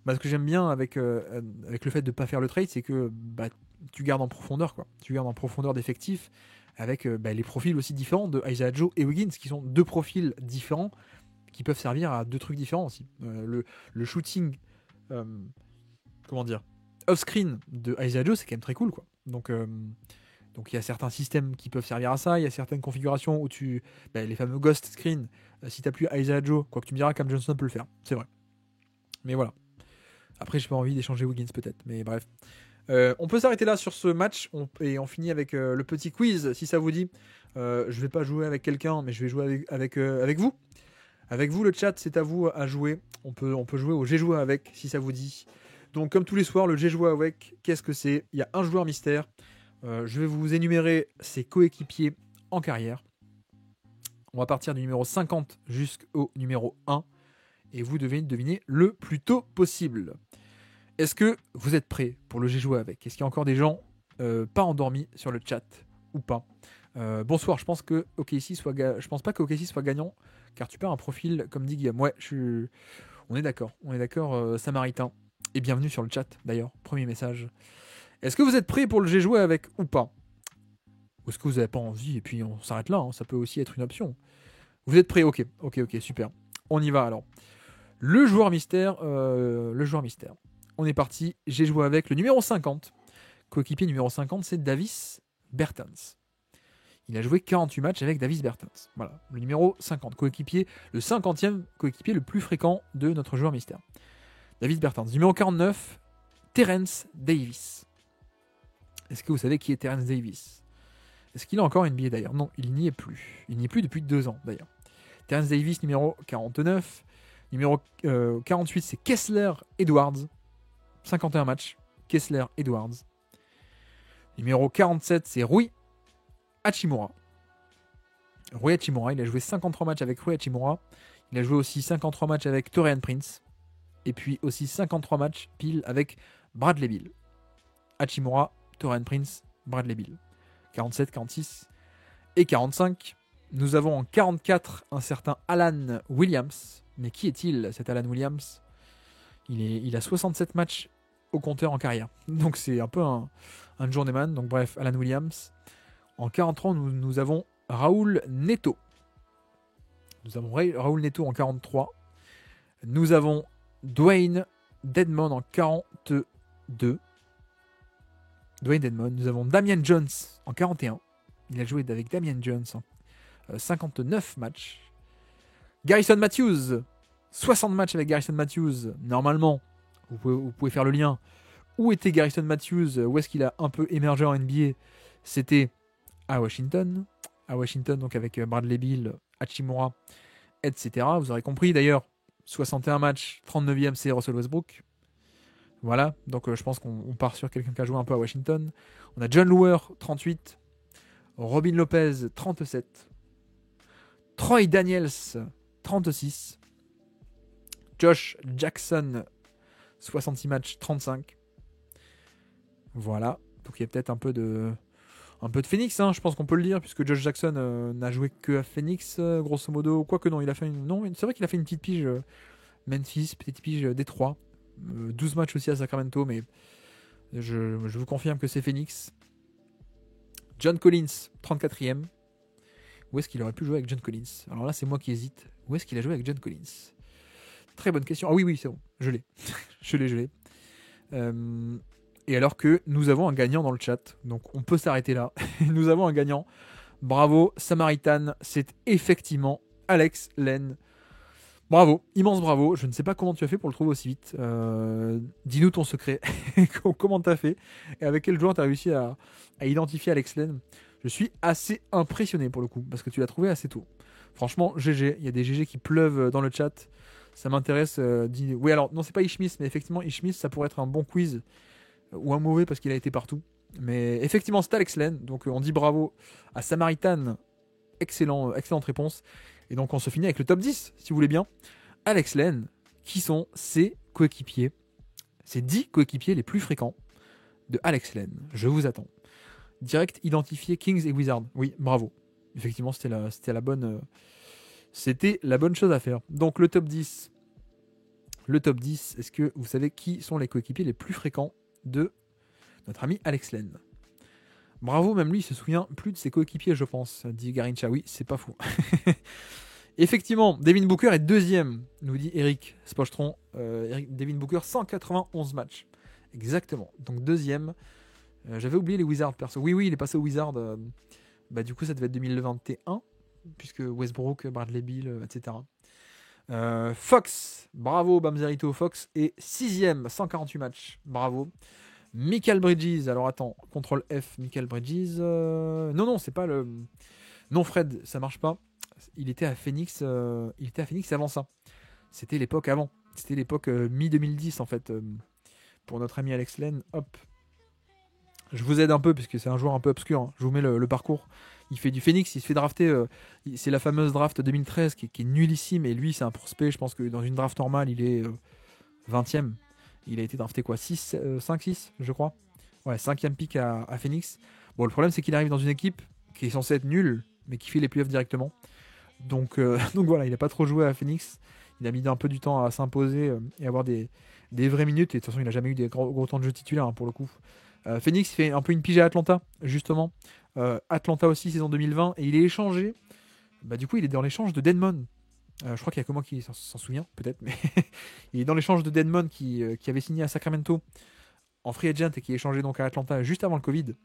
ce que j'aime bien avec le fait de ne pas faire le trade, c'est que tu gardes en profondeur, quoi. Tu gardes en profondeur d'effectifs avec les profils aussi différents de Isaiah Joe et Wiggins, qui sont deux profils différents qui peuvent servir à deux trucs différents aussi. Le shooting, off-screen de Isaiah Joe, c'est quand même très cool, quoi. Donc Donc il y a certains systèmes qui peuvent servir à ça, il y a certaines configurations où les fameux ghost screen, si tu appuies Isaiah Joe, quoi que tu me diras, Cam Johnson peut le faire, c'est vrai. Mais voilà. Après, j'ai pas envie d'échanger Wiggins peut-être, mais bref. On peut s'arrêter là sur ce match et on finit avec le petit quiz, si ça vous dit. Je vais pas jouer avec quelqu'un, mais je vais jouer avec vous. Avec vous, le chat, c'est à vous à jouer. On peut jouer au J'ai joué avec, si ça vous dit. Donc, comme tous les soirs, le J'ai joué avec, qu'est-ce que c'est ? Il y a un joueur mystère. Je vais vous énumérer ses coéquipiers en carrière. On va partir du numéro 50 jusqu'au numéro 1. Et vous devez deviner le plus tôt possible. Est-ce que vous êtes prêts pour le J'ai joué avec ? Est-ce qu'il y a encore des gens pas endormis sur le chat ou pas ? Bonsoir, je pense que je pense pas que OKC soit gagnant, car tu perds un profil comme dit Guillaume. Ouais, on est d'accord, Samaritain. Et bienvenue sur le chat d'ailleurs, premier message. Est-ce que vous êtes prêts pour le J'ai joué avec ou pas ? Ou est-ce que vous n'avez pas envie et puis on s'arrête là, hein, ça peut aussi être une option. Vous êtes prêts ? Ok, super. On y va alors. Le joueur mystère. On est parti, j'ai joué avec le numéro 50. Coéquipier numéro 50, c'est Davis Bertans. Il a joué 48 matchs avec Davis Bertans. Voilà, le numéro 50, coéquipier, le 50e coéquipier le plus fréquent de notre joueur mystère. Davis Bertans. Numéro 49, Terence Davis. Est-ce que vous savez qui est Terence Davis ? Est-ce qu'il a encore une NBA d'ailleurs ? Non, il n'y est plus. Il n'y est plus depuis 2 ans d'ailleurs. Terence Davis, numéro 49. Numéro 48, c'est Kessler Edwards. 51 matchs. Kessler Edwards. Numéro 47, c'est Rui Hachimura. Rui Hachimura, il a joué 53 matchs avec Rui Hachimura. Il a joué aussi 53 matchs avec Taurean Prince. Et puis aussi 53 matchs pile avec Bradley Beal. Hachimura, Taurean Prince, Bradley Beal. 47, 46 et 45. Nous avons en 44 un certain Alan Williams. Mais qui est-il, cet Alan Williams ? Il a 67 matchs au compteur en carrière. Donc c'est un peu un journeyman. Donc bref, Alan Williams. En 43, nous avons Raoul Neto. Nous avons Raoul Neto en 43. Nous avons Dwayne Dedmon en 42. Dwayne Dedmon. Nous avons Damian Jones en 41. Il a joué avec Damian Jones en 59 matchs. Garrison Matthews. 60 matchs avec Garrison Matthews. Normalement, vous pouvez faire le lien. Où était Garrison Matthews ? Où est-ce qu'il a un peu émergé en NBA ? C'était à Washington. À Washington, donc avec Bradley Beal, Hachimura, etc. Vous aurez compris d'ailleurs. 61 matchs, 39e, c'est Russell Westbrook. Voilà, donc je pense qu'on part sur quelqu'un qui a joué un peu à Washington. On a John Luer, 38. Robin Lopez, 37. Troy Daniels, 36. Josh Jackson, 66 matchs, 35. Voilà, donc il y a peut-être un peu de Phoenix, hein, je pense qu'on peut le dire, puisque Josh Jackson n'a joué que à Phoenix, grosso modo. Quoique non, c'est vrai qu'il a fait une petite pige Memphis, petite pige Détroit. 12 matchs aussi à Sacramento, mais je vous confirme que c'est Phoenix. John Collins, 34e. Où est-ce qu'il aurait pu jouer avec John Collins ? Alors là, c'est moi qui hésite. Où est-ce qu'il a joué avec John Collins ? Très bonne question. Ah oui, c'est bon, je l'ai. je l'ai. Et alors que nous avons un gagnant dans le chat, donc on peut s'arrêter là. Nous avons un gagnant. Bravo, Samaritan, c'est effectivement Alex Len. Bravo, immense bravo. Je ne sais pas comment tu as fait pour le trouver aussi vite. Dis-nous ton secret. Comment tu as fait ? Et avec quel joueur tu as réussi à identifier Alex Len ? Je suis assez impressionné pour le coup, parce que tu l'as trouvé assez tôt. Franchement, GG. Il y a des GG qui pleuvent dans le chat. Ça m'intéresse. Oui, alors, non, c'est pas Ishmis, mais effectivement, Ishmis, ça pourrait être un bon quiz. Ou un mauvais, parce qu'il a été partout. Mais effectivement, c'est Alex Len. Donc, on dit bravo à Samaritan. Excellente réponse. Et donc, on se finit avec le top 10, si vous voulez bien. Alex Len, qui sont ses coéquipiers ? Ces 10 coéquipiers les plus fréquents de Alex Len. Je vous attends. Direct identifié Kings et Wizards. Oui, bravo. Effectivement, c'était la bonne chose à faire. Donc, le top 10. Le top 10, est-ce que vous savez qui sont les coéquipiers les plus fréquents de notre ami Alex Len ? Bravo, même lui, il se souvient plus de ses coéquipiers, je pense, dit Garincha. Oui, c'est pas fou. Effectivement, Devin Booker est deuxième, nous dit Eric Spochetron. Devin Booker, 191 matchs. Exactement. Donc deuxième. J'avais oublié les Wizards perso. Oui, il est passé aux Wizards. Du coup, ça devait être 2021, puisque Westbrook, Bradley Beal, etc. Fox, bravo Bamzerito. Fox est 6ème, 148 matchs. Bravo. Michael Bridges, alors attends, contrôle F, Michael Bridges. Non, c'est pas le. Non, Fred, ça marche pas. Il était à Phoenix avant ça. C'était l'époque avant. C'était l'époque mi-2010 en fait. Pour notre ami Alex Len, hop. Je vous aide un peu puisque c'est un joueur un peu obscur. Hein. Je vous mets le parcours. Il fait du Phoenix, il se fait drafter. C'est la fameuse draft 2013 qui est nullissime. Et lui, c'est un prospect. Je pense que dans une draft normale, il est 20ème. Il a été drafté quoi 5-6, je crois. Ouais, 5ème pick à Phoenix. Bon, le problème, c'est qu'il arrive dans une équipe qui est censée être nulle, mais qui fait les playoffs directement. Donc voilà, il n'a pas trop joué à Phoenix. Il a mis un peu du temps à s'imposer et avoir des vraies minutes. Et de toute façon, il n'a jamais eu des gros temps de jeu titulaire hein, pour le coup. Phoenix fait un peu une pige à Atlanta, justement. Atlanta aussi, saison 2020. Et il est échangé. Du coup, il est dans l'échange de Dedmon. Je crois qu'il y a que moi qui s'en souvient, peut-être. Mais il est dans l'échange de Dedmon qui avait signé à Sacramento en free agent et qui est échangé donc à Atlanta juste avant le Covid.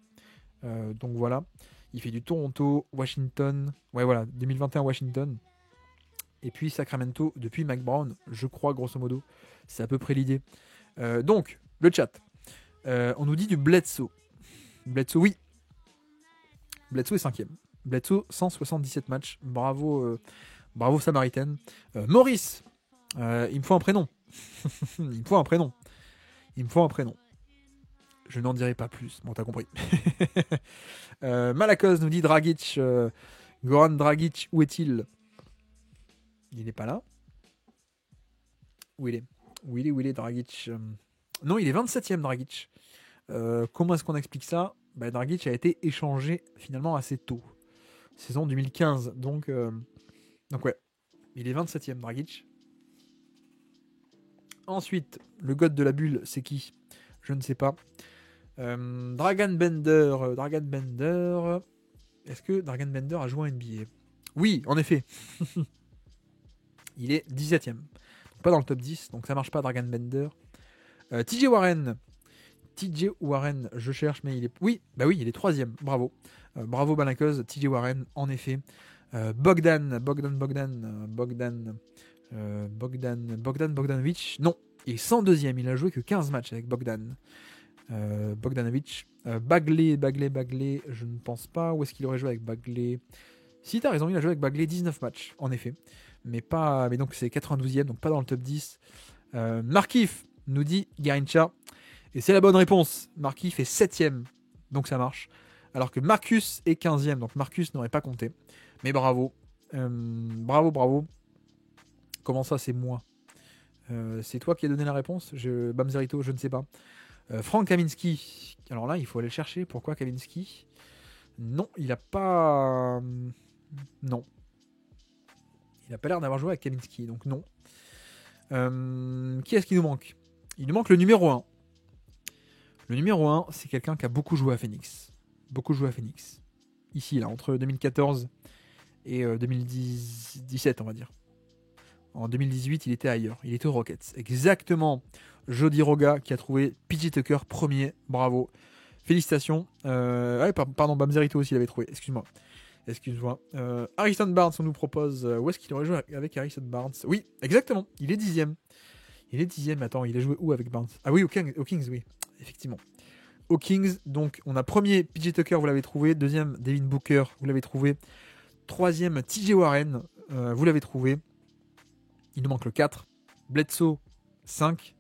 Donc voilà. Il fait du Toronto, Washington. Ouais, voilà, 2021 Washington. Et puis Sacramento depuis Mike Brown, je crois, grosso modo. C'est à peu près l'idée. Donc, le chat. On nous dit du Bledsoe. Bledsoe, oui. Bledsoe est 5ème. Bledsoe, 177 matchs. Bravo, bravo Samaritain. Maurice, il me faut un prénom. Il me faut un prénom. Je n'en dirai pas plus. Bon, t'as compris. Malakos nous dit Dragic. Goran Dragic, où est-il? Il n'est pas là. Où il est Dragic? Non, il est 27ème Dragic. Comment est-ce qu'on explique ça? Dragic a été échangé finalement assez tôt. Saison 2015. Donc ouais. Il est 27ème Dragic. Ensuite, le god de la bulle, c'est qui? Je ne sais pas. Dragan Bender. Est-ce que Dragan Bender a joué en NBA? Oui, en effet. Il est 17ème. Donc pas dans le top 10, donc ça marche pas Dragan Bender. TJ Warren, je cherche, mais il est. Oui, il est 3ème. Bravo. Bravo Balakoz, TJ Warren, en effet. Bogdanovic. Non, il est 102ème. Il a joué que 15 matchs avec Bogdanovic. Bagley, je ne pense pas. Où est-ce qu'il aurait joué avec Bagley? Si, t'as raison, il a joué avec Bagley 19 matchs, en effet. Mais donc c'est 92ème, donc pas dans le top 10. Markif nous dit Garincha. Et c'est la bonne réponse. Markif est 7ème, donc ça marche. Alors que Marcus est 15ème, donc Marcus n'aurait pas compté. Mais bravo. Bravo. Comment ça, c'est moi? C'est toi qui as donné la réponse? Bamzerito, je ne sais pas. Frank Kaminski. Alors là, il faut aller le chercher. Pourquoi Kaminski? Non, il n'a pas... Non. Il n'a pas l'air d'avoir joué avec Kaminski, donc non. Qui est-ce qui nous manque? Il nous manque le numéro 1. Le numéro 1, c'est quelqu'un qui a beaucoup joué à Phoenix. Ici, là, entre 2014 et 2017, on va dire. En 2018, il était ailleurs. Il était aux Rockets. Exactement. Jody Roga qui a trouvé PJ Tucker premier. Bravo. Félicitations. Pardon, Bamzerito aussi l'avait trouvé. Excuse-moi. Harrison Barnes, on nous propose. Où est-ce qu'il aurait joué avec Harrison Barnes? Oui, exactement. Il est 10ème. Attends, il a joué où avec Barnes? Ah oui, aux Kings, oui. Effectivement. Aux Kings, donc on a premier PJ Tucker, vous l'avez trouvé. Deuxième, Devin Booker, vous l'avez trouvé. Troisième, TJ Warren, vous l'avez trouvé. Il nous manque le 4. Bledsoe, 5.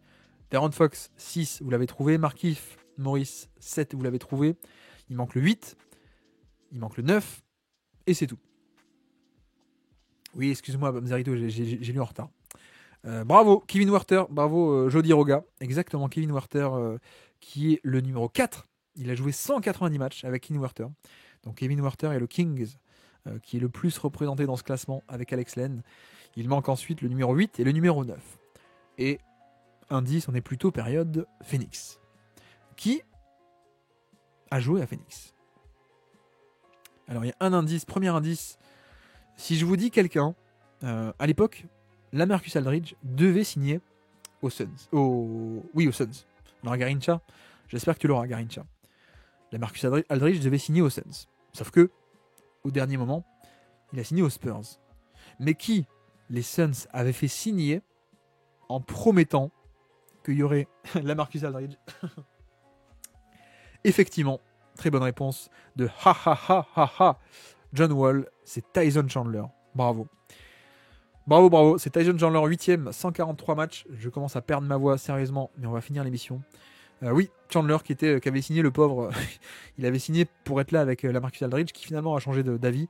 De'Aaron Fox, 6, vous l'avez trouvé. Markieff Morris, 7, vous l'avez trouvé. Il manque le 8. Il manque le 9. Et c'est tout. Oui, excuse-moi, Bamzerito, j'ai lu en retard. Bravo, Kevin Werther. Bravo, Jody Roga. Exactement, Kevin Werther, qui est le numéro 4. Il a joué 190 matchs avec Kevin Werther. Donc Kevin Werther est le Kings, qui est le plus représenté dans ce classement avec Alex Len. Il manque ensuite le numéro 8 et le numéro 9. Et indice, on est plutôt période Phoenix. Qui a joué à Phoenix? Alors il y a un indice, premier indice. Si je vous dis quelqu'un, à l'époque, LaMarcus Aldridge devait signer aux Suns. Aux Suns. Alors Garincha, j'espère que tu l'auras, Garincha. LaMarcus Aldridge devait signer aux Suns. Sauf que, au dernier moment, il a signé aux Spurs. Mais qui les Suns avaient fait signer en promettant qu'il y aurait LaMarcus Aldridge? Effectivement, très bonne réponse de John Wall, c'est Tyson Chandler. Bravo. Bravo, c'est Tyson Chandler, 8ème, 143 matchs. Je commence à perdre ma voix sérieusement, mais on va finir l'émission. Oui, Chandler qui avait signé, le pauvre, il avait signé pour être là avec LaMarcus Aldridge, qui finalement a changé d'avis.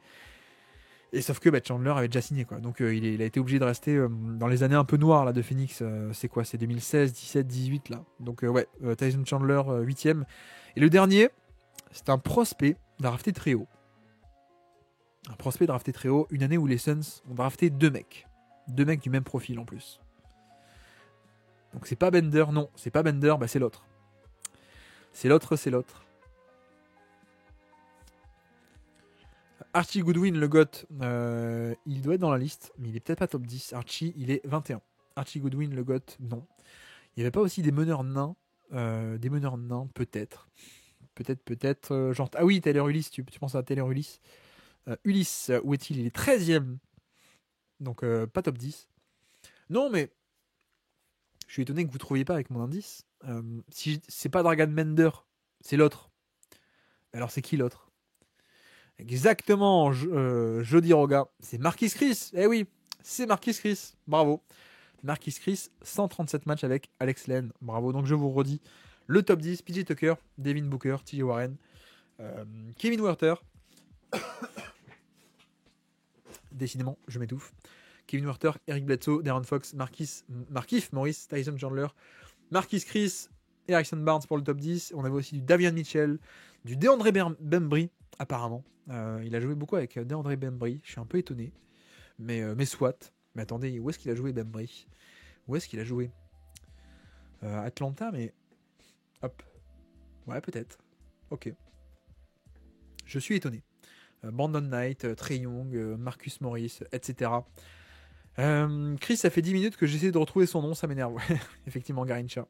Et sauf que Chandler avait déjà signé, quoi. Donc il a été obligé de rester dans les années un peu noires là, de Phoenix. C'est quoi? C'est 2016, 17, 18 là. Donc Tyson Chandler, 8ème. Et le dernier, c'est un prospect drafté très haut. Un prospect drafté très haut, une année où les Suns ont drafté 2 mecs. 2 mecs du même profil en plus. Donc c'est pas Bender, non, c'est pas Bender, c'est l'autre. C'est l'autre. Archie Goodwin, le GOAT, il doit être dans la liste, mais il est peut-être pas top 10. Archie, il est 21. Archie Goodwin, le GOAT, non. Il n'y avait pas aussi des meneurs nains? Peut-être. Peut-être. Genre... Ah oui, Tyler Ulyss, tu penses à Tyler Ulyss. Ulyss, où est-il? Il est 13ème. Donc pas top 10. Non, mais je suis étonné que vous ne trouviez pas avec mon indice. Si c'est pas Dragan Bender, c'est l'autre. Alors c'est qui l'autre? Exactement, Jody Roga. C'est Marquis Chris. Eh oui, c'est Marquis Chris. Bravo. Marquis Chris, 137 matchs avec Alex Len. Bravo. Donc je vous redis le top 10. PJ Tucker, Devin Booker, TJ Warren, Kevin Huerter. Décidément, je m'étouffe. Kevin Huerter, Eric Bledsoe, De'Aaron Fox, Markieff Morris, Tyson Chandler, Marquis Chris et Harrison Barnes pour le top 10. On avait aussi du Davion Mitchell, du DeAndre Bembry, apparemment. Il a joué beaucoup avec DeAndre Bembry. Je suis un peu étonné. Mais soit. Mais attendez, où est-ce qu'il a joué Bembry? Où est-ce qu'il a joué Atlanta, mais... Hop. Ouais, peut-être. Ok. Je suis étonné. Brandon Knight, Trae Young, Marcus Morris, etc. Chris, ça fait 10 minutes que j'essaie de retrouver son nom, ça m'énerve. Ouais, effectivement, Garincha.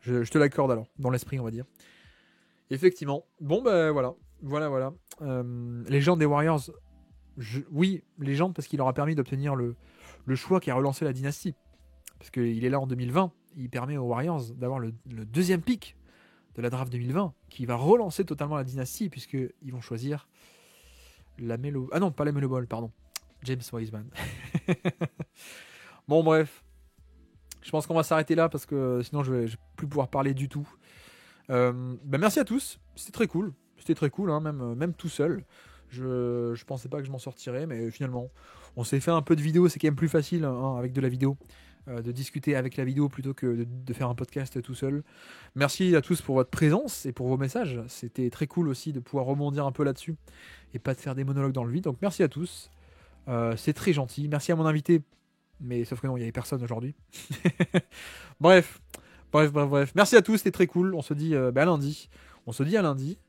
Je te l'accorde alors, dans l'esprit, on va dire. Effectivement. Bon, voilà. Voilà. Légende des Warriors. Oui, légende parce qu'il leur a permis d'obtenir le choix qui a relancé la dynastie. Parce qu'il est là en 2020. Il permet aux Warriors d'avoir le deuxième pick de la draft 2020 qui va relancer totalement la dynastie puisqu'ils vont choisir la Melo... Ah non, pas la Melo Ball, pardon. James Wiseman. Bon, bref. Je pense qu'on va s'arrêter là parce que sinon je vais plus pouvoir parler du tout. Merci à tous. C'était très cool. Hein, même tout seul. Je pensais pas que je m'en sortirais, mais finalement, on s'est fait un peu de vidéo. C'est quand même plus facile hein, avec de la vidéo. De discuter avec la vidéo plutôt que de faire un podcast tout seul. Merci à tous pour votre présence et pour vos messages. C'était très cool aussi de pouvoir rebondir un peu là-dessus et pas de faire des monologues dans le vide. Donc merci à tous. C'est très gentil. Merci à mon invité. Mais sauf que non, il n'y avait personne aujourd'hui. Bref. Merci à tous, c'était très cool. On se dit à lundi.